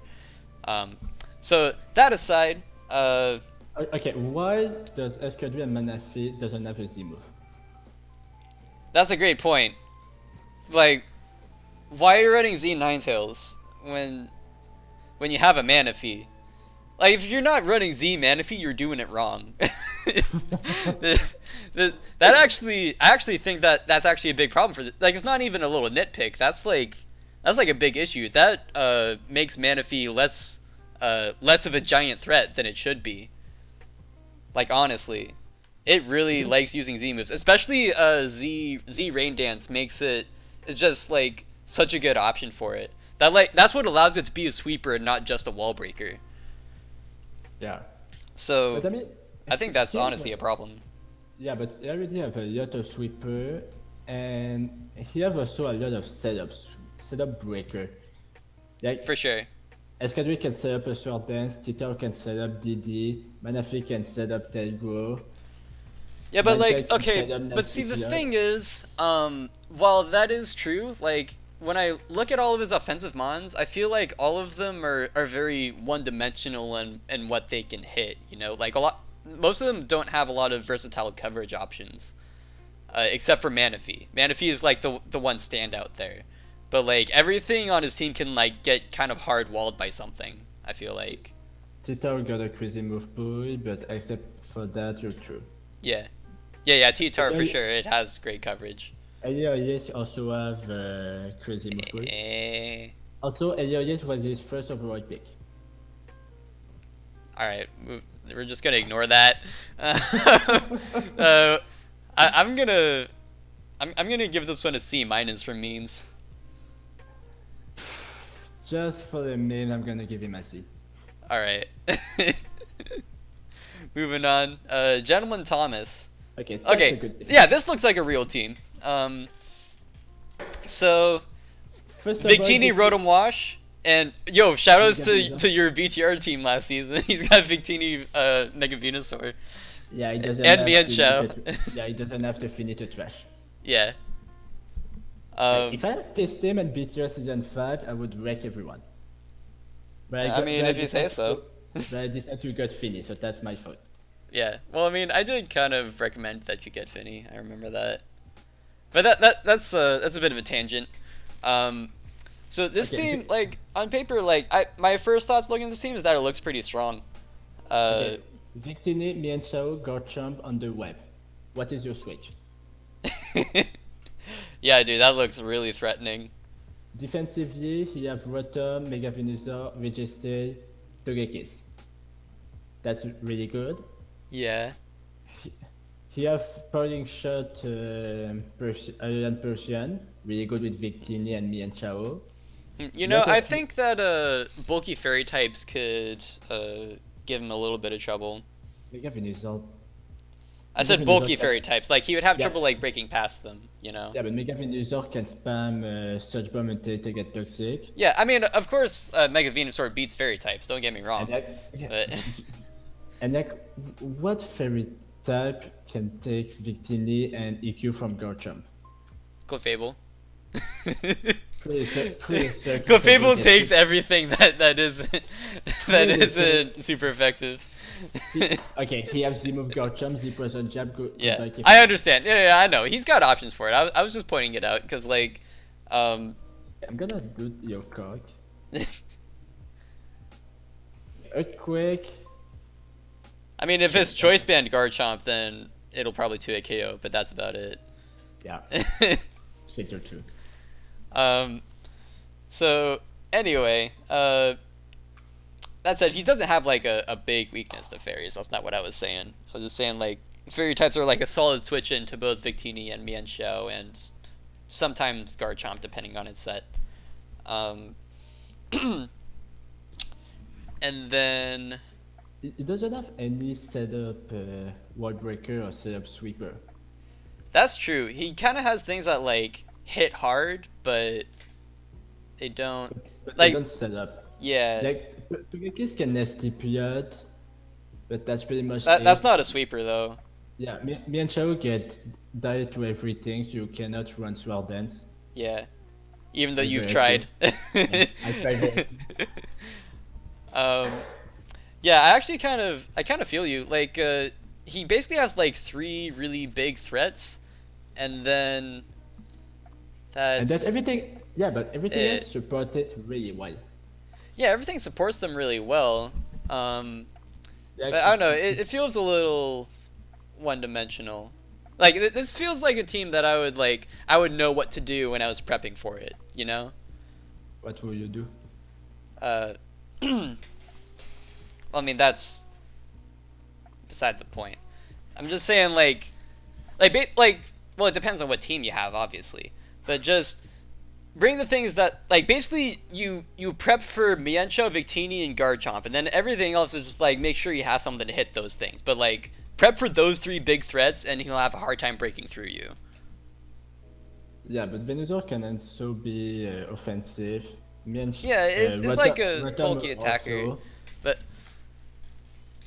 [SPEAKER 1] So that aside,
[SPEAKER 2] Okay, why does Escadrille and Manafi doesn't have a Z move?
[SPEAKER 1] that's a great point. Like, why are you running Z Ninetales when you have a Manaphy? Like, if you're not running Z Manaphy, you're doing it wrong. That actually, I actually think that's actually a big problem for like, it's not even a little nitpick. That's like a big issue. That makes Manaphy less of a giant threat than it should be. Like, honestly, it really likes using Z moves, especially Z Rain Dance makes it. It's just like such a good option for it. That's what allows it to be a sweeper and not just a wall breaker.
[SPEAKER 2] Yeah.
[SPEAKER 1] So
[SPEAKER 2] But I mean,
[SPEAKER 1] I think that's
[SPEAKER 2] he-
[SPEAKER 1] honestly a problem.
[SPEAKER 2] Yeah, but he already have a lot of sweeper, and he have also a lot of setup breaker. Like,
[SPEAKER 1] For sure.
[SPEAKER 2] Escadrille can set up a short dance, Titor can set up DD, Manafi can set up Telgro.
[SPEAKER 1] Yeah, but
[SPEAKER 2] Mantai
[SPEAKER 1] like,
[SPEAKER 2] can
[SPEAKER 1] okay,
[SPEAKER 2] set up
[SPEAKER 1] but see, the
[SPEAKER 2] Nasty
[SPEAKER 1] thing is, while that is true, like, when I look at all of his offensive mons, I feel like all of them are very one-dimensional in what they can hit, you know? Like, most of them don't have a lot of versatile coverage options, except for Manaphy. Manaphy is, like, the one standout there. But, like, everything on his team can, like, get kind of hard-walled by something, I feel like.
[SPEAKER 2] Titor got a crazy move pool, but except for that, you're true.
[SPEAKER 1] Yeah. Yeah, T-Tar for
[SPEAKER 2] Okay.
[SPEAKER 1] sure, it has great coverage.
[SPEAKER 2] Elias also have crazy move pool. Also, Elias was his first overall pick.
[SPEAKER 1] Alright, we're just gonna ignore that. I'm gonna give this one a C minus for memes.
[SPEAKER 2] Just for the meme, I'm gonna give him a C.
[SPEAKER 1] Alright. Moving on. Gentleman Thomas.
[SPEAKER 2] Okay, that's a
[SPEAKER 1] Okay,
[SPEAKER 2] good thing.
[SPEAKER 1] yeah, this looks like a real team. So
[SPEAKER 2] First of all,
[SPEAKER 1] Victini Rotom Wash, and yo, shoutouts to your BTR team last season. He's got Victini Mega Venusaur.
[SPEAKER 2] Yeah, he doesn't
[SPEAKER 1] and
[SPEAKER 2] have
[SPEAKER 1] Mian
[SPEAKER 2] to
[SPEAKER 1] Chao.
[SPEAKER 2] Yeah, he doesn't have to finish the trash.
[SPEAKER 1] Yeah.
[SPEAKER 2] If I had this team in BTR Season 5, I would wreck everyone. But
[SPEAKER 1] I mean, if you say so.
[SPEAKER 2] But I decided to get Finny, so that's my fault.
[SPEAKER 1] Yeah. Well, I mean, I did kind of recommend that you get Finny. I remember that. But that's a bit of a tangent. So this
[SPEAKER 2] Okay,
[SPEAKER 1] team, like, on paper, like, my first thoughts looking at this team is that it looks pretty strong.
[SPEAKER 2] Okay. Victini, Mian Chao, Garchomp on the web. What is your switch?
[SPEAKER 1] Yeah, dude, that looks really threatening.
[SPEAKER 2] Defensively, he have Rotom, Mega Venusaur, Registay, Togekiss. That's really good.
[SPEAKER 1] Yeah.
[SPEAKER 2] He have Parting Shot, Iron Persian, really good with Victini and Mian Chao.
[SPEAKER 1] You know,
[SPEAKER 2] Lot
[SPEAKER 1] I
[SPEAKER 2] of-
[SPEAKER 1] think that bulky fairy types could give him a little bit of trouble.
[SPEAKER 2] Mega Venusaur.
[SPEAKER 1] I
[SPEAKER 2] Mega
[SPEAKER 1] said bulky
[SPEAKER 2] Venusaur can,
[SPEAKER 1] fairy types. Like he would have
[SPEAKER 2] yeah,
[SPEAKER 1] trouble like breaking past them, you know?
[SPEAKER 2] yeah, but Mega Venusaur can spam Surge Bomb until they get toxic.
[SPEAKER 1] Yeah, I mean, of course, Mega Venusaur beats fairy types. Don't get me
[SPEAKER 2] And
[SPEAKER 1] wrong,
[SPEAKER 2] like, yeah,
[SPEAKER 1] but
[SPEAKER 2] and like, what fairy type can take Victini and EQ from Garchomp?
[SPEAKER 1] Clefable.
[SPEAKER 2] Pretty sure Clefable
[SPEAKER 1] Clefable
[SPEAKER 2] gets
[SPEAKER 1] takes
[SPEAKER 2] it.
[SPEAKER 1] everything that is that
[SPEAKER 2] Pretty sure.
[SPEAKER 1] isn't super effective.
[SPEAKER 2] Okay, he has Z move Garchomp, Z Poison Jab,
[SPEAKER 1] Yeah,
[SPEAKER 2] goodbye
[SPEAKER 1] I
[SPEAKER 2] Clefable.
[SPEAKER 1] understand. Yeah, I know. He's got options for it. I was just pointing it out because, like, um,
[SPEAKER 2] I'm gonna do your cock. Earthquake.
[SPEAKER 1] I mean, if it's choice band Garchomp, then it'll probably 2-hit KO, but that's about it.
[SPEAKER 2] Yeah, take your two.
[SPEAKER 1] um, so anyway, that said, he doesn't have like a big weakness to fairies. That's not what I was saying. I was just saying like fairy types are like a solid switch into both Victini and Mienshao, and sometimes Garchomp depending on its set. Um, and then
[SPEAKER 2] It doesn't have any setup wall breaker or setup sweeper.
[SPEAKER 1] that's true. He kind of has things that like hit hard, but they don't
[SPEAKER 2] But they
[SPEAKER 1] like
[SPEAKER 2] don't set up.
[SPEAKER 1] yeah.
[SPEAKER 2] Like, Togekiss can nasty period, but that's pretty much
[SPEAKER 1] That's
[SPEAKER 2] it.
[SPEAKER 1] not a sweeper though.
[SPEAKER 2] Yeah, me and Chao get die to everything, so you cannot run Sword Dance.
[SPEAKER 1] Yeah. Even though
[SPEAKER 2] That's
[SPEAKER 1] you've
[SPEAKER 2] very
[SPEAKER 1] tried.
[SPEAKER 2] safe. Yeah, I tried it.
[SPEAKER 1] um, yeah, I kind of feel you. Like, he basically has like 3 really big threats, and then
[SPEAKER 2] And that
[SPEAKER 1] that's
[SPEAKER 2] everything, yeah, but everything
[SPEAKER 1] it.
[SPEAKER 2] else supported really well.
[SPEAKER 1] Yeah, everything supports them really well.
[SPEAKER 2] Like,
[SPEAKER 1] But I don't know. It feels a little one-dimensional. Like this feels like a team that I would like. I would know what to do when I was prepping for it. You know.
[SPEAKER 2] what will you do?
[SPEAKER 1] Uh, I mean, that's beside the point. I'm just saying, well, it depends on what team you have, obviously, but just bring the things that, like, basically you prep for Mienshao, Victini, and Garchomp, and then everything else is just like make sure you have something to hit those things. But like prep for those 3 big threats, and he'll have a hard time breaking through you.
[SPEAKER 2] Yeah, but Venusaur can also be offensive.
[SPEAKER 1] Yeah, it's like a
[SPEAKER 2] Rotom
[SPEAKER 1] bulky attacker,
[SPEAKER 2] also.
[SPEAKER 1] but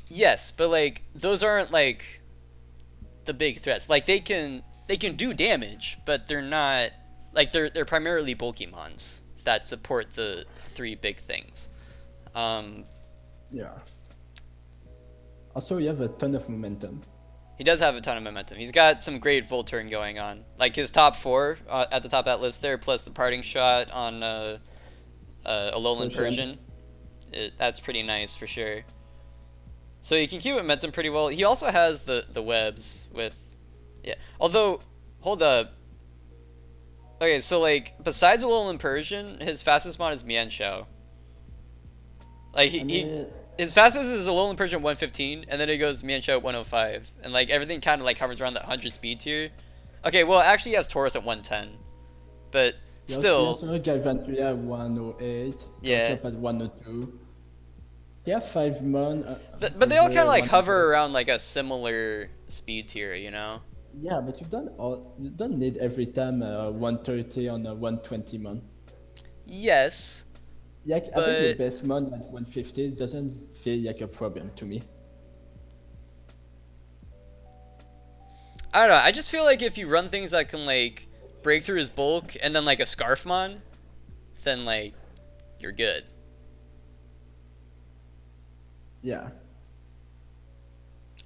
[SPEAKER 1] yes, but like those aren't like the big threats. Like they can do damage, but they're not like they're primarily Pokemons that support the 3 big things. Um,
[SPEAKER 2] Yeah. Also, you have a ton of momentum.
[SPEAKER 1] he does have a ton of momentum. He's got some great full turn going on. Like his top 4 at the top of that list there, plus the parting shot on Alolan Persian. That's pretty nice for sure. So he can keep momentum pretty well. He also has the webs with, yeah. Although, hold up. Okay, so like besides Alolan Persian, his fastest mon is Mienshao. Like
[SPEAKER 2] I mean,
[SPEAKER 1] his fastest is Alolan Persian 115, and then it goes Mienshao 105, and like everything kind of like hovers around that 100 speed tier. Okay, well actually he has Taurus at 110, but
[SPEAKER 2] you
[SPEAKER 1] still,
[SPEAKER 2] also have Galvantria at 108,
[SPEAKER 1] yeah.
[SPEAKER 2] Garchomp at 102. You have 5 mon.
[SPEAKER 1] But they all kind of like
[SPEAKER 2] 100.
[SPEAKER 1] hover around like a similar speed tier, you know?
[SPEAKER 2] Yeah, but you don't need every time 130 on a 120 mon.
[SPEAKER 1] Yes,
[SPEAKER 2] Yeah, I think the
[SPEAKER 1] but
[SPEAKER 2] best mon at 150 doesn't feel like a problem to me.
[SPEAKER 1] I don't know. I just feel like if you run things that can like break through his bulk and then like a Scarfmon, then like you're good.
[SPEAKER 2] Yeah.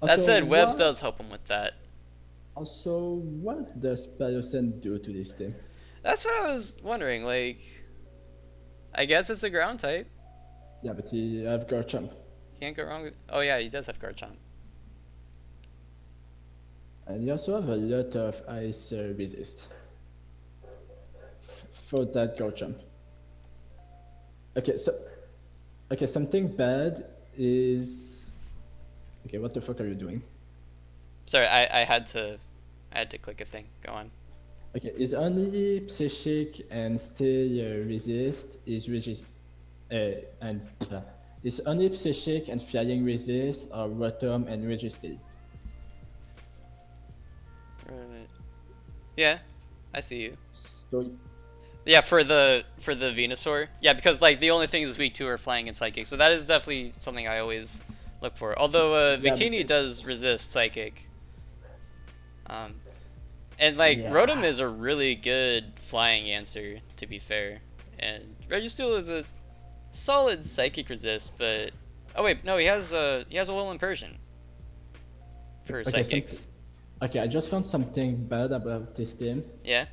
[SPEAKER 1] That
[SPEAKER 2] Also,
[SPEAKER 1] said, Webs
[SPEAKER 2] what,
[SPEAKER 1] does help him with that.
[SPEAKER 2] also, what does Pyrosen do to this team?
[SPEAKER 1] That's what I was wondering. Like, I guess it's a ground type.
[SPEAKER 2] Yeah, but he have Garchomp.
[SPEAKER 1] Can't go wrong with. Oh yeah, he does have Garchomp.
[SPEAKER 2] And you also have a lot of ice resist for that Garchomp. Okay, so something bad is. Okay, what the fuck are you doing?
[SPEAKER 1] Sorry, I had to click a thing. Go on.
[SPEAKER 2] Okay, is only Psychic and Stay resist is resist and is only Psychic and Flying resist or Rotom and Registry.
[SPEAKER 1] Yeah, I see you.
[SPEAKER 2] So
[SPEAKER 1] Yeah, for the Venusaur. Yeah, because like the only thing is weak to are flying and psychic, so that is definitely something I always look for. Although
[SPEAKER 2] yeah,
[SPEAKER 1] Victini does resist psychic, um, and like Rotom
[SPEAKER 2] yeah.
[SPEAKER 1] is a really good flying answer to be fair, and Registeel is a solid psychic resist, but oh wait, no, he has a Alolan Persian for
[SPEAKER 2] Okay, something.
[SPEAKER 1] psychics.
[SPEAKER 2] Okay, I just found something bad about this team.
[SPEAKER 1] Yeah,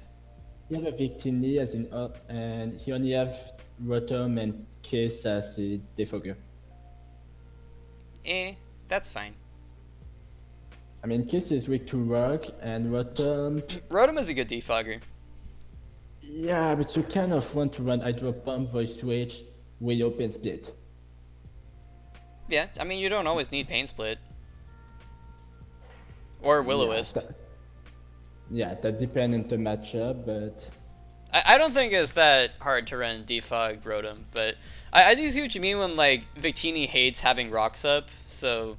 [SPEAKER 2] He have a Victini as in up, and he only have Rotom and Case as a defogger.
[SPEAKER 1] that's fine.
[SPEAKER 2] I mean, Case is weak to rock, and Rotom.
[SPEAKER 1] Rotom is a good defogger.
[SPEAKER 2] Yeah, but you kind of want to run Hydro Pump, Voice Switch, with Open Split.
[SPEAKER 1] Yeah, I mean you don't always need Pain Split or
[SPEAKER 2] Yeah,
[SPEAKER 1] Will-O-Wisp.
[SPEAKER 2] that depends on the matchup, but
[SPEAKER 1] I don't think it's that hard to run defog Rotom, but I do see what you mean when like Victini hates having rocks up, so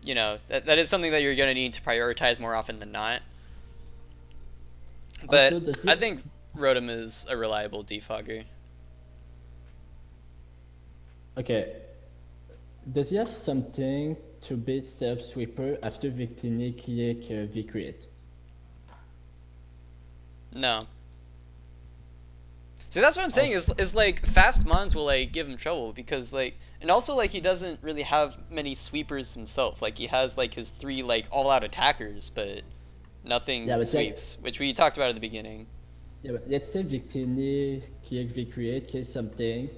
[SPEAKER 1] you know that is something that you're gonna need to prioritize more often than not. But
[SPEAKER 2] also does
[SPEAKER 1] I
[SPEAKER 2] it?
[SPEAKER 1] think Rotom is a reliable defogger.
[SPEAKER 2] Okay, does he have something to beat Self Sweeper after Victini click V-Create?
[SPEAKER 1] No. See, that's what I'm saying
[SPEAKER 2] Also,
[SPEAKER 1] is like fast mons will like give him trouble because like and also like he doesn't really have many sweepers himself. Like he has like his three like all out attackers, but
[SPEAKER 2] yeah,
[SPEAKER 1] nothing
[SPEAKER 2] but like,
[SPEAKER 1] sweeps, which we talked about at the beginning.
[SPEAKER 2] yeah, but let's say Victini click V-Create, kill something,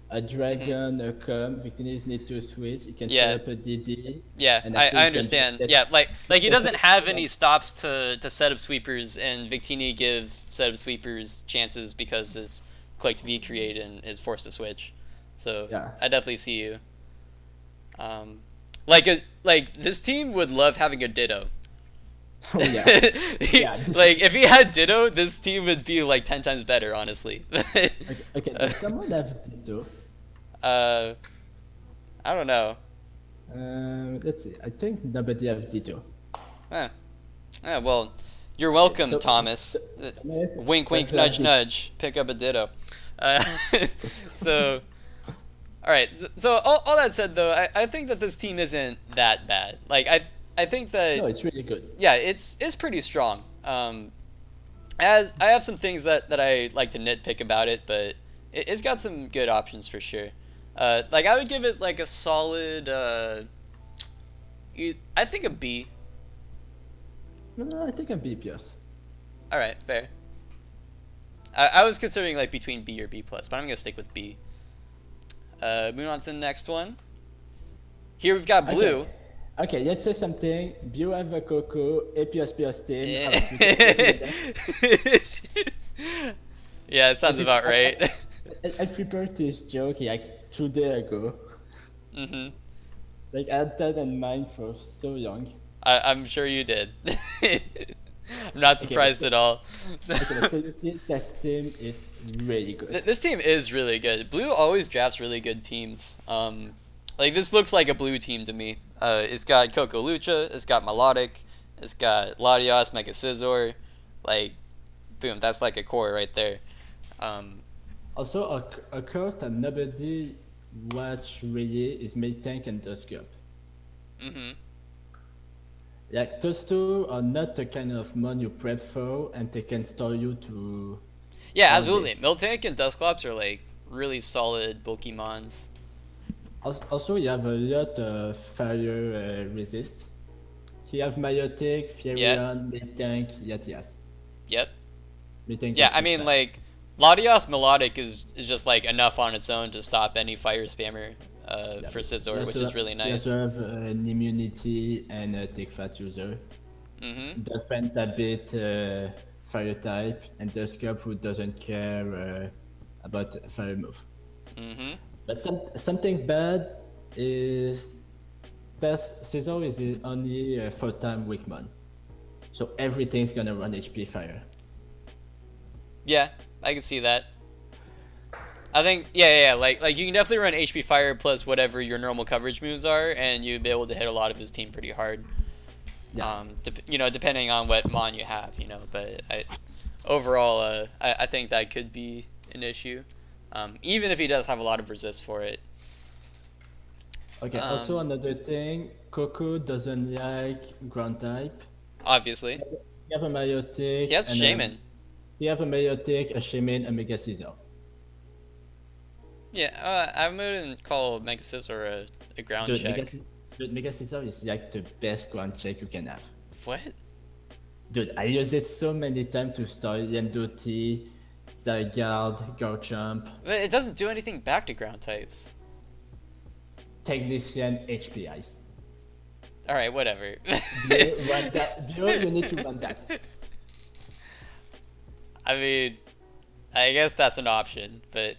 [SPEAKER 2] a
[SPEAKER 1] Hmm.
[SPEAKER 2] dragon come, Victini need to switch, he can set
[SPEAKER 1] Yeah,
[SPEAKER 2] up a DD,
[SPEAKER 1] yeah,
[SPEAKER 2] and
[SPEAKER 1] I,
[SPEAKER 2] after
[SPEAKER 1] I
[SPEAKER 2] he can just
[SPEAKER 1] understand. Yeah, like he
[SPEAKER 2] that's
[SPEAKER 1] doesn't
[SPEAKER 2] it.
[SPEAKER 1] have any stops to set up sweepers, and Victini gives set up sweepers chances because his clicked V create and is forced to switch. So
[SPEAKER 2] Yeah.
[SPEAKER 1] I definitely see you. Like this team would love having a Ditto.
[SPEAKER 2] Oh yeah. Yeah.
[SPEAKER 1] Like if he had Ditto, this team would be like 10 times better, honestly.
[SPEAKER 2] Okay, okay, does someone have Ditto?
[SPEAKER 1] uh, I don't know.
[SPEAKER 2] Let's see. I think nobody have Ditto.
[SPEAKER 1] Eh. Well, you're
[SPEAKER 2] Okay,
[SPEAKER 1] welcome, Thomas.
[SPEAKER 2] Thomas,
[SPEAKER 1] Wink,
[SPEAKER 2] does
[SPEAKER 1] wink,
[SPEAKER 2] he have
[SPEAKER 1] nudge,
[SPEAKER 2] Ditto?
[SPEAKER 1] nudge. Pick up a Ditto. Uh, so, all right. So all that said, though, I think that this team isn't that bad. Like I think that
[SPEAKER 2] No, it's really good.
[SPEAKER 1] yeah, it's pretty strong. As I have some things that I like to nitpick about it, but it's got some good options for sure. Like I would give it like a solid. I think a B.
[SPEAKER 2] No, I think I'm B plus.
[SPEAKER 1] All right, fair. I was considering like between B or B plus, but I'm gonna stick with B. Moving on to the next one. Here we've got
[SPEAKER 2] Okay.
[SPEAKER 1] blue.
[SPEAKER 2] Okay, let's say something. You have a Coco, A plus plus team.
[SPEAKER 1] Yeah,
[SPEAKER 2] Alright, we can go to the next.
[SPEAKER 1] yeah, it
[SPEAKER 2] I
[SPEAKER 1] sounds
[SPEAKER 2] did.
[SPEAKER 1] about right.
[SPEAKER 2] I prepared this joke like 2 days ago.
[SPEAKER 1] Hmm.
[SPEAKER 2] Like I had that in mind for so long.
[SPEAKER 1] I'm sure you did. I'm not
[SPEAKER 2] Okay, let's
[SPEAKER 1] surprised at all.
[SPEAKER 2] okay, let's say you see this team is really good.
[SPEAKER 1] This team is really good. Blue always drafts really good teams. Like this looks like a blue team to me. It's got Coco Lucha, it's got Melodic, it's got Latios, Mega Scizor. Like, boom, that's like a core right there. Um,
[SPEAKER 2] Also, a card that nobody watch really is Mid Tank and Duskup.
[SPEAKER 1] hmm
[SPEAKER 2] Like those two are not the kind of mon you prep for, and they can store you to
[SPEAKER 1] Yeah,
[SPEAKER 2] all day.
[SPEAKER 1] absolutely. Miltank and Dusclops are like really solid Pokemons.
[SPEAKER 2] Also, you have a lot of fire resist. You have Myotic,
[SPEAKER 1] Yeah,
[SPEAKER 2] Furion, Mid Tank, Yatias.
[SPEAKER 1] yep.
[SPEAKER 2] Mid Tank
[SPEAKER 1] Yeah,
[SPEAKER 2] and
[SPEAKER 1] I
[SPEAKER 2] Quick
[SPEAKER 1] mean
[SPEAKER 2] Fire.
[SPEAKER 1] like Latios Melodic is just like enough on its own to stop any fire spammer
[SPEAKER 2] Yeah,
[SPEAKER 1] for
[SPEAKER 2] but you
[SPEAKER 1] Scizor, which
[SPEAKER 2] also,
[SPEAKER 1] is really
[SPEAKER 2] you also
[SPEAKER 1] nice.
[SPEAKER 2] have an immunity and a take fat user.
[SPEAKER 1] Hmm.
[SPEAKER 2] Defend a bit fire type, and Duskup who doesn't care about fire move.
[SPEAKER 1] Hmm.
[SPEAKER 2] But something bad is that Scizor is the only 4-time weak mon. So everything's gonna run HP fire.
[SPEAKER 1] Yeah, I can see that. I think yeah. Like you can definitely run HP Fire plus whatever your normal coverage moves are, and you'd be able to hit a lot of his team pretty hard.
[SPEAKER 2] Yeah.
[SPEAKER 1] You know, depending on what mon you have, you know. But overall, I think that could be an issue, even if he does have a lot of resist for it.
[SPEAKER 2] Okay. Also,
[SPEAKER 1] Um,
[SPEAKER 2] another thing, Coco doesn't like ground type.
[SPEAKER 1] Obviously,
[SPEAKER 2] You have a
[SPEAKER 1] he
[SPEAKER 2] Mayotic,
[SPEAKER 1] has
[SPEAKER 2] and then
[SPEAKER 1] Shaman.
[SPEAKER 2] you have a Mayotic, a Shaman, a Mega Caesar.
[SPEAKER 1] Yeah, I wouldn't call Mega Scissor a ground
[SPEAKER 2] Dude,
[SPEAKER 1] check.
[SPEAKER 2] Mega Caesar is like the best ground check you can have.
[SPEAKER 1] What?
[SPEAKER 2] Dude, I use it so many times to start Yendo T, Zygarde, Garchomp,
[SPEAKER 1] But it doesn't do anything back to ground types.
[SPEAKER 2] Technician, HPIs.
[SPEAKER 1] All right, whatever.
[SPEAKER 2] Blue, run that. Blue, you need to run that.
[SPEAKER 1] I mean, I guess that's an option, but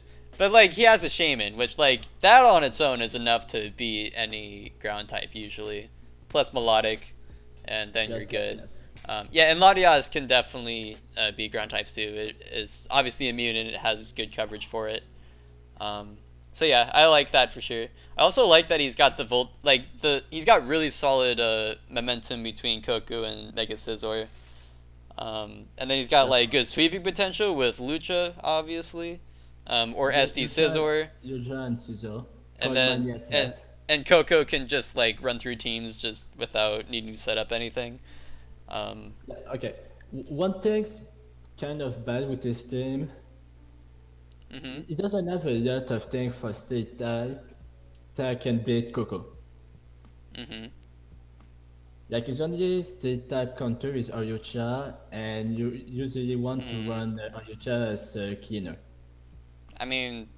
[SPEAKER 1] like he has a shaman, which like that on its own is enough to beat any ground type usually, plus melodic, and then you're
[SPEAKER 2] Yes, yes,
[SPEAKER 1] good.
[SPEAKER 2] yes.
[SPEAKER 1] Yeah, and Latias can definitely beat ground types too. It is obviously immune and it has good coverage for it. So yeah, I like that for sure. I also like that he's got he's got really solid momentum between Koku and Mega Scizor. And then he's got like good sweeping potential with Lucha, obviously, or SD Scizor,
[SPEAKER 2] Yuja and Scizor.
[SPEAKER 1] and
[SPEAKER 2] Coleman,
[SPEAKER 1] then
[SPEAKER 2] yes, yes.
[SPEAKER 1] and Coco can just like run through teams just without needing to set up anything. Um,
[SPEAKER 2] Okay. One thing's kind of bad with this team.
[SPEAKER 1] mhm,
[SPEAKER 2] It doesn't have a lot of things for state type that can beat Coco.
[SPEAKER 1] mhm.
[SPEAKER 2] Like his only state type counter is Oyucha, and you usually want to
[SPEAKER 1] Hmm.
[SPEAKER 2] run Oyucha as a cleaner.
[SPEAKER 1] I mean,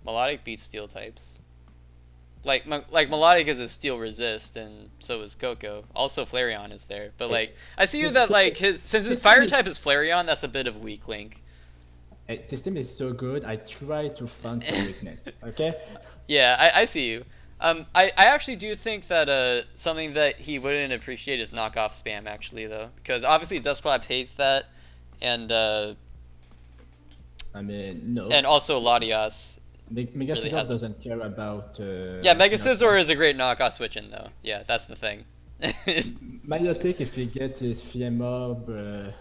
[SPEAKER 1] melodic beats steel types. Like melodic is a steel resist, and so is Coco. Also, Flareon is there, but
[SPEAKER 2] Hey,
[SPEAKER 1] like I see you
[SPEAKER 2] this,
[SPEAKER 1] that
[SPEAKER 2] this,
[SPEAKER 1] like his since his
[SPEAKER 2] this team
[SPEAKER 1] fire
[SPEAKER 2] is
[SPEAKER 1] type is Flareon, that's a bit of weak link.
[SPEAKER 2] hey, this team is so good. I try to find some weakness. Okay.
[SPEAKER 1] Yeah, I see you. I actually do think that something that he wouldn't appreciate is knockoff spam actually though, because obviously Dustclap hates that, and
[SPEAKER 2] I mean, no.
[SPEAKER 1] also Latias
[SPEAKER 2] Mega
[SPEAKER 1] really
[SPEAKER 2] Scizor
[SPEAKER 1] has.
[SPEAKER 2] doesn't care about
[SPEAKER 1] Yeah, Mega
[SPEAKER 2] knockoff.
[SPEAKER 1] Scizor is a great knockoff switch in though. Yeah, that's the thing.
[SPEAKER 2] Mayotic, if he gets his Mob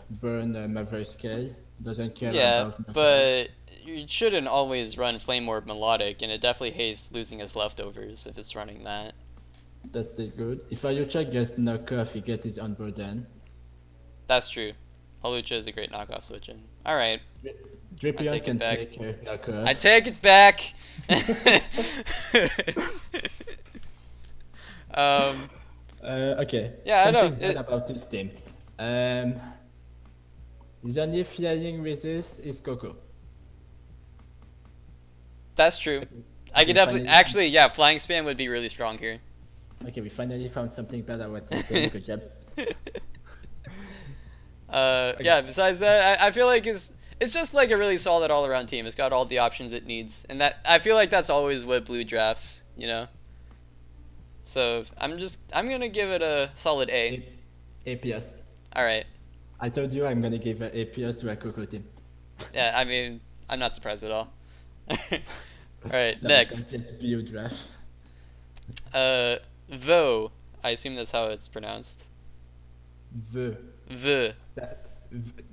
[SPEAKER 2] burn Maverick Scale, doesn't care
[SPEAKER 1] Yeah,
[SPEAKER 2] about knockoff.
[SPEAKER 1] but you shouldn't always run Flame Orb Melodic, and it definitely hates losing his leftovers if it's running that.
[SPEAKER 2] That's still good. If Ayucha gets knockoff, he gets his unburden.
[SPEAKER 1] That's true. Halucha is a great knockoff switch in. Alright, I
[SPEAKER 2] Drippleon
[SPEAKER 1] take it
[SPEAKER 2] can
[SPEAKER 1] back.
[SPEAKER 2] take
[SPEAKER 1] I
[SPEAKER 2] knockoff.
[SPEAKER 1] take it back. um,
[SPEAKER 2] Okay,
[SPEAKER 1] yeah, I know.
[SPEAKER 2] something bad about this team. Um, his only flying resist is Coco.
[SPEAKER 1] That's true. I
[SPEAKER 2] Okay,
[SPEAKER 1] could
[SPEAKER 2] we
[SPEAKER 1] definitely,
[SPEAKER 2] finally,
[SPEAKER 1] actually, yeah, flying spam would be really strong here.
[SPEAKER 2] okay, we finally found something bad about this team. Good job. Okay.
[SPEAKER 1] Yeah. Besides that, I feel like it's just like a really solid all around team. It's got all the options it needs, and that I feel like that's always what blue drafts, you know. So I'm gonna give it a solid A.
[SPEAKER 2] A plus.
[SPEAKER 1] All right.
[SPEAKER 2] I told you I'm gonna give a A plus to a Coco team.
[SPEAKER 1] Yeah, I mean, I'm not surprised at all. All right,
[SPEAKER 2] No, but that's
[SPEAKER 1] next.
[SPEAKER 2] just blue draft.
[SPEAKER 1] Uh, Vo. I assume that's how it's pronounced.
[SPEAKER 2] The.
[SPEAKER 1] V.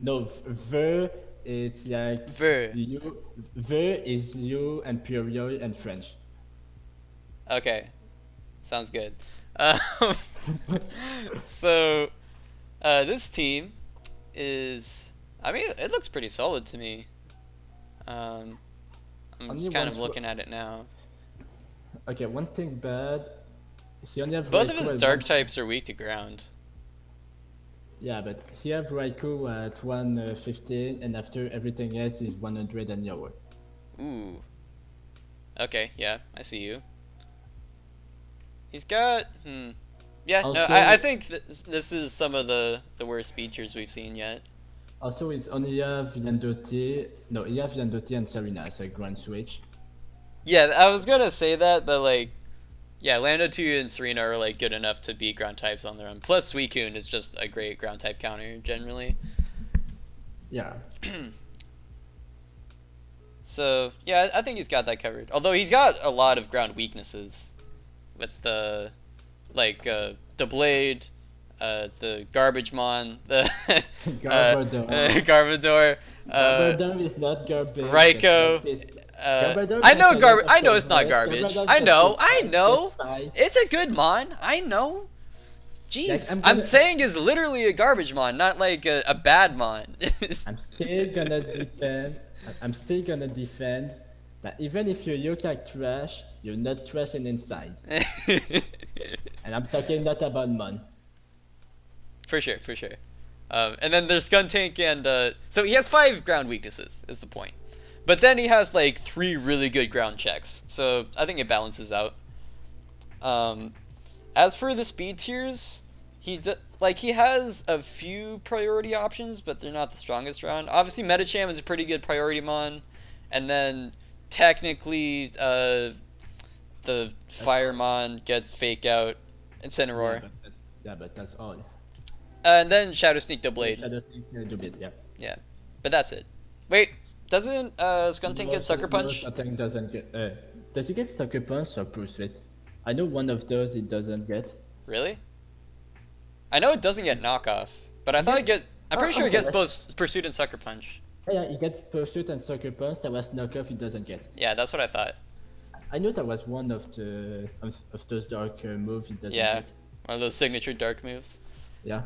[SPEAKER 2] No, the it's like
[SPEAKER 1] V.
[SPEAKER 2] you. The is you and Puriol and French.
[SPEAKER 1] Okay, sounds good. Um, so, this team is. I mean, it looks pretty solid to me. Um, I'm
[SPEAKER 2] Only
[SPEAKER 1] just kind
[SPEAKER 2] one
[SPEAKER 1] of
[SPEAKER 2] for.
[SPEAKER 1] looking at it now.
[SPEAKER 2] Okay, one thing bad. He only have
[SPEAKER 1] Both of his
[SPEAKER 2] Raikou at
[SPEAKER 1] dark
[SPEAKER 2] one.
[SPEAKER 1] types are weak to ground.
[SPEAKER 2] Yeah, but he have Raikou at 115, and after everything else is 100 and lower.
[SPEAKER 1] Ooh. Okay, yeah, I see you. He's got. Yeah, no, I
[SPEAKER 2] Also,
[SPEAKER 1] think this is some of the worst features we've seen yet.
[SPEAKER 2] also is only have Yandotti. No, he have Yandotti and Serena as a grand switch.
[SPEAKER 1] Yeah, I was gonna say that, but like, yeah, Lando 2 and Serena are like good enough to beat ground types on their own. Plus, Suicune is just a great ground type counter generally.
[SPEAKER 2] Yeah.
[SPEAKER 1] So yeah, I think he's got that covered. Although he's got a lot of ground weaknesses with the like the blade, the Garbage Mon, the
[SPEAKER 2] Garbodor.
[SPEAKER 1] Garbodor,
[SPEAKER 2] Garbodor is not garbage.
[SPEAKER 1] Raikou.
[SPEAKER 2] Garbodor
[SPEAKER 1] I
[SPEAKER 2] gets
[SPEAKER 1] know
[SPEAKER 2] a lot of
[SPEAKER 1] I know it's not
[SPEAKER 2] coverage.
[SPEAKER 1] garbage.
[SPEAKER 2] Garbodor
[SPEAKER 1] I
[SPEAKER 2] gets
[SPEAKER 1] know.
[SPEAKER 2] his
[SPEAKER 1] I
[SPEAKER 2] fight, gets
[SPEAKER 1] know.
[SPEAKER 2] fight.
[SPEAKER 1] It's a good Mon. I know.
[SPEAKER 2] Like
[SPEAKER 1] Jeez, I'm saying is literally a garbage Mon, not like a bad Mon.
[SPEAKER 2] I'm still gonna defend. I'm still gonna defend that even if you look like trash, you're not trash in inside. And I'm talking not about Mon.
[SPEAKER 1] For sure, for sure. And then there's Skuntank and so he has 5 ground weaknesses is the point. But then he has like 3 really good ground checks. So I think it balances out. As for the speed tiers, he has a few priority options, but they're not the strongest round. Obviously, Medicham is a pretty good priority mon, and then technically the Firemon gets Fake Out, Incineroar,
[SPEAKER 2] But that's all.
[SPEAKER 1] and then Shadow Sneak Doublade.
[SPEAKER 2] Shadow Sneak Doublade, yeah.
[SPEAKER 1] Yeah, but that's it. Wait, doesn't Skuntank get Sucker Punch?
[SPEAKER 2] Skuntank doesn't get. Does he get Sucker Punch or Pursuit? I know one of those it doesn't get.
[SPEAKER 1] Really? I know it doesn't get Knockoff, but I thought it get. I'm pretty sure it gets both Pursuit and Sucker Punch.
[SPEAKER 2] Yeah, he gets Pursuit and Sucker Punch. That was Knockoff. It doesn't get.
[SPEAKER 1] Yeah, that's what I thought.
[SPEAKER 2] I know that was one of the of those dark moves. It doesn't
[SPEAKER 1] Yeah,
[SPEAKER 2] get.
[SPEAKER 1] one of those signature dark moves.
[SPEAKER 2] Yeah.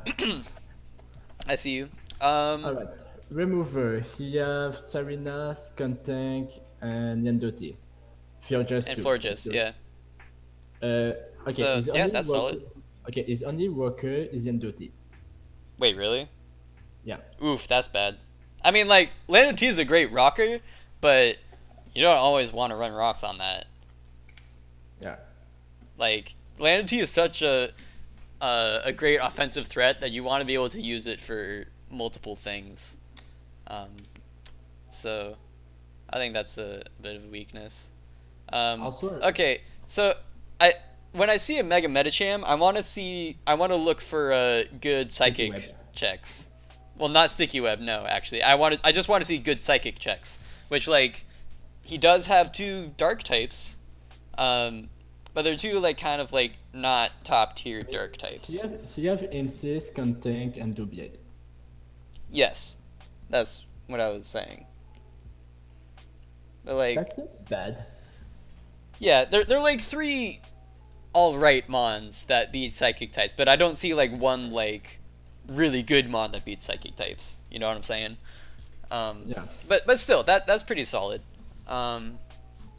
[SPEAKER 1] I see you.
[SPEAKER 2] Alright. Remover. He have Tsarina, Skuntank, and Yandoti. Fjorges
[SPEAKER 1] And
[SPEAKER 2] too.
[SPEAKER 1] Florges, yeah.
[SPEAKER 2] Okay.
[SPEAKER 1] So,
[SPEAKER 2] his
[SPEAKER 1] yeah,
[SPEAKER 2] only
[SPEAKER 1] that's
[SPEAKER 2] worker,
[SPEAKER 1] solid.
[SPEAKER 2] Okay, his only worker is Yandoti.
[SPEAKER 1] Wait, really?
[SPEAKER 2] Yeah.
[SPEAKER 1] Oof, that's bad. I mean, like, Lando T is a great rocker, but you don't always want to run rocks on that.
[SPEAKER 2] Yeah.
[SPEAKER 1] Like, Lando T is such a great offensive threat that you want to be able to use it for multiple things. So, I think that's a bit of a weakness.
[SPEAKER 2] Also,
[SPEAKER 1] Okay, so when I see a Mega Medicham, I want to look for good psychic
[SPEAKER 2] Web.
[SPEAKER 1] checks. Well, not Sticky Web, no, actually. I just want to see good psychic checks, which like he does have 2 dark types. But they're 2 like kind of like not top tier dark types.
[SPEAKER 2] he have Insist, Skuntank, and Doublade.
[SPEAKER 1] Yes. That's what I was saying. But like
[SPEAKER 2] That's not bad.
[SPEAKER 1] yeah, they're like 3 alright mons that beat psychic types, but I don't see like one like really good mon that beats psychic types. You know what I'm saying?
[SPEAKER 2] Yeah.
[SPEAKER 1] But still, that's pretty solid.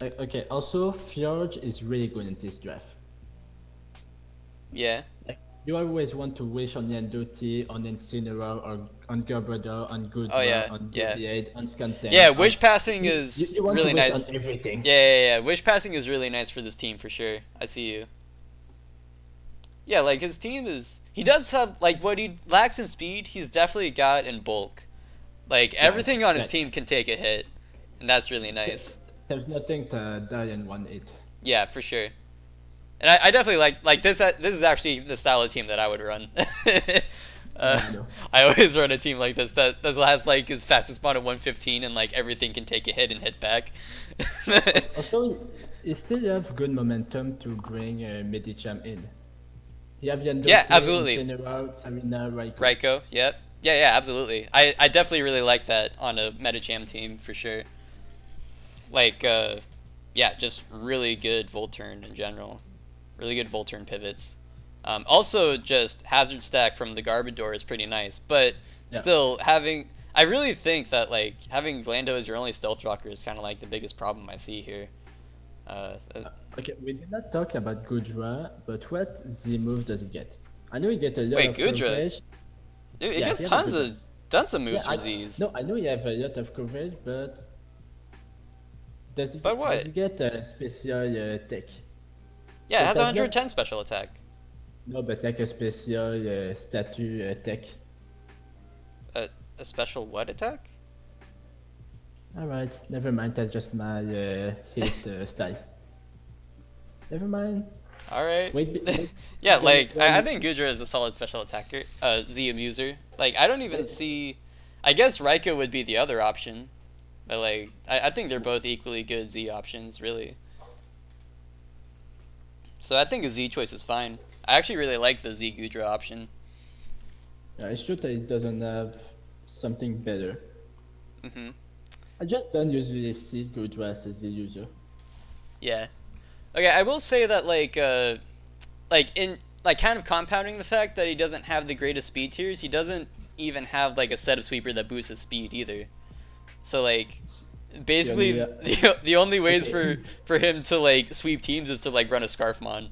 [SPEAKER 2] Okay, also, Fjord is really good in this draft.
[SPEAKER 1] Yeah.
[SPEAKER 2] Like, you always want to wish on Yandoti, on Incineroar, or on Garbodor, on Goodra,
[SPEAKER 1] Oh, yeah,
[SPEAKER 2] on
[SPEAKER 1] yeah.
[SPEAKER 2] Doublade, on Skuntank.
[SPEAKER 1] Yeah, wish passing
[SPEAKER 2] You-
[SPEAKER 1] is
[SPEAKER 2] you want
[SPEAKER 1] really
[SPEAKER 2] to wish
[SPEAKER 1] nice.
[SPEAKER 2] on everything.
[SPEAKER 1] Yeah. Wish passing is really nice for this team for sure. I see you. Yeah, like his team is. He does have like what he lacks in speed. He's definitely got in bulk. Like everything on his
[SPEAKER 2] yeah.
[SPEAKER 1] team can take a hit, and that's really nice.
[SPEAKER 2] There's nothing to die in 1-8.
[SPEAKER 1] Yeah, for sure. And I definitely like this. This is actually the style of team that I would run.
[SPEAKER 2] know.
[SPEAKER 1] I always run a team like this that has like his fastest spawn at 115 and like everything can take a hit and hit back.
[SPEAKER 2] Also, he still have good momentum to bring Medicham in. He have Yandoti,
[SPEAKER 1] Yeah, absolutely.
[SPEAKER 2] Incineroar, Tsarina, Raikou.
[SPEAKER 1] Raikou, yep. Yeah, absolutely. I definitely really like that on a Medicham team for sure. Like, yeah, just really good Volturn in general. Really good Volturn pivots. Also, just Hazard Stack from the Garbodor is pretty nice, but
[SPEAKER 2] Yeah.
[SPEAKER 1] still having... I really think that, like, having Lando as your only stealth rocker is kind of like the biggest problem I see here.
[SPEAKER 2] Okay, we did not talk about Goodra, but what Z move does he get? I know he get a lot
[SPEAKER 1] Wait,
[SPEAKER 2] of
[SPEAKER 1] Goodra?
[SPEAKER 2] coverage.
[SPEAKER 1] Dude, it
[SPEAKER 2] Yeah,
[SPEAKER 1] gets
[SPEAKER 2] he has
[SPEAKER 1] tons of moves
[SPEAKER 2] Yeah,
[SPEAKER 1] for Zs.
[SPEAKER 2] No, I know he have a lot of coverage, but does he,
[SPEAKER 1] But what?
[SPEAKER 2] does he get a special tech?
[SPEAKER 1] Yeah, it has
[SPEAKER 2] does not-
[SPEAKER 1] 110 special attack.
[SPEAKER 2] No, but like a special statue tech.
[SPEAKER 1] A special what attack?
[SPEAKER 2] Alright, never mind, that's just my hit style. Never mind.
[SPEAKER 1] Alright.
[SPEAKER 2] Wait,
[SPEAKER 1] Yeah,
[SPEAKER 2] wait,
[SPEAKER 1] like, I
[SPEAKER 2] wait.
[SPEAKER 1] think Goodra is a solid special attacker. Z Amuser. Like, I don't even see... I guess Raikou would be the other option. But, like, I think they're both equally good Z options, really. So I think a Z choice is fine. I actually really like the Z Goodra option.
[SPEAKER 2] Yeah, it's true that it doesn't have something better.
[SPEAKER 1] Hmm.
[SPEAKER 2] I just don't usually see good drafts as a user.
[SPEAKER 1] Yeah. Okay, I will say that like in like kind of compounding the fact that he doesn't have the greatest speed tiers, he doesn't even have like a setup sweeper that boosts his speed either. So like
[SPEAKER 2] He
[SPEAKER 1] basically
[SPEAKER 2] only,
[SPEAKER 1] the only ways
[SPEAKER 2] okay,
[SPEAKER 1] for him to like sweep teams is to like run a Scarfmon.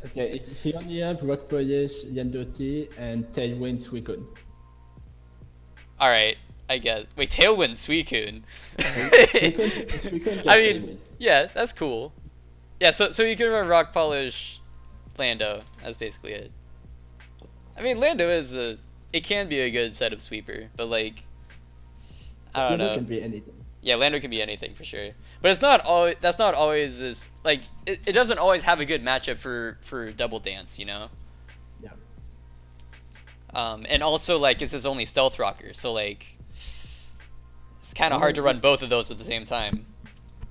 [SPEAKER 2] okay, he only have Rock Polish, Yandoti, and Tailwind Suicune.
[SPEAKER 1] All right, I guess. Wait, Tailwind Suicune.
[SPEAKER 2] Suicune
[SPEAKER 1] I
[SPEAKER 2] get
[SPEAKER 1] mean,
[SPEAKER 2] Tailwind.
[SPEAKER 1] yeah, that's cool. Yeah, so you can run Rock Polish Lando. That's basically it. I mean, Lando is a it can be a good setup sweeper, but like I don't
[SPEAKER 2] Lando
[SPEAKER 1] know.
[SPEAKER 2] can be anything.
[SPEAKER 1] Yeah, Lando can be anything for sure, but it's not always. That's not always as like it doesn't always have a good matchup for Double Dance, you know.
[SPEAKER 2] Yeah.
[SPEAKER 1] And also like it's his only stealth rocker, so like it's kind of
[SPEAKER 2] And
[SPEAKER 1] hard to run both of those at the same time.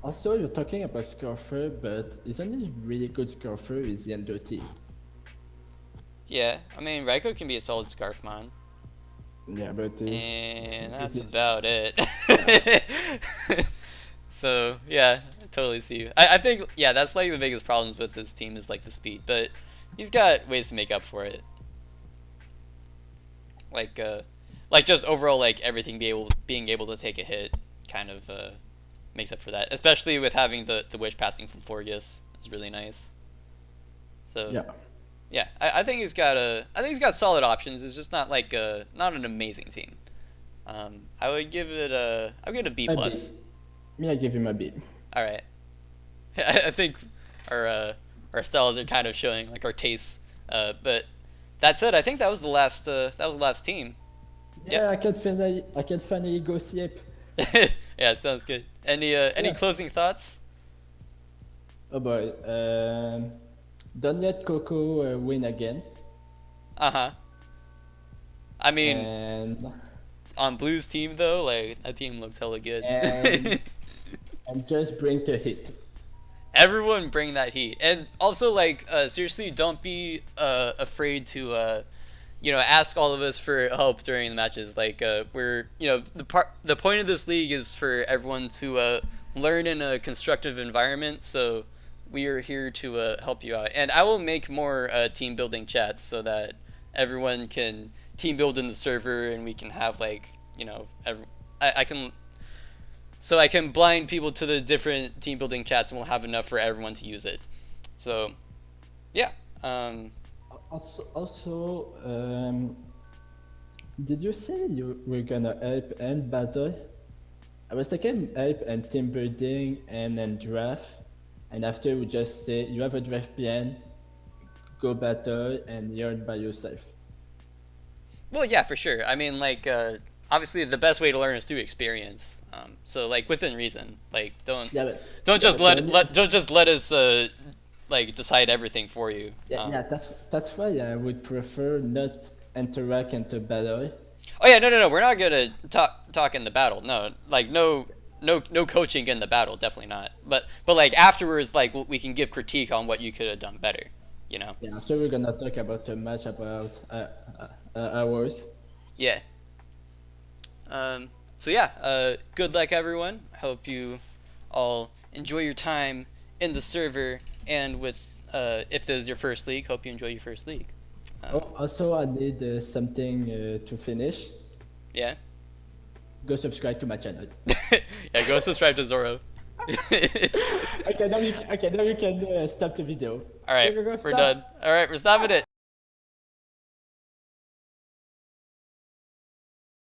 [SPEAKER 2] also, you're talking about Scarfer, but isn't he really good Scarfer is Yandoti?
[SPEAKER 1] Yeah, I mean Raiko can be a solid Scarfmon,
[SPEAKER 2] Yeah, but
[SPEAKER 1] and
[SPEAKER 2] it
[SPEAKER 1] that's
[SPEAKER 2] is
[SPEAKER 1] about it.
[SPEAKER 2] yeah.
[SPEAKER 1] So yeah, I totally see you. I think yeah, that's like the biggest problems with this team is like the speed, but he's got ways to make up for it. Like like just overall like everything being able to take a hit kind of makes up for that. Especially with having the wish passing from Forgus is really nice. So
[SPEAKER 2] Yeah.
[SPEAKER 1] yeah, I think he's got solid options. It's just not like not an amazing team. I would give it a B
[SPEAKER 2] A
[SPEAKER 1] plus.
[SPEAKER 2] B. Me, I give him a B.
[SPEAKER 1] All right. I think our our styles are kind of showing like our tastes. But that said, I think that was the last team. Yep.
[SPEAKER 2] Yeah, I can finally go sleep.
[SPEAKER 1] Yeah, it sounds good. Any
[SPEAKER 2] Yeah.
[SPEAKER 1] closing thoughts?
[SPEAKER 2] Oh boy. Don't let Coco win again.
[SPEAKER 1] Uh-huh. I mean,
[SPEAKER 2] And
[SPEAKER 1] on Blue's team though, like that team looks hella good.
[SPEAKER 2] and and just bring the hit.
[SPEAKER 1] Everyone bring that heat. And also like seriously, don't be afraid to ask all of us for help during the matches. Like we're the point of this league is for everyone to learn in a constructive environment. So we are here to help you out. And I will make more team building chats so that everyone can team build in the server and we can have like I can so I can blind people to the different team building chats and we'll have enough for everyone to use it. So yeah.
[SPEAKER 2] Also, did you say you were gonna help and battle? I was thinking help and team building and then draft, and after we just say you have a draft plan, go battle and learn by yourself.
[SPEAKER 1] Well, yeah, for sure. I mean, like, obviously, the best way to learn is through experience. So, like, within reason. Like,
[SPEAKER 2] Yeah, but
[SPEAKER 1] don't
[SPEAKER 2] yeah,
[SPEAKER 1] just
[SPEAKER 2] but then,
[SPEAKER 1] don't just let us like decide everything for you.
[SPEAKER 2] yeah, that's why I would prefer not interact into battle.
[SPEAKER 1] Oh yeah, no. We're not gonna talk in the battle. No, like no coaching in the battle. Definitely not. But like afterwards, like we can give critique on what you could have done better. You know.
[SPEAKER 2] Yeah, after we're gonna talk about a match about hours.
[SPEAKER 1] Yeah. So yeah, good luck everyone. Hope you all enjoy your time in the server and with if this is your first league, hope you enjoy your first league.
[SPEAKER 2] Oh, also, I need something to finish.
[SPEAKER 1] Yeah.
[SPEAKER 2] Go subscribe to my channel.
[SPEAKER 1] Yeah, go subscribe to Zoro.
[SPEAKER 2] Okay, now you can stop the video.
[SPEAKER 1] All right,
[SPEAKER 2] Go,
[SPEAKER 1] we're
[SPEAKER 2] stop.
[SPEAKER 1] done. All right, we're stopping it.